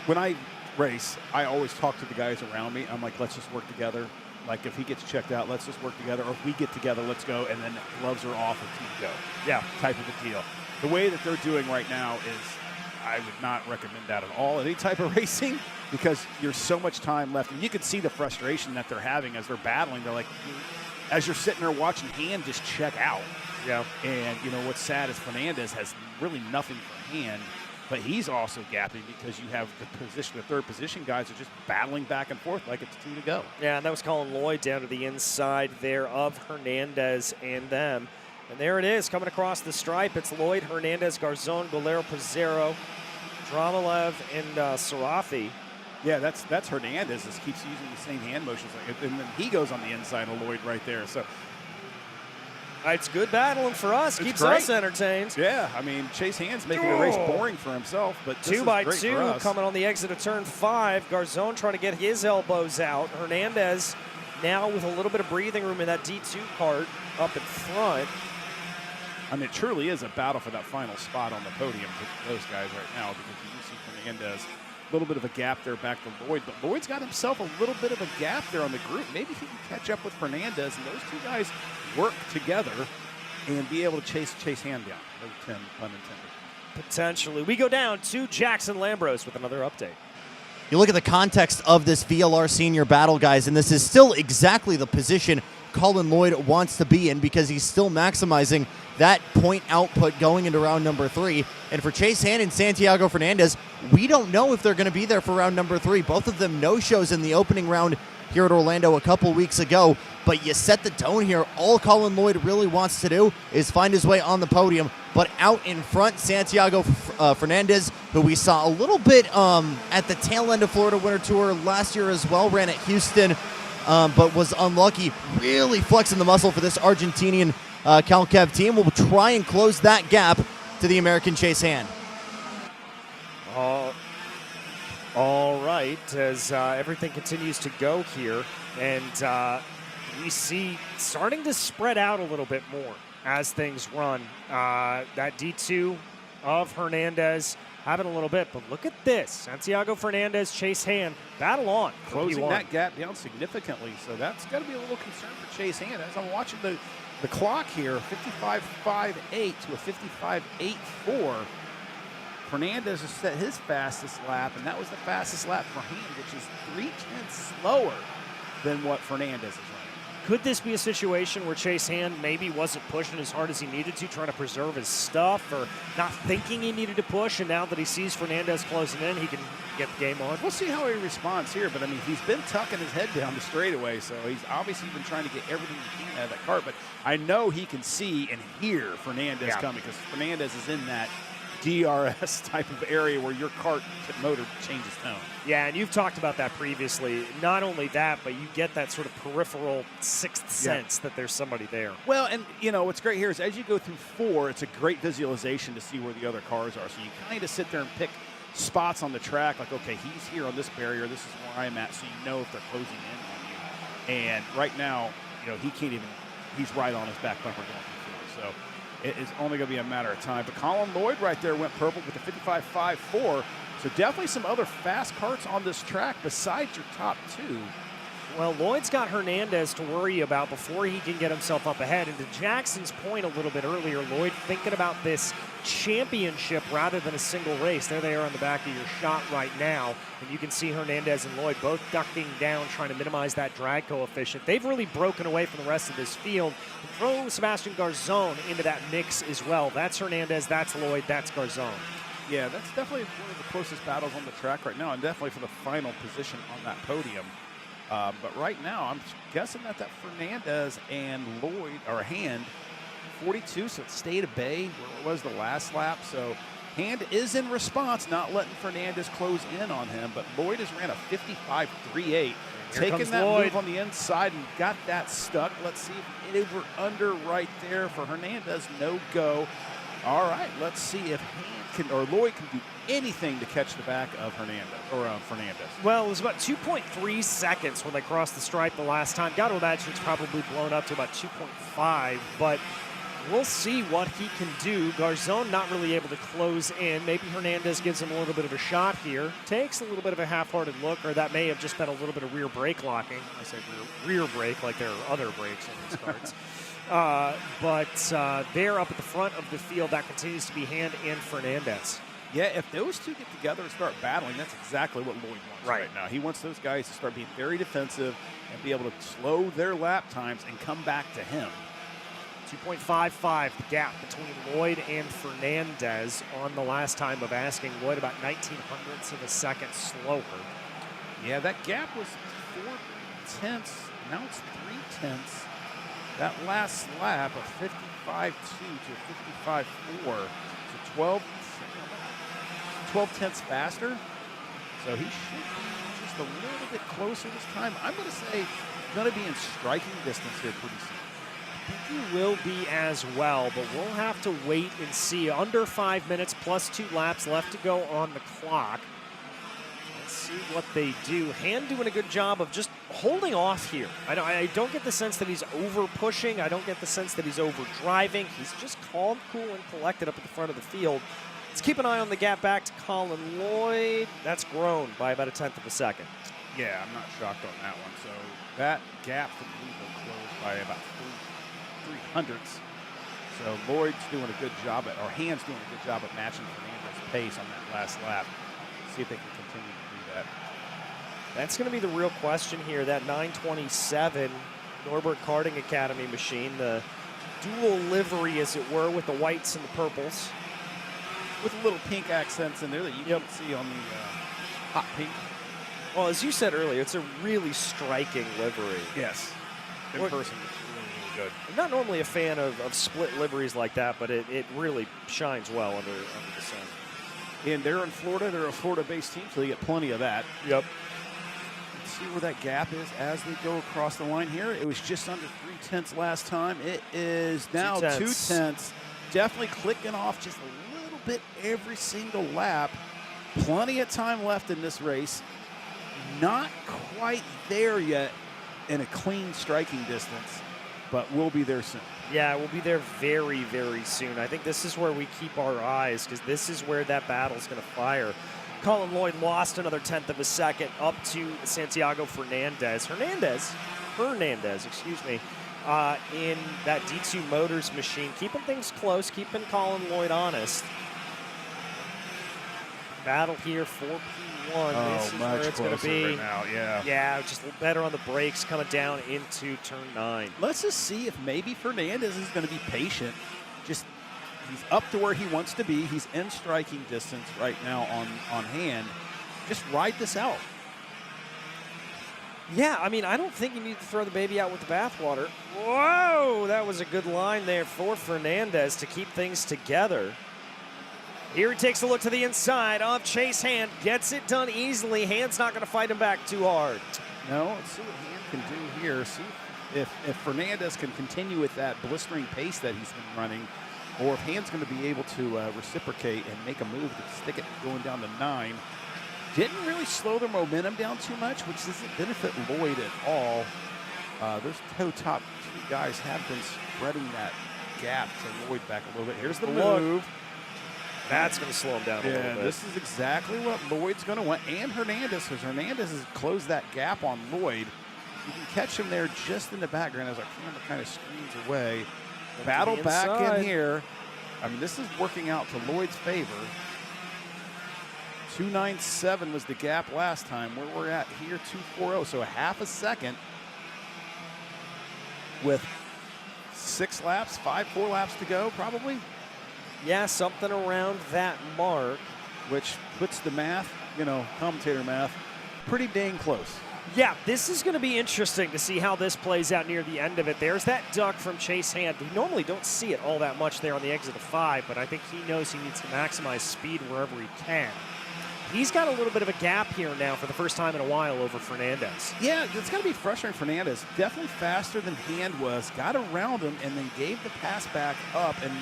when I race, I always talk to the guys around me. I'm like, let's just work together. Like, if he gets checked out, let's just work together. Or if we get together, let's go. And then gloves are off and team go. Yeah, type of a deal. The way that they're doing right now is, I would not recommend that at all, any type of racing, because there's so much time left. And you can see the frustration that they're having as they're battling. They're like, as you're sitting there watching Hand just check out. Yeah. And, you know, what's sad is Fernandez has really nothing for Hand. But he's also gapping, because you have the 3rd position guys are just battling back and forth like it's 2 to go. Yeah, and that was Colin Lloyd down to the inside there of Hernandez and them. And there it is, coming across the stripe. It's Lloyd, Hernandez, Garzon, Golero, Pizarro, Dramilev, and Sarafi. Yeah, that's Hernandez. Just keeps using the same hand motions. And then he goes on the inside of Lloyd right there. So it's good battling for us. Keeps us entertained. Yeah, I mean, Chase Hand's making the race boring for himself, but this 2 by is great 2 for us. coming on the exit of turn 5. Garzon trying to get his elbows out. Hernandez now with a little bit of breathing room in that D2 cart up in front. I mean, it truly is a battle for that final spot on the podium for those guys right now, because you do see Fernandez, a little bit of a gap there back to Lloyd, but Lloyd's got himself a little bit of a gap there on the group. Maybe he can catch up with Fernandez, and those 2 guys work together and be able to chase Hand down. No pun intended. Potentially. We go down to Jackson Lambros with another update. You look at the context of this VLR Senior battle, guys, and this is still exactly the position Colin Lloyd wants to be in, because he's still maximizing that point output going into round number 3. And for Chase Hand and Santiago Fernandez, we don't know if they're going to be there for round number 3. Both of them no-shows in the opening round here at Orlando a couple weeks ago, but you set the tone here. All Colin Lloyd really wants to do is find his way on the podium, but out in front, Santiago Fernandez, who we saw a little bit at the tail end of Florida Winter Tour last year as well, ran at Houston, but was unlucky, really flexing the muscle for this Argentinian Kalkev team. Will try and close that gap to the American Chase Hand. All right, as everything continues to go here, and we see starting to spread out a little bit more as things run. That D2 of Hernandez having a little bit, but look at this. Santiago Fernandez, Chase Hand, battle on. Closing that gap down significantly, so that's got to be a little concern for Chase Hand. As I'm watching the clock here, 55.58 to a 55.84. Fernandez has set his fastest lap, and that was the fastest lap for Hand, which is 3/10 slower than what Fernandez is running. Could this be a situation where Chase Hand maybe wasn't pushing as hard as he needed to, trying to preserve his stuff, or not thinking he needed to push, and now that he sees Fernandez closing in, he can get the game on? We'll see how he responds here, but I mean, he's been tucking his head down the straightaway, so he's obviously been trying to get everything he can out of that cart, but I know he can see and hear Fernandez coming, because Fernandez is in that DRS type of area where your kart motor changes tone. Yeah, and you've talked about that previously. Not only that, but you get that sort of peripheral sixth sense that there's somebody there. Well, and what's great here is as you go through 4, it's a great visualization to see where the other cars are. So you kind of sit there and pick spots on the track, like, okay, he's here on this barrier, this is where I'm at, so you know if they're closing in on you. And right now, he can't even, he's right on his back bumper going through 4. So it is only going to be a matter of time. But Colin Lloyd right there went purple with the 55.54. So definitely some other fast karts on this track besides your top 2. Well, Lloyd's got Hernandez to worry about before he can get himself up ahead. And to Jackson's point a little bit earlier, Lloyd thinking about this championship rather than a single race. There they are on the back of your shot right now. And you can see Hernandez and Lloyd both ducking down, trying to minimize that drag coefficient. They've really broken away from the rest of this field and thrown Sebastian Garzon into that mix as well. That's Hernandez, that's Lloyd, that's Garzon. Yeah, that's definitely one of the closest battles on the track right now, and definitely for the final position on that podium. But right now, I'm guessing that Fernandez and Lloyd are Hand 42, so it stayed at bay where it was the last lap. So Hand is in response, not letting Fernandez close in on him, but Lloyd has ran a 55.38, taking that Lloyd. move on the inside and got that stuck. Let's see if over under right there for Hernandez, no go. All right, let's see if Lloyd can do anything to catch the back of Fernandez. Well, it was about 2.3 seconds when they crossed the stripe the last time. Got to imagine it's probably blown up to about 2.5, but we'll see what he can do. Garzon not really able to close in. Maybe Hernandez gives him a little bit of a shot here. Takes a little bit of a half-hearted look, or that may have just been a little bit of rear brake locking. I say rear brake like there are other brakes on these carts. But they're up at the front of the field. That continues to be Hand and Fernandez. Yeah, if those two get together and start battling, that's exactly what Lloyd wants right now. He wants those guys to start being very defensive and be able to slow their lap times and come back to him. 2.55, the gap between Lloyd and Fernandez on the last time of asking. Lloyd about 1900ths of a second slower. Yeah, that gap was 4 tenths. Now it's 3 tenths. That last lap of 55.2 to 55.4, so 12 tenths faster. So he should be just a little bit closer this time. I'm going to say going to be in striking distance here pretty soon. I think he will be as well, but we'll have to wait and see. Under 5 minutes plus 2 laps left to go on the clock. Let's see what they do. Hand doing a good job of just holding off here. I don't get the sense that he's over pushing. I don't get the sense that he's over driving. He's just calm, cool, and collected up at the front of the field. Let's keep an eye on the gap back to Colin Lloyd. That's grown by about 1/10 of a second. Yeah, I'm not shocked on that one. So that gap for Odinthal closed by about 300ths. So Lloyd's doing a good job or Hand's doing a good job of matching Fernandez's pace on that last lap. See if they can continue to do that. That's going to be the real question here. That 927 Norbert Karting Academy machine, the dual livery, as it were, with the whites and the purples. With a little pink accents in there that you can see on the hot pink. Well, as you said earlier, it's a really striking livery. Yes. In person, it's really, really good. I'm not normally a fan of split liveries like that, but it really shines well under the sun. And they're in Florida. They're a Florida-based team, so they get plenty of that. Yep. Let's see where that gap is as they go across the line here. It was just under 3 tenths last time. It is now 2 tenths. Definitely clicking off just a little bit every single lap. Plenty of time left in this race. Not quite there yet in a clean striking distance, but we'll be there soon. Yeah, we'll be there very, very soon. I think this is where we keep our eyes because this is where that battle's going to fire. Colin Lloyd lost another 1/10 of a second up to Santiago Hernandez, excuse me, in that D2 Motors machine. Keeping things close, keeping Colin Lloyd honest. Battle here for P1. This is where it's going to be. Right now, yeah. Yeah, just a little better on the brakes coming down into turn 9. Let's just see if maybe Fernandez is going to be patient. Just he's up to where he wants to be. He's in striking distance right now on Hand. Just ride this out. Yeah, I mean, I don't think you need to throw the baby out with the bathwater. Whoa, that was a good line there for Fernandez to keep things together. Here he takes a look to the inside of Chase Hand. Gets it done easily. Hand's not going to fight him back too hard. No, let's see what Hand can do here. See if Fernandez can continue with that blistering pace that he's been running, or if Hand's going to be able to reciprocate and make a move to stick it going down to 9. Didn't really slow their momentum down too much, which doesn't benefit Lloyd at all. Those top 2 guys have been spreading that gap to Lloyd back a little bit. Here's the move. That's going to slow him down a little bit. This is exactly what Lloyd's going to want. And Hernandez, because Hernandez has closed that gap on Lloyd. You can catch him there just in the background as our camera kind of screens away. Battle back in here. I mean, this is working out to Lloyd's favor. 2.97 was the gap last time. Where we're at here, 2.40. So a half a second with 4 laps to go, probably. Yeah, something around that mark. Which puts the math, commentator math, pretty dang close. Yeah, this is going to be interesting to see how this plays out near the end of it. There's that duck from Chase Hand. We normally don't see it all that much there on the exit of 5, but I think he knows he needs to maximize speed wherever he can. He's got a little bit of a gap here now for the first time in a while over Fernandez. Yeah, it's going to be frustrating. Fernandez definitely faster than Hand was, got around him, and then gave the pass back up and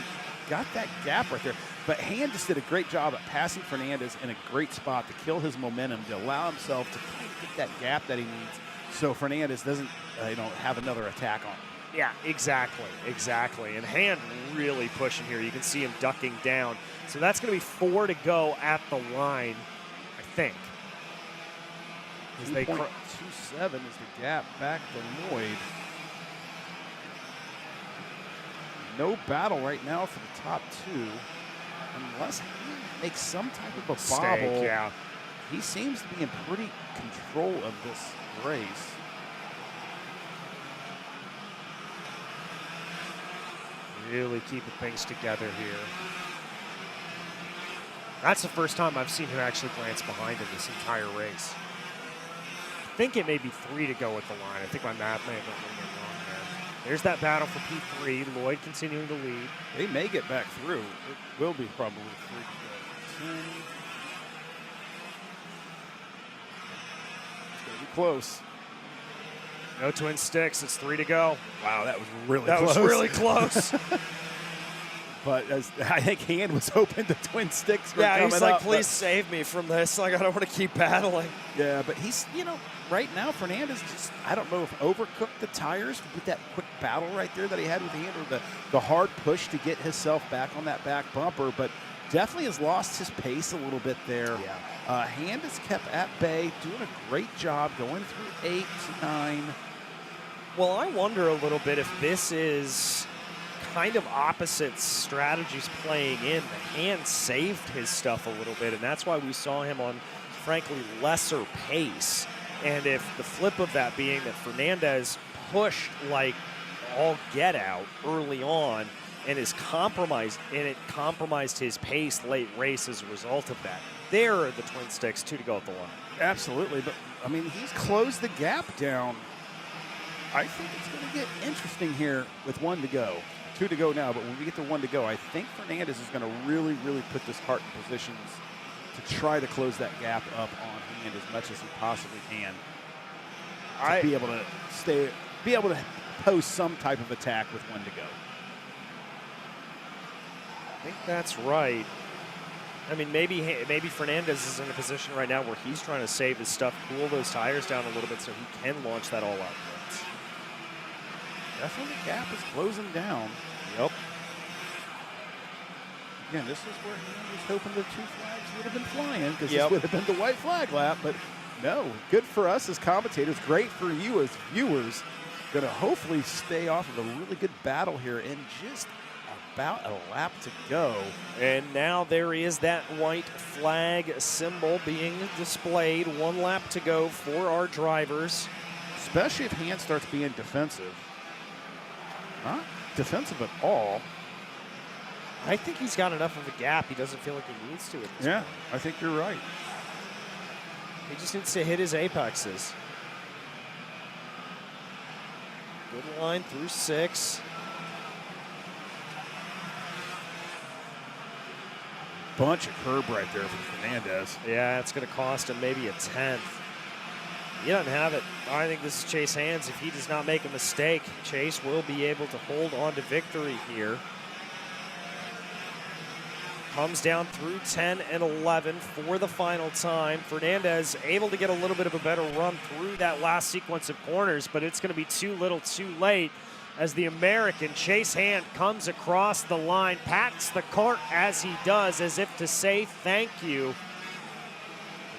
got that gap right there. But Hand just did a great job at passing Fernandez in a great spot to kill his momentum, to allow himself to kind of get that gap that he needs so Fernandez doesn't have another attack on him. Yeah, exactly. And Hand really pushing here. You can see him ducking down. So that's going to be 4 to go at the line, I think. 2.27 is the gap back to Lloyd. No battle right now for the top 2. Unless he makes some type of a bobble. Yeah. He seems to be in pretty control of this race. Really keeping things together here. That's the first time I've seen him actually glance behind him this entire race. I think it may be 3 to go at the line. I think my math may have been a little bit wrong there. There's that battle for P3. Lloyd continuing to lead. They may get back through. It will be probably 3 to go. 10. It's going to be close. No twin sticks. It's 3 to go. Wow, that was really close. That was really close. But I think Hand was hoping the twin sticks were coming up. Yeah, he's like, please save me from this. Like, I don't want to keep battling. Yeah, but he's, right now, Fernandez just, I don't know if overcooked the tires with that quick battle right there that he had with Hand, or the hard push to get himself back on that back bumper, but definitely has lost his pace a little bit there. Yeah. Hand is kept at bay, doing a great job going through 8 to 9. Well, I wonder a little bit if this is kind of opposite strategies playing in. The Hand saved his stuff a little bit, and that's why we saw him on, frankly, lesser pace. And if the flip of that being that Fernandez pushed like all get out early on and is compromised, and it compromised his pace late race as a result of that. There are the twin sticks, 2 to go at the line. Absolutely, but I mean, he's closed the gap down. I think it's going to get interesting here with 1 to go. 2 to go now, but when we get to 1 to go, I think Fernandez is going to really, really put this Kart in positions to try to close that gap up on Hand as much as he possibly can. To be able to pose some type of attack with 1 to go. I think that's right. I mean, maybe Fernandez is in a position right now where he's trying to save his stuff, cool those tires down a little bit so he can launch that all-out blitz. Definitely the gap is closing down. Yep. Again, this is where Hand was hoping the 2 flags would have been flying, because this would have been the white flag lap, but no. Good for us as commentators, great for you as viewers. Going to hopefully stay off of a really good battle here in just about a lap to go. And now there is that white flag symbol being displayed. 1 lap to go for our drivers. Especially if Hand starts being defensive. Not defensive at all. I think he's got enough of a gap. He doesn't feel like he needs to at this point. I think you're right. He just needs to hit his apexes. Good line through 6. bunch of curb right there for Fernandez. Yeah, it's going to cost him maybe a 10th. He doesn't have it. I think this is Chase Hands. If he does not make a mistake, Chase will be able to hold on to victory here. Comes down through 10 and 11 for the final time. Fernandez able to get a little bit of a better run through that last sequence of corners, but it's going to be too little too late as the American Chase Hand comes across the line, pats the cart as he does, as if to say thank you.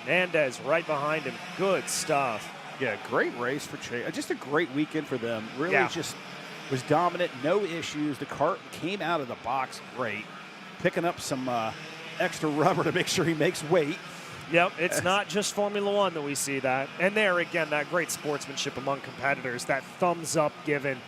Fernandez right behind him. Good stuff. Yeah, great race for Chase. Just a great weekend for them. Really Yeah. just was dominant, no issues. The cart came out of the box great. Picking up some extra rubber to make sure he makes weight. Yep, it's not just Formula One that we see that. And there again, that great sportsmanship among competitors, that thumbs up given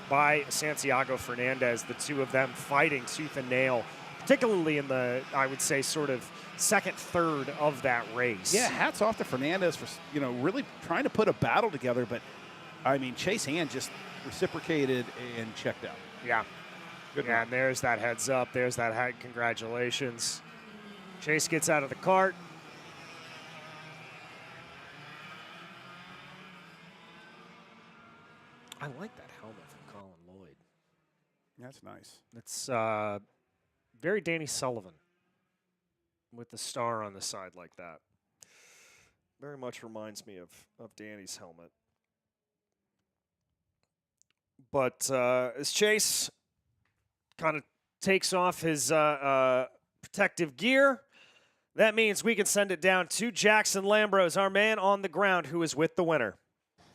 by Santiago Fernandez, the two of them fighting tooth and nail, particularly in the, I would say, sort of second third of that race. Yeah, hats off to Fernandez for, really trying to put a battle together. But, I mean, Chase Hand just reciprocated and checked out. Yeah. Good Yeah, run. and there's that heads up. There's that head. Congratulations. Chase gets out of the cart. I like that helmet from Colin Lloyd. That's nice. It's very Danny Sullivan with the star on the side like that. Very much reminds me of Danny's helmet. But as Chase kind of takes off his protective gear, that means we can send it down to Jackson Lambros, our man on the ground, who is with the winner.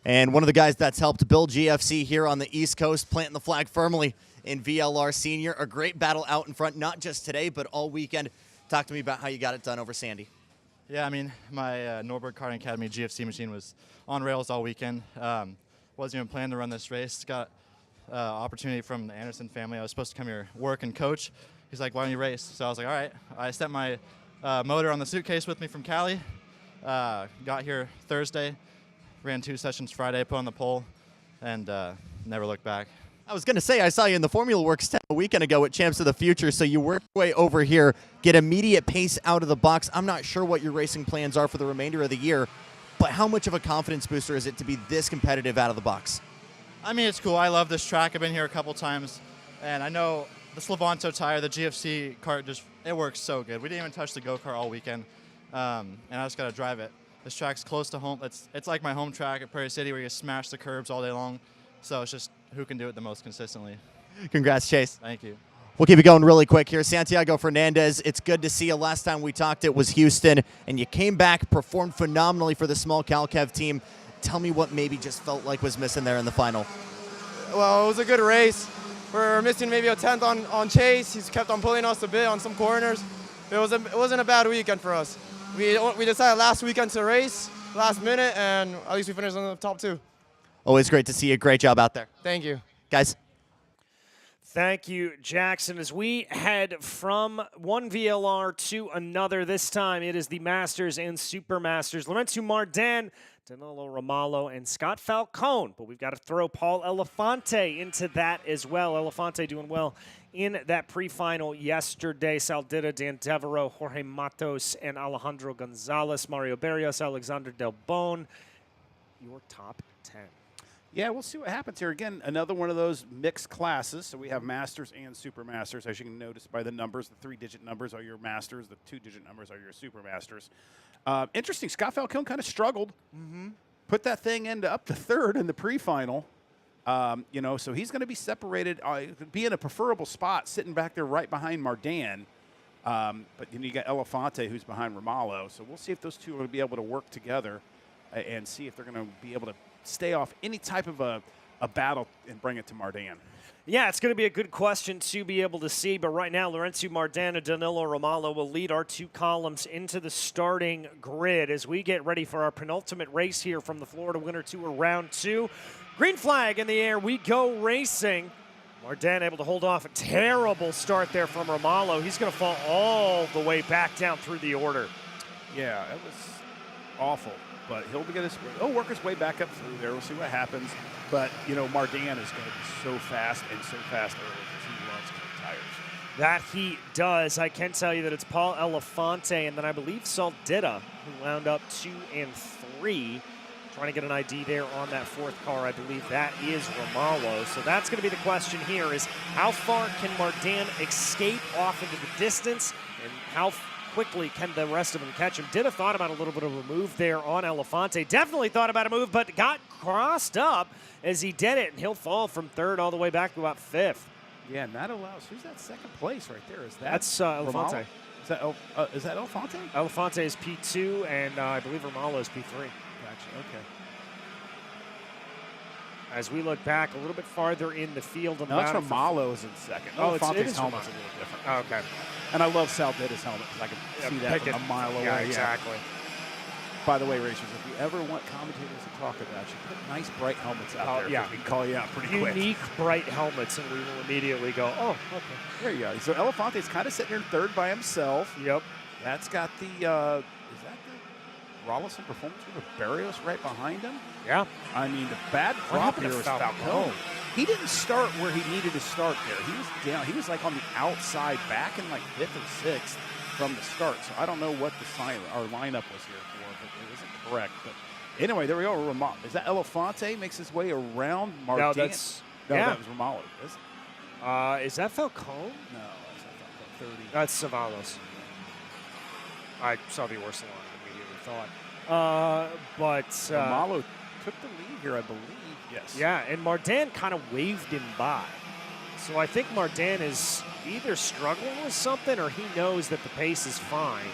And one of the guys that's helped build GFC here on the East Coast, planting the flag firmly in VLR Senior. A great battle out in front, not just today, but all weekend. Talk to me about how you got it done over Sandy. Yeah, I mean, my Norberg Karting Academy GFC machine was on rails all weekend. Wasn't even planning to run this race. Got opportunity from the Anderson family. I was supposed to come here, work, and coach. He's like, why don't you race? So I was like, all right. I set my motor on the suitcase with me from Cali. Got here Thursday, ran 2 sessions Friday, put on the pole, and never looked back. I was going to say, I saw you in the Formula Works 10 a weekend ago at Champs of the Future, so you work your way over here, get immediate pace out of the box. I'm not sure what your racing plans are for the remainder of the year, but how much of a confidence booster is it to be this competitive out of the box? I mean, it's cool. I love this track. I've been here a couple times, and I know the Slavanto tire, the GFC cart, it works so good. We didn't even touch the go-kart all weekend, and I just got to drive it. This track's close to home. It's like my home track at Prairie City where you smash the curbs all day long, so it's just who can do it the most consistently. Congrats, Chase. Thank you. We'll keep it going really quick here. Santiago Fernandez, it's good to see you. Last time we talked, it was Houston, and you came back, performed phenomenally for the small Cal-Kev team. Tell me what maybe just felt like was missing there in the final. Well, it was a good race. We're missing maybe a 10th on Chase. He's kept on pulling us a bit on some corners. It wasn't a bad weekend for us. We decided last weekend to race, last minute, and at least we finished on the top 2. Always great to see you. Great job out there. Thank you. Guys. Thank you, Jackson. As we head from one VLR to another, this time it is the Masters and Super Masters. Lorenzo Mardan, Danilo Romalo, and Scott Falcone. But we've got to throw Paul Elefante into that as well. Elefante doing well in that pre-final yesterday. Saldita, Dan Devereaux, Jorge Matos, and Alejandro Gonzalez, Mario Barrios, Alexander Del Bon. Your top 10. Yeah, we'll see what happens here. Again, another one of those mixed classes. So we have Masters and Super Masters. As you can notice by the numbers, the 3-digit numbers are your Masters. The 2-digit numbers are your Super Masters. Interesting. Scott Falcone kind of struggled. Put that thing into up to 3rd in the pre-final. So he's going to be separated, be in a preferable spot, sitting back there right behind Mardan. But you got Elefante, who's behind Romalo. So we'll see if those two are going to be able to work together and see if they're going to be able to stay off any type of a battle and bring it to Mardan. Yeah, it's going to be a good question to be able to see, but right now, Lorenzo Mardan and Danilo Romalo will lead our 2 columns into the starting grid as we get ready for our penultimate race here from the Florida Winter Tour Round 2. Green flag in the air, we go racing. Mardan able to hold off a terrible start there from Romalo. He's going to fall all the way back down through the order. Yeah, it was awful. But he'll work his way back up through there. We'll see what happens. But, Mardan is going to be so fast and so fast early because he loves quick tires. That he does. I can tell you that it's Paul Elefante and then I believe Saldita, who wound up 2 and 3. Trying to get an ID there on that fourth car. I believe that is Romalo. So that's going to be the question here is how far can Mardan escape off into the distance and how quickly can the rest of them catch him? Did have thought about a little bit of a move there on Elefante. Definitely thought about a move, but got crossed up as he did it, and he'll fall from third all the way back to about fifth. Yeah, and that allows. Who's that second place right there? Is that That's Elefante. Is that Elefante? Elefante is P2, and I believe Romalo is P3. Gotcha. Okay. As we look back a little bit farther in the field. No, that's Romalo's in second. Oh, Elefante's it helmet's Romalo. a little different. Oh, okay. And I love Saldita's helmet because I can see that from a mile away. Yeah, exactly. By the way, racers, if you ever want commentators to talk about you, put nice bright helmets out there. Yeah. We can call you out pretty quick. Unique bright helmets, and we will immediately go, oh, okay. There you go. So Elefante's kind of sitting here in third by himself. Yep. That's got the, is that the Rollison Performance with Barrios right behind him? Yeah. I mean, the bad drop here was Falcone. He didn't start where he needed to start there. He was down. He was like on the outside back in like 5th or 6th from the start. So I don't know what the our lineup was here for, but it wasn't correct. But anyway, there we go. Is that Elefante makes his way around Mardan? No, that's that was Romalo. Is that Falcone? No, that's not Falcone. 30. That's Savalos. I saw the Orsolon and immediately thought. But Romalo took the lead here, I believe. Yes. Yeah, and Mardan kind of waved him by. So I think Mardan is either struggling with something or he knows that the pace is fine.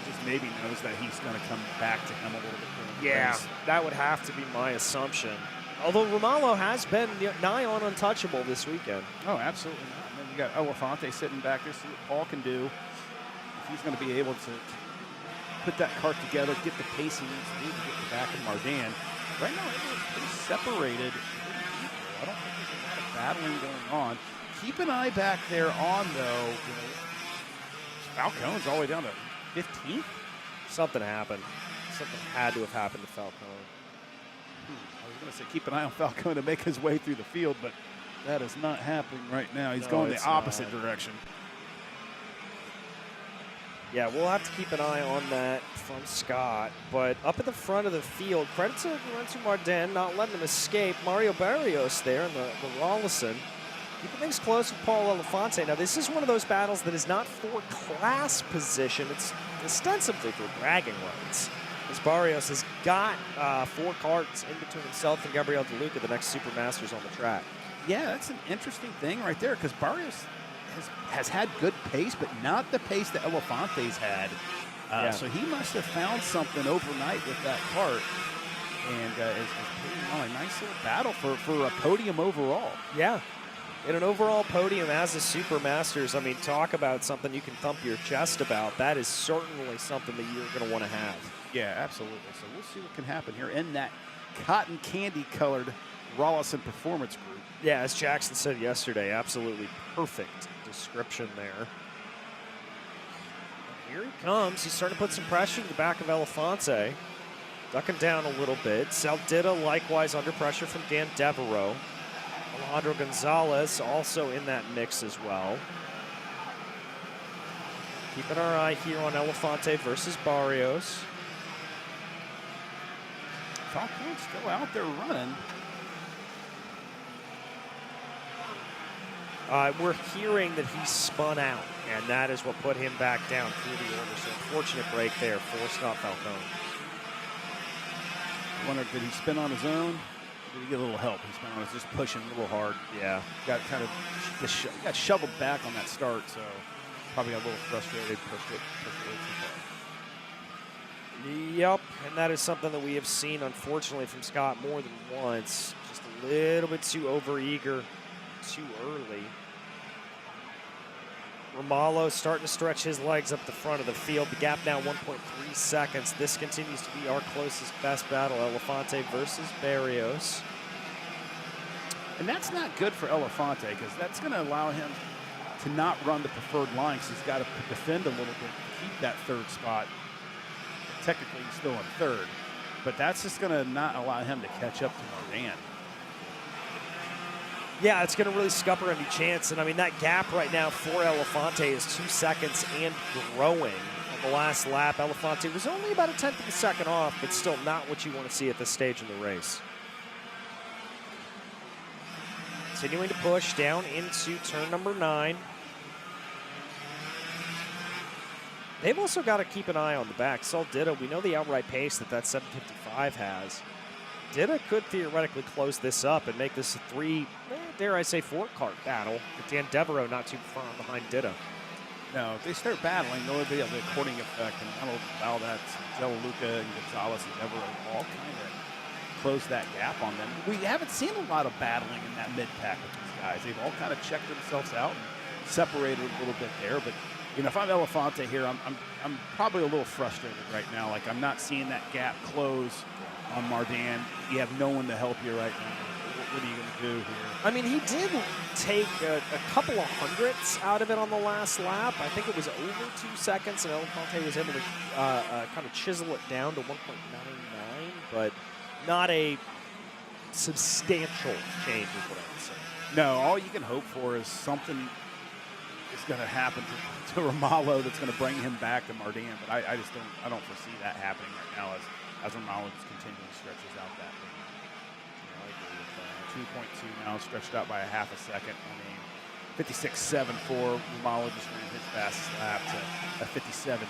He just maybe knows that he's going to come back to him a little bit. Yeah, that would have to be my assumption. Although Romalo has been nigh on untouchable this weekend. Oh, absolutely not. And then you got Elefante sitting back there, see what Paul can do. If he's going to be able to put that cart together, get the pace he needs to do to get the back of Mardan. Right now, everyone's pretty separated. I don't think there's a lot of battling going on. Keep an eye back there on, though. Falcone's all the way down to 15th. Something happened. Something had to have happened to Falcone. I was going to say keep an eye on Falcone to make his way through the field, but that is not happening right now. He's going the opposite direction. Yeah, we'll have to keep an eye on that from Scott. But up at the front of the field, credit to Lorenzo Mardan, not letting him escape. Mario Barrios there in the Rollison. Keeping things close with Paul Elefante. Now, this is one of those battles that is not for class position. It's ostensibly for bragging rights. As Barrios has got 4 carts in between himself and Gabriel DeLuca, the next Supermasters on the track. Yeah, that's an interesting thing right there because Barrios has had good pace, but not the pace that Elefante's had. So he must have found something overnight with that cart and is putting on a nice little battle for a podium overall. Yeah. In an overall podium as a Supermasters, I mean, talk about something you can thump your chest about. That is certainly something that you're going to want to have. Yeah, absolutely. So we'll see what can happen here in that cotton candy-colored Rollison Performance Group. Yeah, as Jackson said yesterday, absolutely perfect description there. Here he comes. He's starting to put some pressure to the back of Elefante. Ducking down a little bit. Saldita likewise under pressure from Dan Devereaux. Alejandro Gonzalez also in that mix as well. Keeping our eye here on Elefante versus Barrios. Falcone's still out there running. We're hearing that he spun out, and that is what put him back down through the order. So unfortunate break there for Scott Falcone. I wonder, did he spin on his own? Did he get a little help? He spun on his, just pushing a little hard. Yeah. Got kind of got shoveled back on that start, so probably got a little frustrated, pushed it too far. Yep, and that is something that we have seen, unfortunately, from Scott more than once. Just a little bit too overeager, too early. Romalo starting to stretch his legs up the front of the field. The gap now 1.3 seconds. This continues to be our closest best battle, Elefante versus Barrios. And that's not good for Elefante because that's going to allow him to not run the preferred line because he's got to defend a little bit to keep that third spot. Technically, he's still in third, but that's just going to not allow him to catch up to Mardan. Yeah, it's going to really scupper any chance. And I mean, that gap right now for Elefante is 2 seconds and growing. On the last lap, Elefante was only about a tenth of a second off, but still not what you want to see at this stage in the race. Continuing to push down into turn number 9. They've also got to keep an eye on the back. Saul Ditta, we know the outright pace that 755 has. Ditta could theoretically close this up and make this a 3, dare I say 4-cart battle with Dan Devereaux not too far behind Ditta. No, if they start battling, there'll be a recording effect, and that'll allow that Luca and Gonzalez and Devereaux all kind of close that gap on them. We haven't seen a lot of battling in that mid-pack with these guys. They've all kind of checked themselves out and separated a little bit there. But you know, if I'm Elefante here, I'm probably a little frustrated right now. Like, I'm not seeing that gap close on Mardan. You have no one to help you right now. What are you going to do here? I mean, he did take a couple of hundredths out of it on the last lap. I think it was over 2 seconds, and Elefante was able to kind of chisel it down to 1.99, but not a substantial change is what I would say. No, all you can hope for is something is going to happen to Romalo that's going to bring him back to Mardan, but I just don't foresee that happening right now as Romalo just continually stretches out that lead. 2.2 now, stretched out by a half a second. I mean, 56.74. Romalo just ran his fastest lap to a 57.24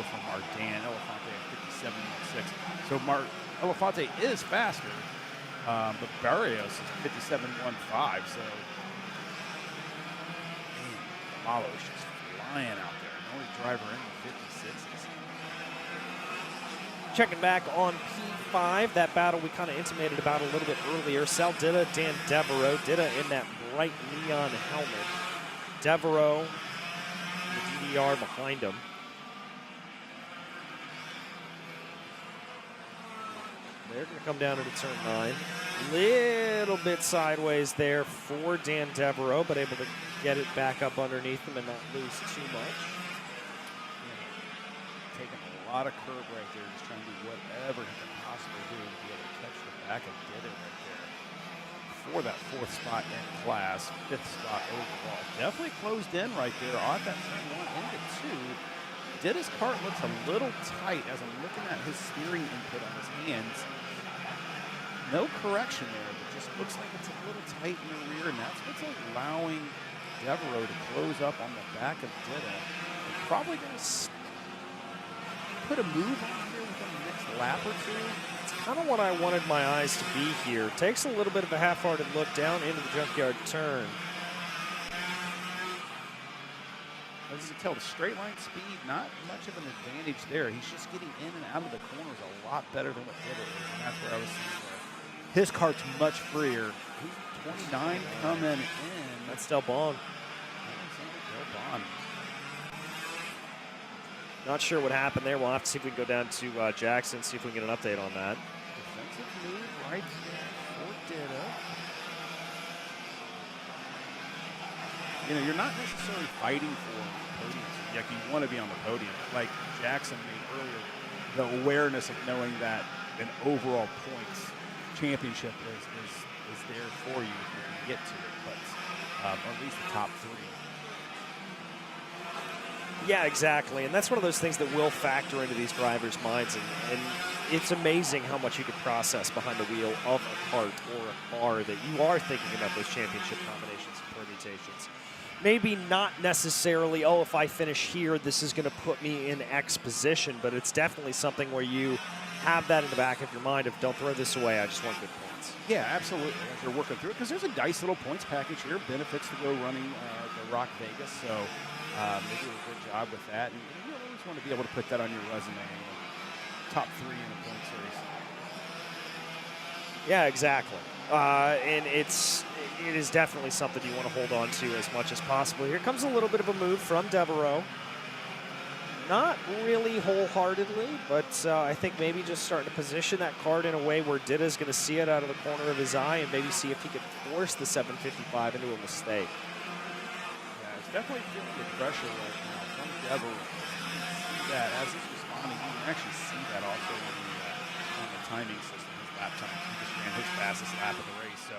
from Mardan. Elefante at 57.16. So Elefante is faster, but Barrios is 57.15. So, man, Romalo is just flying out there. The only driver in the 56s. Checking back on P5, that battle we kind of intimated about a little bit earlier. Sal Ditta, Dan Devereaux. Ditta in that bright neon helmet. Devereaux, the DDR behind him. They're going to come down into turn 9. Little bit sideways there for Dan Devereaux, but able to get it back up underneath him and not lose too much. Taking a lot of curb right there, just trying to do whatever he can possibly do to be able to catch the back and get it right there. For that 4th spot in class, 5th spot overall. Definitely closed in right there on that turn 1 into 2. Ditta's cart looks a little tight as I'm looking at his steering input on his hands. No correction there, but just looks like it's a little tight in the rear, and that's what's allowing Devereaux to close up on the back of Ditta. They're probably going to put a move on here within the next lap or two. It's kind of what I wanted my eyes to be here. Takes a little bit of a half-hearted look down into the junkyard turn. As you can tell, the straight line speed, not much of an advantage there. He's just getting in and out of the corners a lot better than what Ditta is, and that's where I was seeing there. His cart's much freer. Who's 29 coming in? That's Del Bon. Del Bon. Not sure what happened there. We'll have to see if we can go down to Jackson, see if we can get an update on that. Defensive move right there for Ditta. You know, you're not necessarily fighting for podiums. Like, you want to be on the podium. Like Jackson made earlier, the awareness of knowing that an overall points championship is there for you if you can get to it, but or at least the top 3. Yeah, exactly. And that's one of those things that will factor into these drivers' minds. And it's amazing how much you can process behind the wheel of a cart or a car that you are thinking about those championship combinations and permutations. Maybe not necessarily, oh, if I finish here, this is going to put me in X position, but it's definitely something where you have that in the back of your mind of don't throw this away, I just want good points. Yeah, absolutely. As you're working through it, because there's a nice little points package here, benefits to go running the ROK Vegas, so they do a good job with that. And you always want to be able to put that on your resume. Top 3 in the points series. Yeah, exactly. And it is definitely something you want to hold on to as much as possible. Here comes a little bit of a move from Devereaux. Not really wholeheartedly, but I think maybe just starting to position that card in a way where Ditta's going to see it out of the corner of his eye and maybe see if he can force the 755 into a mistake. Yeah, it's definitely feeling the pressure right now from Devereaux. You see that as he's responding, you can actually see that also on the timing system, his lap times. He just ran his fastest lap of the race, so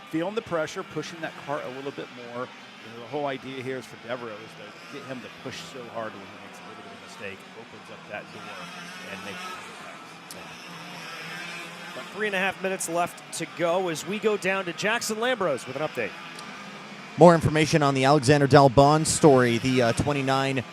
feeling the pressure, pushing that cart a little bit more. You know, the whole idea here is for Devereaux is to get him to push so hard when he makes a little bit of a mistake, opens up that door, and makes it. About 3.5 minutes left to go as we go down to Jackson Lambros with an update. More information on the Alexander Dalbon story. The 29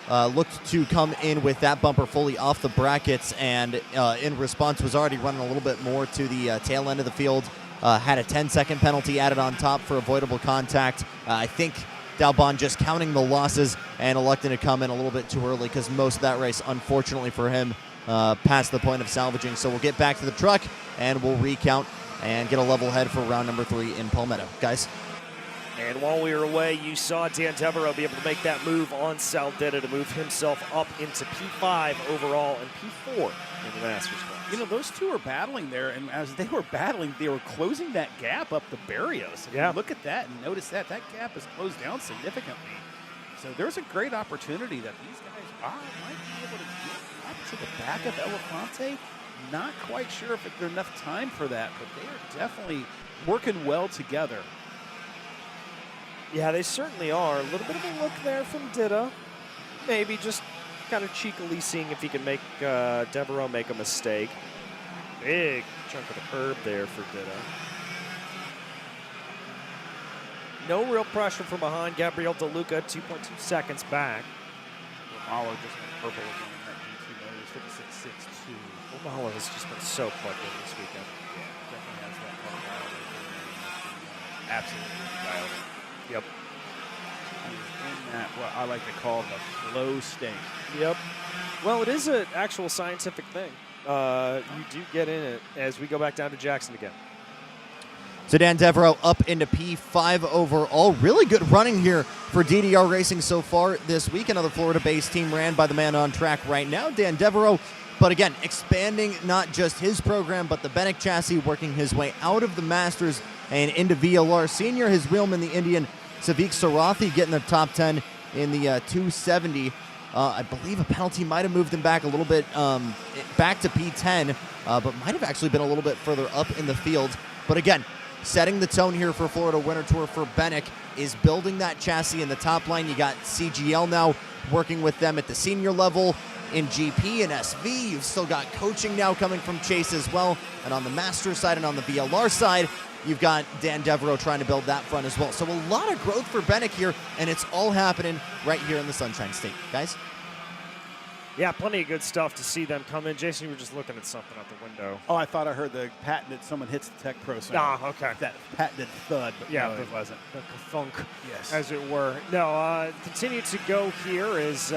looked to come in with that bumper fully off the brackets, and in response was already running a little bit more to the tail end of the field. Had a 10-second penalty added on top for avoidable contact. I think Dalbon just counting the losses and electing to come in a little bit too early because most of that race, unfortunately for him, past the point of salvaging. So we'll get back to the truck and we'll recount and get a level head for round number 3 in Palmetto. Guys. And while we were away, you saw Dan Devereaux be able to make that move on Saldita to move himself up into P5 overall and P4 in the Masters class. You know, those two are battling there, and as they were battling, they were closing that gap up to Barrios. Yeah. Look at that and notice that gap is closed down significantly. So there's a great opportunity that these guys might be able to get up to the back of Elefante. Not quite sure if there's enough time for that, but they are definitely working well together. Yeah, they certainly are. A little bit of a look there from Ditta. Maybe just kind of cheekily seeing if he can make Devereaux make a mistake. Big chunk of the curb there for Ditta. No real pressure from behind. Gabriel DeLuca, 2.2 seconds back. Romalo just went purple again in that GT mode. 56.62. Romalo has just been so plugged in this weekend. Yeah, definitely has that car dialed in. Absolutely dialed in. Yep. He's in that, what I like to call the flow state. Yep. Well, it is an actual scientific thing. You do get in it as we go back down to Jackson again. So Dan Devereaux up into P5 overall. Really good running here for DDR Racing so far this week. Another Florida-based team ran by the man on track right now, Dan Devereaux. But again, expanding not just his program, but the Benek chassis, working his way out of the Masters and into VLR Senior. His wheelman, the Indian Savik Sarathi, getting the top 10 in the 270. I believe a penalty might have moved him back a little bit, back to P10, but might have actually been a little bit further up in the field. But again, setting the tone here for Florida Winter Tour for Benek is building that chassis in the top line. You got CGL now working with them at the senior level. In GP and SV, you've still got coaching now coming from Chase as well. And on the Masters side and on the VLR side, you've got Dan Devereaux trying to build that front as well. So a lot of growth for Benek here, and it's all happening right here in the Sunshine State. Guys? Yeah, plenty of good stuff to see them come in. Jason, you were just looking at something out the window. Oh, I thought I heard the patented someone hits the Tech Pro sound. Ah, okay. That patented thud, but yeah, no, it wasn't. The funk, yes, as it were. No, continue to go here as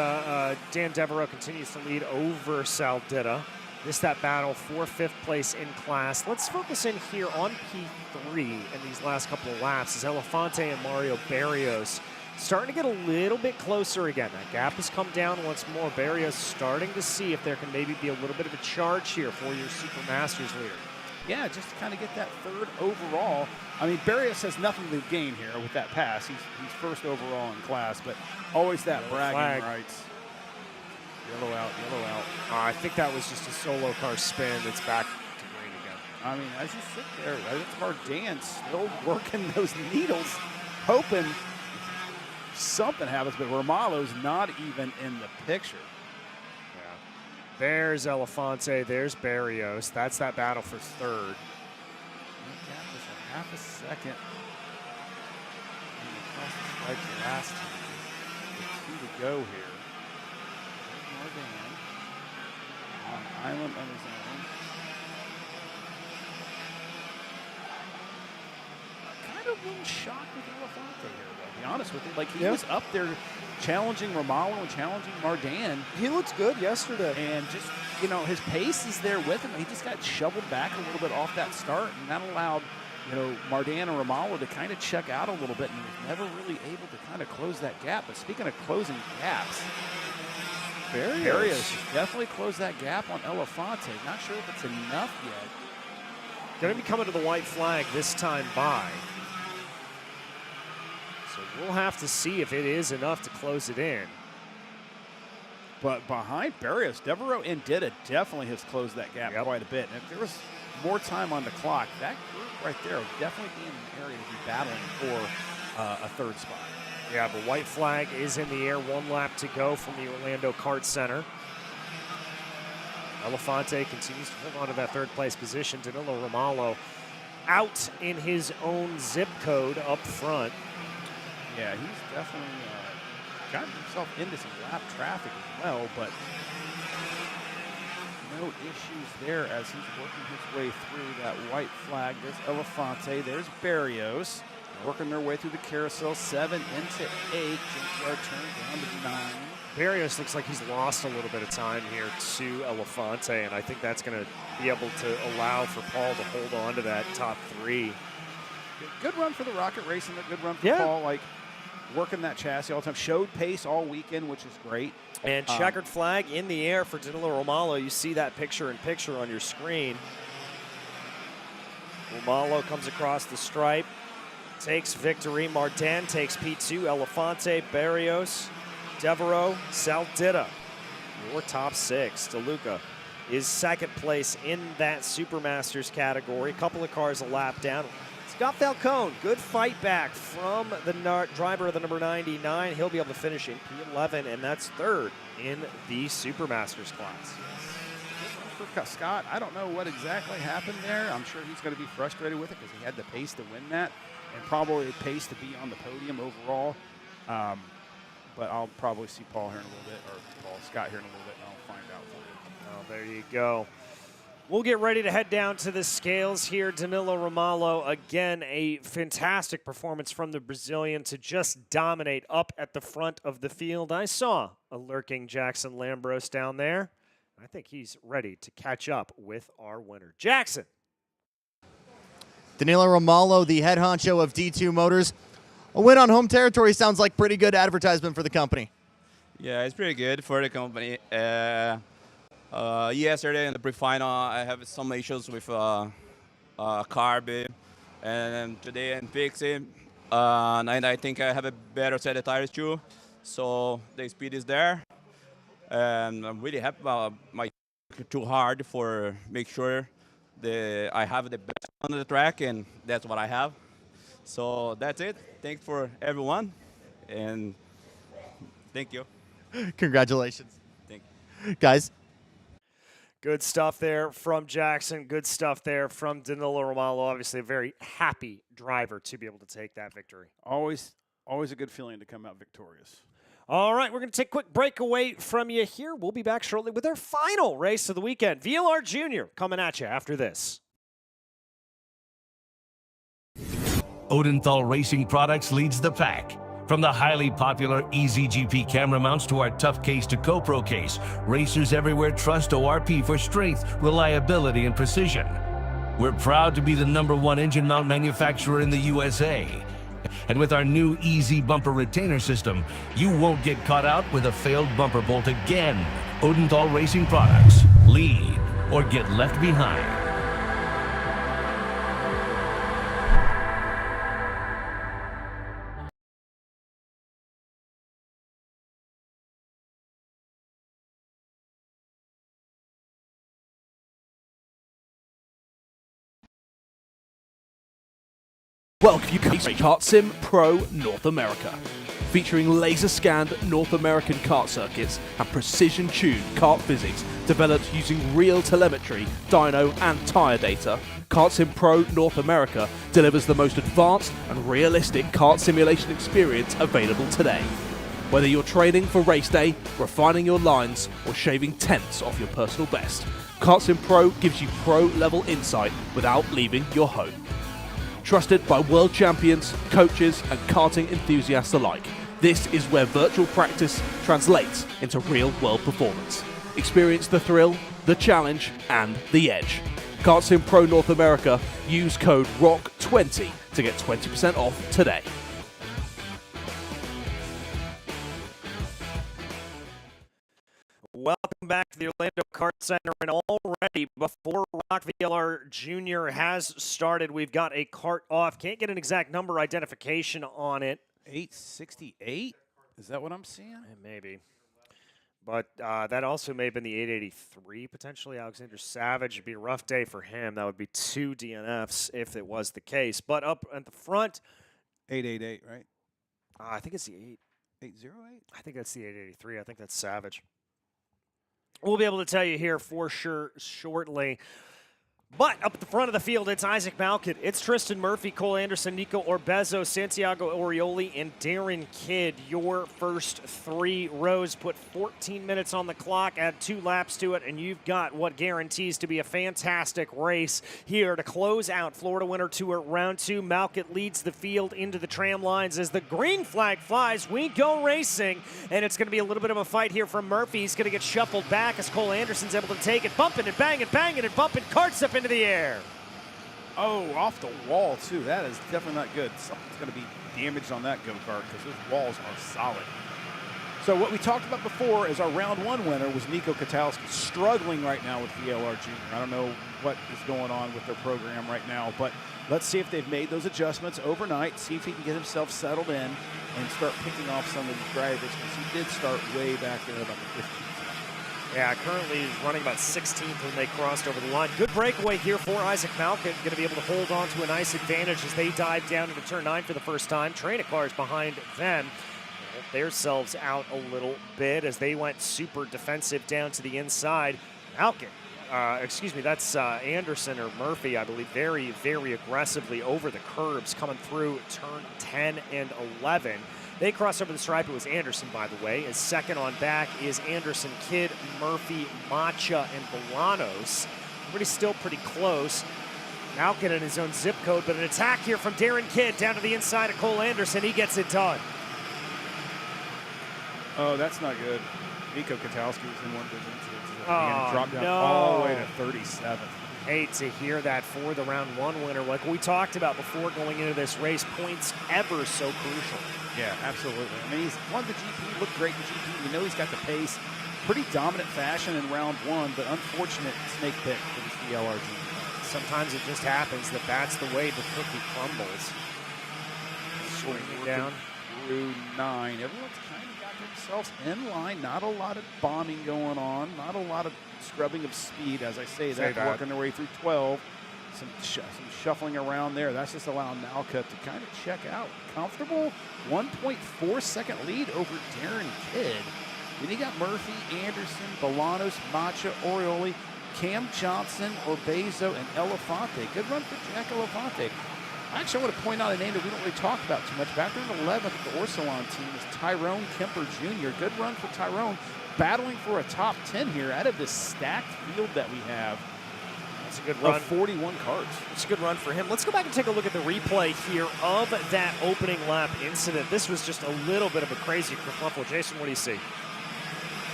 Dan Devereaux continues to lead over Saldita. This that battle for 5th place in class. Let's focus in here on P3 in these last couple of laps as Elefante and Mario Barrios starting to get a little bit closer again. That gap has come down once more. Barrios starting to see if there can maybe be a little bit of a charge here for your Super Masters leader. Yeah, just to kind of get that 3rd overall. I mean, Barrios has nothing to gain here with that pass. He's 1st overall in class, but always that bragging rights. Yellow out, yellow out. I think that was just a solo car spin. It's back to green again. I mean, as you sit there, it's Mardan still working those needles, hoping something happens, but Romalo's not even in the picture. Yeah. There's Elefante, there's Barrios. That's that battle for 3rd. That gap is a half a second. And across the stripes last time. With 2 to go here. There's Mardan on island on his own. Kind of a little shocked with Elefante here, though. To be honest with you, like he was up there challenging Romalo and challenging Mardan. He looked good yesterday. And just, you know, his pace is there with him. He just got shoveled back a little bit off that start, and that allowed, you know, Mardan and Romalo to kind of check out a little bit, and he was never really able to kind of close that gap. But speaking of closing gaps, Barrios definitely closed that gap on Elefante. Not sure if it's enough yet. Going to be coming to the white flag this time by. So we'll have to see if it is enough to close it in. But behind Barrios, Devereaux and Ditta definitely has closed that gap quite a bit. And if there was more time on the clock, that group right there will definitely be in an area to be battling for a third spot. Yeah, the white flag is in the air. 1 lap to go from the Orlando Kart Center. Elefante continues to hold on to that third place position. Danilo Romalo out in his own zip code up front. Yeah, he's definitely gotten himself into some lap traffic as well, but no issues there as he's working his way through that white flag. There's Elefante, there's Barrios, working their way through the carousel. 7 into 8, junkyard turn down to 9. Barrios looks like he's lost a little bit of time here to Elefante, and I think that's going to be able to allow for Paul to hold on to that top 3. Good run for the Rocket Racing, a good run for Paul, like working that chassis all the time. Showed pace all weekend, which is great. And checkered flag in the air for Danilo Romalo. You see that picture-in-picture on your screen. Romalo comes across the stripe, takes victory. Martin takes P2. Elefante, Barrios, Devereaux, Saldita, your top 6. DeLuca is second place in that Supermasters category. A couple of cars a lap down. Scott Falcone, good fight back from the driver of the number 99. He'll be able to finish in P11, and that's 3rd in the Supermasters class. For Scott, I don't know what exactly happened there. I'm sure he's going to be frustrated with it because he had the pace to win that and probably the pace to be on the podium overall. But I'll probably see Paul here in a little bit, or Scott here in a little bit, and I'll find out for you. Oh, there you go. We'll get ready to head down to the scales here. Danilo Romalo, again, a fantastic performance from the Brazilian to just dominate up at the front of the field. I saw a lurking Jackson Lambros down there. I think he's ready to catch up with our winner. Jackson. Danilo Romalo, the head honcho of D2 Motors. A win on home territory sounds like pretty good advertisement for the company. Yeah, it's pretty good for the company. Yesterday in the pre-final, I have some issues with carb, and today I'm fixing. And I think I have a better set of tires too, so the speed is there. And I'm really happy about my too hard for make sure that I have the best on the track, and that's what I have. So that's it. Thanks for everyone, and thank you. Congratulations. Thank you. Guys. Good stuff there from Jackson. Good stuff there from Danilo Romalo. Obviously a very happy driver to be able to take that victory. Always a good feeling to come out victorious. All right, we're going to take a quick break away from you here. We'll be back shortly with our final race of the weekend. VLR Junior coming at you after this. Odinthal Racing Products leads the pack. From the highly popular EasyGP camera mounts to our tough case to GoPro case, racers everywhere trust ORP for strength, reliability, and precision. We're proud to be the #1 engine mount manufacturer in the USA. And with our new Easy Bumper Retainer System, you won't get caught out with a failed bumper bolt again. Odinthal Racing Products. Lead or get left behind. Welcome to CartSim Pro North America, featuring laser-scanned North American kart circuits and precision-tuned kart physics developed using real telemetry, dyno and tyre data. CartSim Pro North America delivers the most advanced and realistic kart simulation experience available today. Whether you're training for race day, refining your lines, or shaving tenths off your personal best, CartSim Pro gives you pro-level insight without leaving your home. Trusted by world champions, coaches, and karting enthusiasts alike, this is where virtual practice translates into real-world performance. Experience the thrill, the challenge, and the edge. CartSim Pro North America, use code ROK20 to get 20% off today. Welcome back to the Orlando Kart Center, and already before ROK VLR Junior has started, we've got a cart off. Can't get an exact number identification on it. 868? Is that what I'm seeing? Maybe. But that also may have been the 883, potentially. Alexander Savage, it'd be a rough day for him. That would be 2 DNFs if it was the case. But up at the front, 888, right? I think it's the 808. I think that's the 883. I think that's Savage. We'll be able to tell you here for sure shortly. But up at the front of the field, it's Isaac Malkin. It's Tristan Murphy, Cole Anderson, Nico Orbezo, Santiago Orioli, and Darren Kidd. Your first 3 rows put 14 minutes on the clock, add 2 laps to it, and you've got what guarantees to be a fantastic race here to close out Florida Winter Tour Round 2. Malkin leads the field into the tram lines as the green flag flies. We go racing, and it's going to be a little bit of a fight here from Murphy. He's going to get shuffled back as Cole Anderson's able to take it, bumping and banging and bumping carts up into the air. Oh, off the wall, too. That is definitely not good. Something's going to be damaged on that go-kart because those walls are solid. So what we talked about before is our round 1 winner was Nico Katalski, struggling right now with VLR Junior. I don't know what is going on with their program right now, but let's see if they've made those adjustments overnight, see if he can get himself settled in and start picking off some of these drivers because he did start way back there about the 15th. Yeah, currently he's running about 16th when they crossed over the line. Good breakaway here for Isaac Malkin. Going to be able to hold on to a nice advantage as they dive down into turn 9 for the first time. Trainer cars behind them help themselves out a little bit as they went super defensive down to the inside. Malkin, that's Anderson or Murphy, I believe, very, very aggressively over the curbs coming through turn 10 and 11. They cross over the stripe. It was Anderson, by the way. As second on back is Anderson, Kidd, Murphy, Macha, and Bolanos. Still pretty close. Malkin in his own zip code, but an attack here from Darren Kidd down to the inside of Cole Anderson. He gets it done. Oh, that's not good. Nico Katalski was in one of those incidents. Oh, dropped down no. all the way to 37th. Hate to hear that for the round 1 winner. Like we talked about before going into this race, points ever so crucial. Yeah, absolutely. I mean, he's won the GP, looked great in the GP. We know he's got the pace. Pretty dominant fashion in round 1, but unfortunate snake pit for this VLR Junior. Sometimes it just happens that that's the way the cookie crumbles. Swinging down through 9. Everyone's kind of got themselves in line. Not a lot of bombing going on. Not a lot of scrubbing of speed, as I say that. Working their way through 12. Some shuffling around there. That's just allowing Malka to kind of check out. Comfortable 1.4 second lead over Darren Kidd. Then you got Murphy, Anderson, Bolanos, Macha, Orioli, Cam Johnson, Orbezo, and Elefante. Good run for Jack Elefante. Actually, I want to point out a name that we don't really talk about too much. Back there in 11th at the Orsolon team is Tyrone Kemper Jr. Good run for Tyrone. Battling for a top 10 here out of this stacked field that we have. That's a good run. Of 41 carts. It's a good run for him. Let's go back and take a look at the replay here of that opening lap incident. This was just a little bit of a crazy kerfuffle. Jason, what do you see?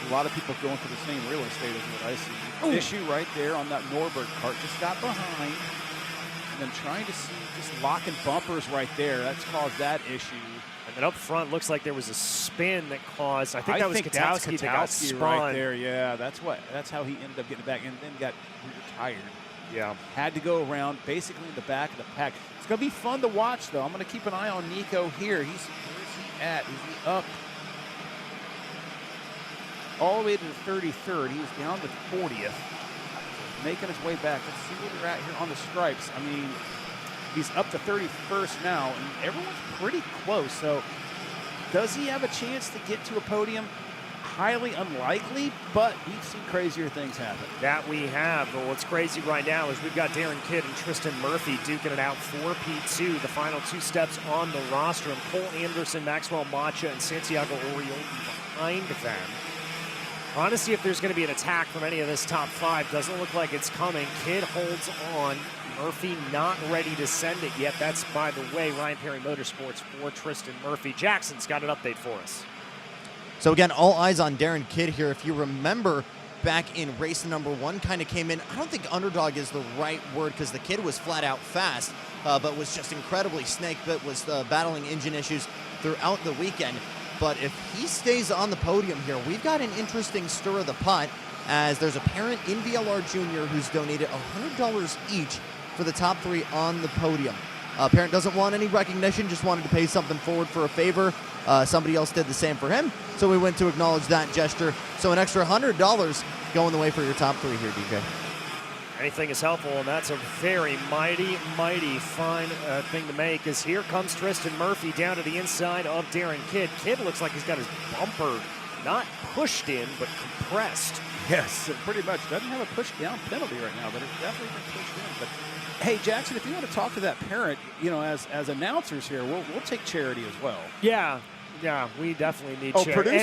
A lot of people going for the same real estate is what I see. Issue right there on that Norbert cart. Just got behind. And then trying to see just locking bumpers right there. That's caused that issue. And then up front, looks like there was a spin that caused, I think that was Katalski that got spun. Right there, yeah. That's how he ended up getting back and then got retired. Yeah. Had to go around basically in the back of the pack. It's going to be fun to watch, though. I'm going to keep an eye on Nico here. Where's he at? Is he up all the way to the 33rd? He was down to 40th. Making his way back. Let's see where they're at here on the stripes. I mean, he's up to 31st now, and everyone's pretty close. So does he have a chance to get to a podium? Highly unlikely, but we've seen crazier things happen. That we have. But what's crazy right now is we've got Darren Kidd and Tristan Murphy duking it out for P2, the final 2 steps on the roster. And Cole Anderson, Maxwell Macha, and Santiago Orioli behind them. Trying to see if there's going to be an attack from any of this top 5. Doesn't look like it's coming. Kidd holds on. Murphy not ready to send it yet. That's, by the way, Ryan Perry Motorsports for Tristan Murphy. Jackson's got an update for us. So again, all eyes on Darren Kidd here. If you remember, back in race number 1, kind of came in. I don't think underdog is the right word because the kid was flat out fast, but was just incredibly snake bit, was battling engine issues throughout the weekend. But if he stays on the podium here, we've got an interesting stir of the pot as there's a parent in VLR Junior who's donated $100 each for the top 3 on the podium. Parent doesn't want any recognition, just wanted to pay something forward for a favor. Somebody else did the same for him, so we went to acknowledge that gesture. So an extra $100 going the way for your top 3 here, DJ. Anything is helpful, and that's a very mighty fine thing to make, as here comes Tristan Murphy down to the inside of Darren Kidd. Kidd looks like he's got his bumper not pushed in, but compressed. Yes, it pretty much doesn't have a push down penalty right now, but it's definitely been pushed in. But hey, Jackson, if you want to talk to that parent, you know, as announcers here, we'll take charity as well. Yeah, we definitely need charity.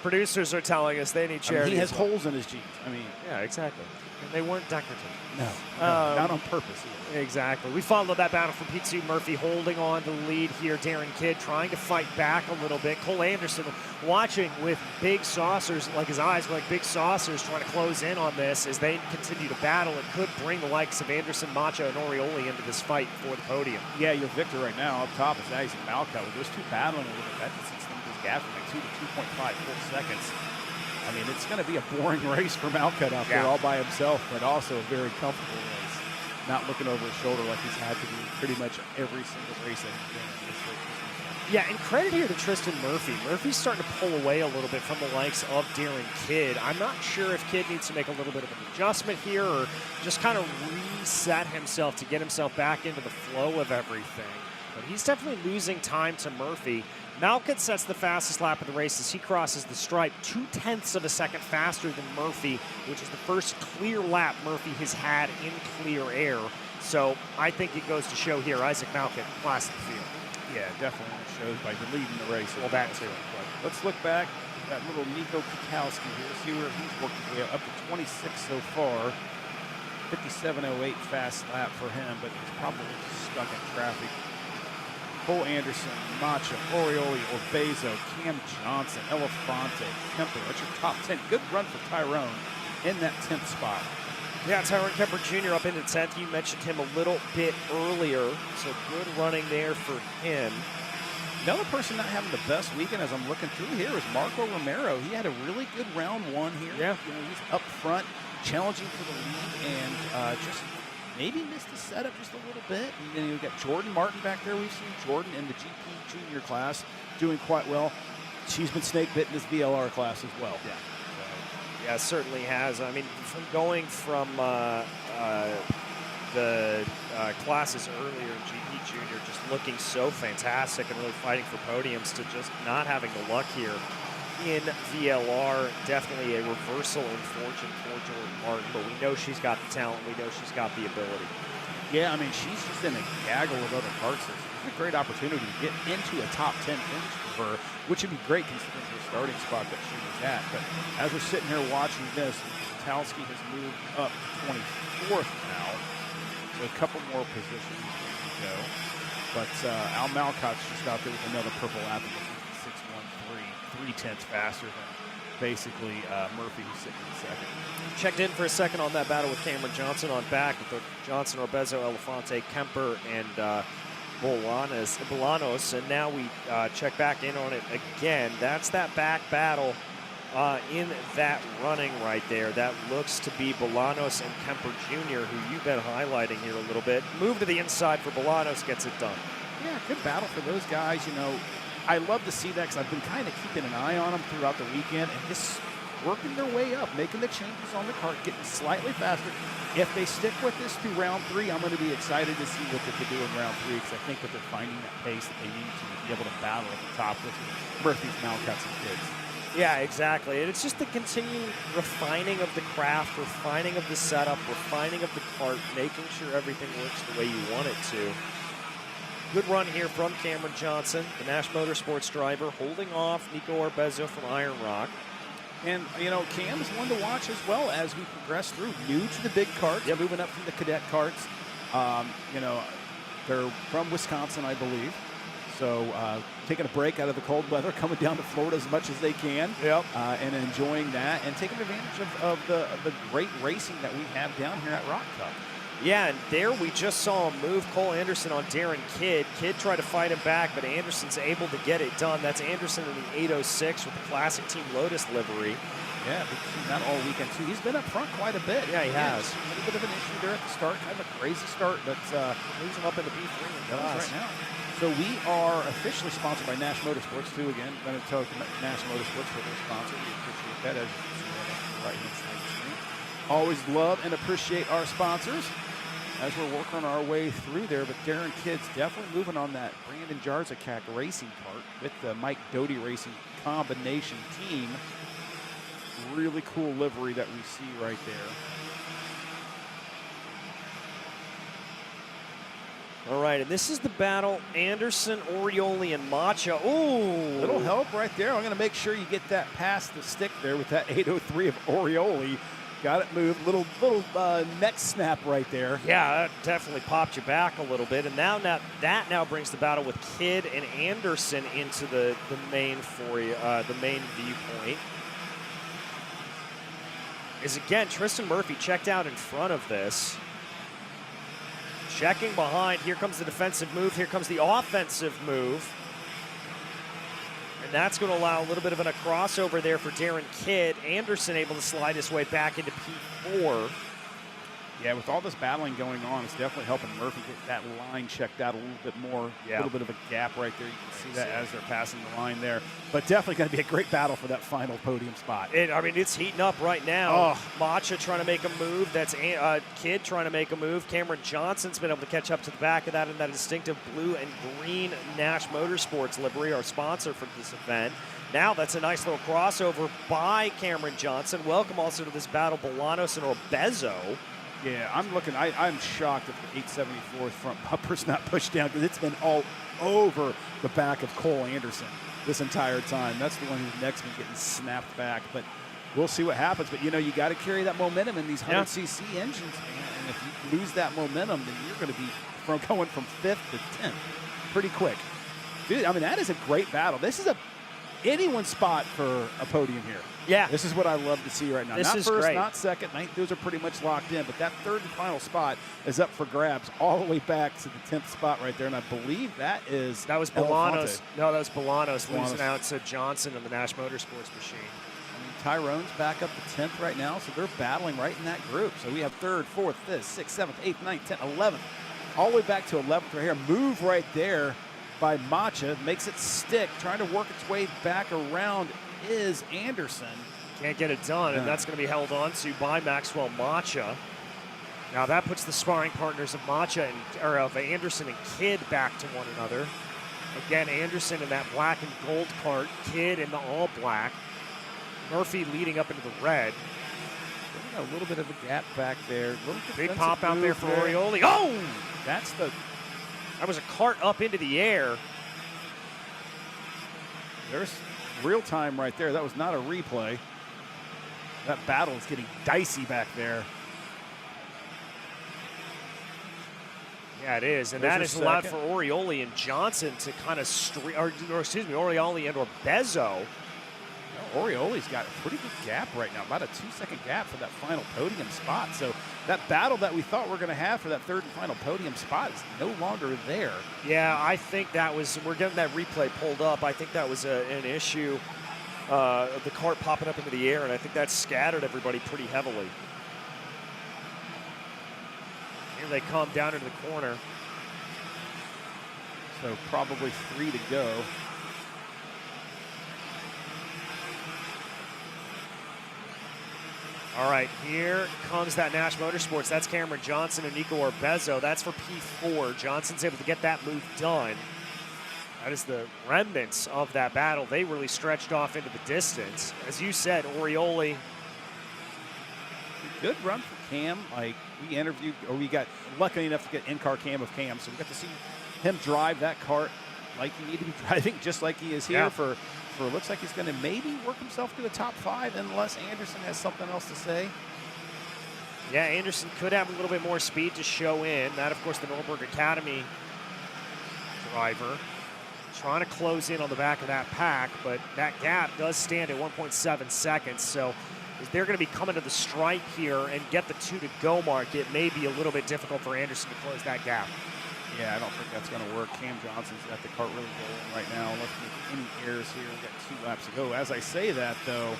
Producers are telling us they need charity. He has holes in his jeans. I mean, yeah, exactly. And they weren't decorative. No, not on purpose either. Exactly. We followed that battle from P2 Murphy holding on to the lead here. Darren Kidd trying to fight back a little bit. Cole Anderson watching with big saucers, like his eyes were like big saucers, trying to close in on this as they continue to battle. It could bring the likes of Anderson, Macha, and Orioli into this fight for the podium. Yeah, your victor right now up top is Isaac Malka. With those two battling a little bit, that distance this gap from like 2 to 2.5 full seconds. I mean, it's going to be a boring race for Malcutt out there all by himself, but also a very comfortable race. Not looking over his shoulder like he's had to do pretty much every single race that he's been in this race. Yeah, and credit here to Tristan Murphy. Murphy's starting to pull away a little bit from the likes of Darren Kidd. I'm not sure if Kidd needs to make a little bit of an adjustment here or just kind of reset himself to get himself back into the flow of everything. But he's definitely losing time to Murphy. Malcutt sets the fastest lap of the race as he crosses the stripe 0.2 of a second faster than Murphy, which is the first clear lap Murphy has had in clear air. So I think it goes to show here, Isaac Malcutt, class of the field. Yeah, definitely it shows by leading the race. Well, that too. But let's look back at little Nico Kukowski here, see where he's worked his way up to 26 so far. 57.08 fast lap for him, but he's probably stuck in traffic. Cole Anderson, Macha, Orioli, Orbezo, Cam Johnson, Elefante, Kemper. That's your top 10. Good run for Tyrone in that 10th spot. Yeah, Tyrone Kemper Jr. up into 10th. You mentioned him a little bit earlier, so good running there for him. Another person not having the best weekend as I'm looking through here is Marco Romero. He had a really good round 1 here. Yeah. You know, he's up front, challenging for the lead, and just maybe missed the setup just a little bit. And then you've got Jordan Martin back there. We've seen Jordan in the GP Junior class doing quite well. She's been snake bitten in this VLR class as well. Yeah. Yeah, certainly has. I mean, from going from the classes earlier in GP Junior, just looking so fantastic and really fighting for podiums, to just not having the luck here in VLR. Definitely a reversal in fortune for Jordan Martin, but we know she's got the talent. We know she's got the ability. Yeah, I mean, she's just in a gaggle of other carts. It's a great opportunity to get into a top 10 finish for her, which would be great considering the starting spot that she was at. But as we're sitting here watching this, Talski has moved up to 24th now. So a couple more positions to go. But Al Malcott's just out there with another purple lap of the 56.13, 3/10 faster than basically Murphy, who's sitting in second. Checked in for a second on that battle with Cameron Johnson on back with Johnson, Orbezo, Elefante, Kemper, and Bolanos, and now we check back in on it again. That's that back battle in that running right there. That looks to be Bolanos and Kemper Jr., who you've been highlighting here a little bit. Move to the inside for Bolanos, gets it done. Yeah, good battle for those guys. You know, I love to see that because I've been kind of keeping an eye on them throughout the weekend, and just working their way up, making the changes on the cart, getting slightly faster. If they stick with this through round 3, I'm going to be excited to see what they can do in round 3, because I think that they're finding that pace that they need to be able to battle at the top with Murphy's, Malcutts, and Kids. Yeah, exactly. And it's just the continued refining of the craft, refining of the setup, refining of the cart, making sure everything works the way you want it to. Good run here from Cameron Johnson, the Nash Motorsports driver, holding off Nico Orbezo from Iron Rock. And, you know, Cam is one to watch as well as we progress through. New to the big carts, moving up from the cadet carts. You know, they're from Wisconsin, I believe. So taking a break out of the cold weather, coming down to Florida as much as they can. And enjoying that and taking advantage of the great racing that we have down here at ROK Cup. Yeah, and there we just saw him move Cole Anderson on Darren Kidd. Kidd tried to fight him back, but Anderson's able to get it done. That's Anderson in the 806 with the classic Team Lotus livery. Yeah, we've seen that all weekend too. He's been up front quite a bit. Yeah, he has. A little bit of an issue there at the start, kind of a crazy start, but moves him up into P3 and goes right now. So we are officially sponsored by Nash Motorsports too. Again, going to talk to Nash Motorsports for their sponsor. We appreciate that, as you can see right on the right-hand side of the screen. Always love and appreciate our sponsors as we're working our way through there. But Darren Kidd's definitely moving on that Brandon Jarzakak racing part with the Mike Doty Racing combination team. Really cool livery that we see right there. All right, and this is the battle, Anderson, Orioli, and Macha. Ooh! Little help right there. I'm going to make sure you get that past the stick there with that 803 of Orioli. Got it moved. Little neck snap right there. Yeah, that definitely popped you back a little bit. And now that brings the battle with Kidd and Anderson into the main for you, the main viewpoint. Is again Tristan Murphy checked out in front of this. Checking behind. Here comes the defensive move. Here comes the offensive move. And that's going to allow a little bit of a crossover there for Darren Kidd. Anderson able to slide his way back into P4. Yeah, with all this battling going on, it's definitely helping Murphy get that line checked out a little bit more. Yeah. A little bit of a gap right there. You can see that as they're passing the line there. But definitely going to be a great battle for that final podium spot. I mean, it's heating up right now. Oh. Macha trying to make a move. That's Kidd trying to make a move. Cameron Johnson's been able to catch up to the back of that in that distinctive blue and green Nash Motorsports livery, our sponsor for this event. Now that's a nice little crossover by Cameron Johnson. Welcome also to this battle, Bolanos and Orbezo. Yeah, I'm shocked that the 874 front bumper's not pushed down because it's been all over the back of Cole Anderson this entire time. That's the one whose neck's been getting snapped back. But we'll see what happens. But, you know, you got to carry that momentum in these 100cc engines, man. And if you lose that momentum, then you're going to be going from 5th to 10th pretty quick. Dude, I mean, that is a great battle. This is anyone's spot for a podium here. Yeah. This is what I love to see right now. This not is first, great. not second. Those are pretty much locked in. But that third and final spot is up for grabs all the way back to the 10th spot right there. And I believe that was Bolanos. No, that was Bolanos losing out to Johnson in the Nash Motorsports machine. I mean, Tyrone's back up to 10th right now, so they're battling right in that group. So we have 3rd, 4th, 5th, 6th, 7th, 8th, 9th, 10th, 11th. All the way back to 11th right here. Move right there by Macha. Makes it stick. Trying to work its way back around is Anderson. Can't get it done, and that's going to be held on to by Maxwell Macha. Now that puts the sparring partners of of Anderson and Kidd back to one another. Again, Anderson in that black and gold cart, Kidd in the all black. Murphy leading up into the red. A little bit of a gap back there. Big pop out there for Orioli. Oh! That was a cart up into the air. There's real time right there. That was not a replay. That battle is getting dicey back there. Yeah, it is. And that has allowed for Orioli and Johnson to kind of Orioli and Orbezo. Orioli's got a pretty good gap right now, about a 2-second gap for that final podium spot. So that battle that we thought we were going to have for that third and final podium spot is no longer there. Yeah, I think that was, we're getting that replay pulled up. I think that was an issue of the cart popping up into the air, and I think that scattered everybody pretty heavily. Here they come down into the corner. So probably 3 to go. All right, here comes that Nash Motorsports. That's Cameron Johnson and Nico Orbezo. That's for P4. Johnson's able to get that move done. That is the remnants of that battle. They really stretched off into the distance. As you said, Orioli. Good run for Cam. Like, we got lucky enough to get in-car cam of Cam, so we got to see him drive that cart like he needed to be driving, just like he is here for looks like he's going to maybe work himself to the top 5 unless Anderson has something else to say. Yeah, Anderson could have a little bit more speed to show in. That, of course, the Nürburgring Academy driver. trying to close in on the back of that pack, but that gap does stand at 1.7 seconds. So if they're going to be coming to the stripe here and get the 2-to-go mark, it may be a little bit difficult for Anderson to close that gap. Yeah, I don't think that's going to work. Cam Johnson's got the cart really rolling right now. Let's make any errors here. We've got 2 laps to go. As I say that, though,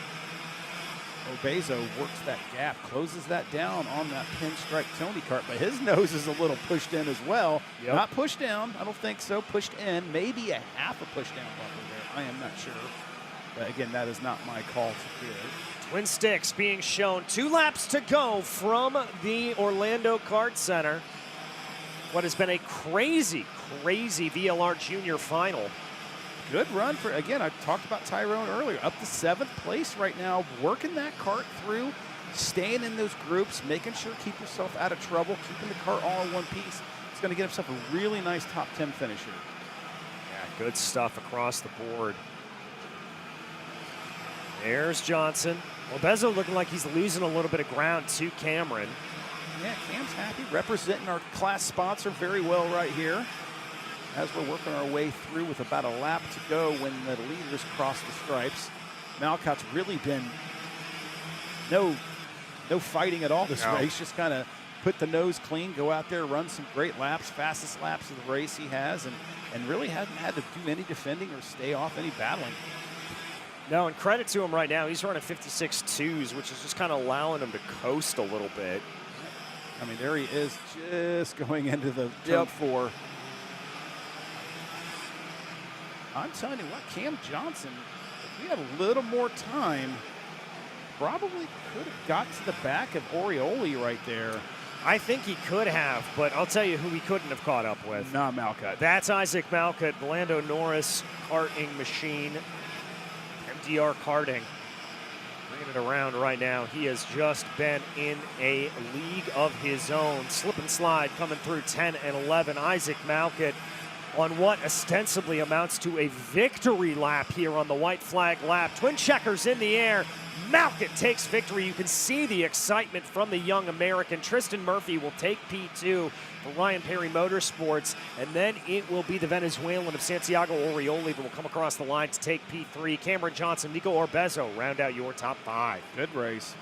Obezo works that gap, closes that down on that pinstripe Tony cart, but his nose is a little pushed in as well. Yep. Not pushed down, I don't think so. Pushed in, maybe a half a push down bumper there. I am not sure. But again, that is not my call to give. Twin sticks being shown. 2 laps to go from the Orlando Kart Center. What has been a crazy, crazy VLR Junior final. Good run for, again, I talked about Tyrone earlier, up to 7th place right now, working that cart through, staying in those groups, making sure keep yourself out of trouble, keeping the cart all in one piece. He's going to get himself a really nice top 10 finish here. Yeah, good stuff across the board. There's Johnson. Well, Bezo looking like he's losing a little bit of ground to Cameron. Yeah, Cam's happy, representing our class sponsor very well right here. As we're working our way through with about a lap to go when the leaders cross the stripes. Malcott's really been no fighting at all this race. Just kind of put the nose clean, go out there, run some great laps, fastest laps of the race he has, and really hasn't had to do any defending or stay off any battling. No, and credit to him right now. He's running 56.2s, which is just kind of allowing him to coast a little bit. I mean, there he is just going into the turn 4. I'm telling you what, Cam Johnson, if we had a little more time, probably could have got to the back of Orioli right there. I think he could have, but I'll tell you who he couldn't have caught up with. Not Malcott. That's Isaac Malcott, Lando Norris karting machine, MDR karting. Bringing it around right now. He has just been in a league of his own. Slip and slide coming through 10 and 11. Isaac Malcott on what ostensibly amounts to a victory lap here on the white flag lap. Twin checkers in the air. Malcott takes victory. You can see the excitement from the young American. Tristan Murphy will take P2 for Ryan Perry Motorsports, and then it will be the Venezuelan of Santiago Orioli that will come across the line to take P3. Cameron Johnson, Nico Orbezo round out your top 5. Good race.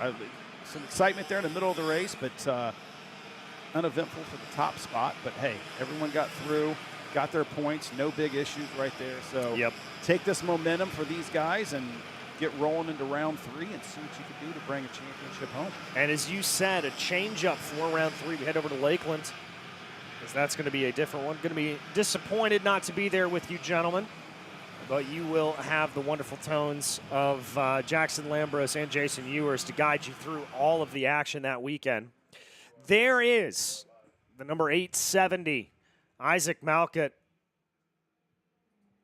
Some excitement there in the middle of the race, but uneventful for the top spot. But hey, everyone got through. Got their points, no big issues right there. So take this momentum for these guys and get rolling into round 3 and see what you can do to bring a championship home. And as you said, a change up for round 3. We head over to Lakeland, because that's going to be a different one. Going to be disappointed not to be there with you gentlemen, but you will have the wonderful tones of Jackson Lambros and Jason Ewers to guide you through all of the action that weekend. There is the number 870. Isaac Malcott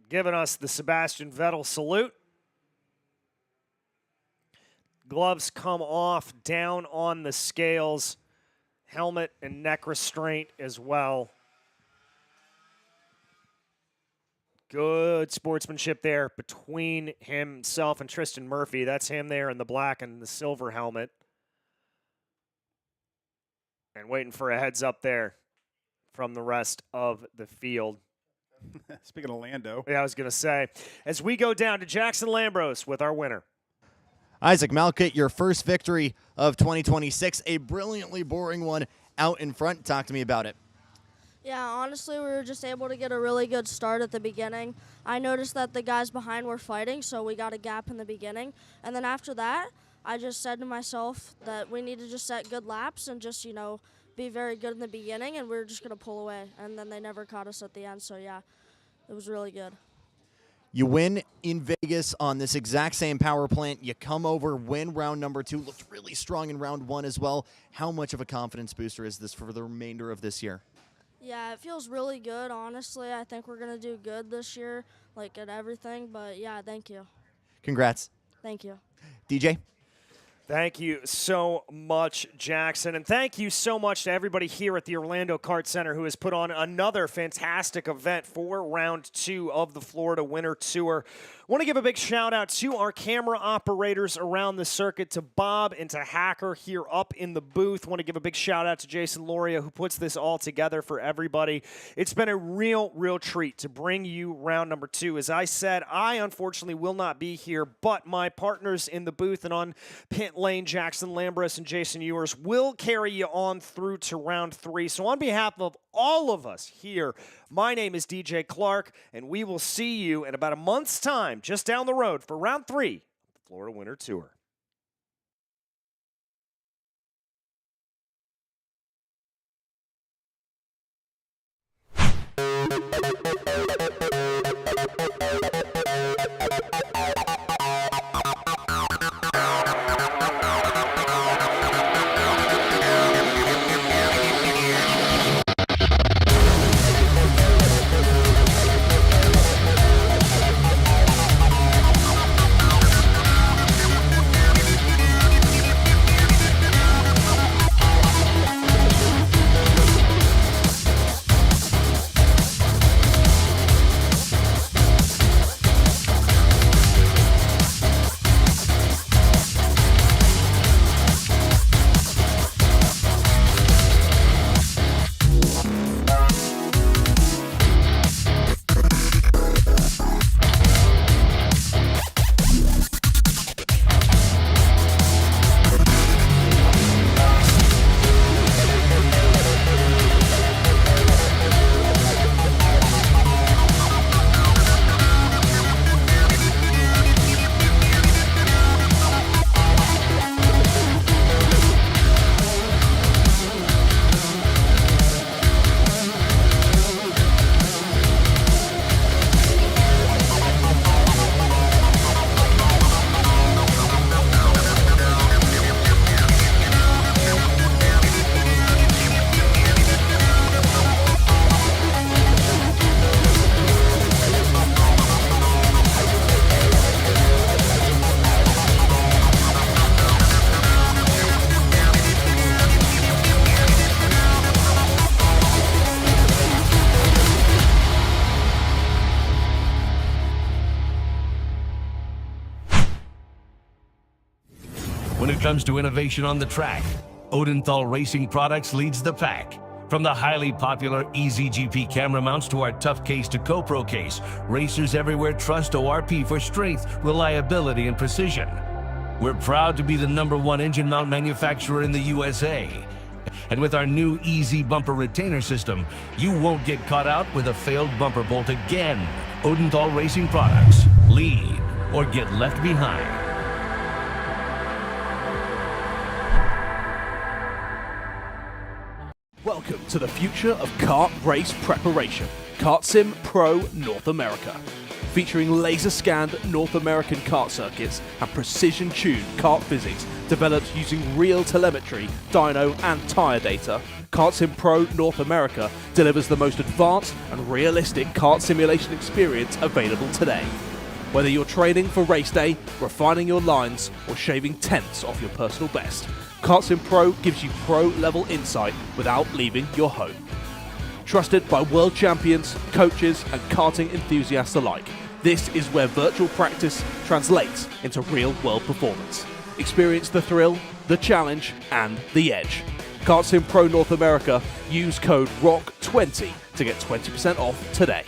giving us the Sebastian Vettel salute. Gloves come off, down on the scales. Helmet and neck restraint as well. Good sportsmanship there between himself and Tristan Murphy. That's him there in the black and the silver helmet. And waiting for a heads up there from the rest of the field. Speaking of Lando. Yeah, I was going to say. As we go down to Jackson Lambros with our winner. Isaac Malcott, your first victory of 2026, a brilliantly boring one out in front. Talk to me about it. Yeah, honestly, we were just able to get a really good start at the beginning. I noticed that the guys behind were fighting, so we got a gap in the beginning. And then after that, I just said to myself that we need to just set good laps and just, be very good in the beginning, and we were just going to pull away. And then they never caught us at the end, so yeah, it was really good. You win in Vegas on this exact same power plant. You come over, win round number 2. Looked really strong in round 1 as well. How much of a confidence booster is this for the remainder of this year? Yeah, it feels really good, honestly. I think we're going to do good this year, at everything. But, yeah, thank you. Congrats. Thank you. DJ? Thank you so much, Jackson. And thank you so much to everybody here at the Orlando Kart Center who has put on another fantastic event for round 2 of the Florida Winter Tour. Want to give a big shout out to our camera operators around the circuit, to Bob and to Hacker here up in the booth. Want to give a big shout out to Jason Loria, who puts this all together for everybody. It's been a real treat to bring you round number 2. As I said, I unfortunately will not be here, but my partners in the booth and on pit lane, Jackson Lambros and Jason Ewers, will carry you on through to round 3. So on behalf of all of us here, my name is DJ Clark, and we will see you in about a month's time just down the road for round 3 of the Florida Winter Tour. When it comes to innovation on the track, Odinthal Racing Products leads the pack. From the highly popular EasyGP camera mounts to our tough case to GoPro case, racers everywhere trust ORP for strength, reliability, and precision. We're proud to be the #1 engine mount manufacturer in the USA. And with our new Easy Bumper Retainer System, you won't get caught out with a failed bumper bolt again. Odinthal Racing Products. Lead or get left behind. Welcome to the future of kart race preparation, CartSim Pro North America. Featuring laser-scanned North American kart circuits and precision-tuned kart physics developed using real telemetry, dyno and tyre data, CartSim Pro North America delivers the most advanced and realistic kart simulation experience available today. Whether you're training for race day, refining your lines, or shaving tenths off your personal best, CartSim Pro gives you pro-level insight without leaving your home. Trusted by world champions, coaches, and karting enthusiasts alike, this is where virtual practice translates into real-world performance. Experience the thrill, the challenge, and the edge. CartSim Pro North America, use code ROK20 to get 20% off today.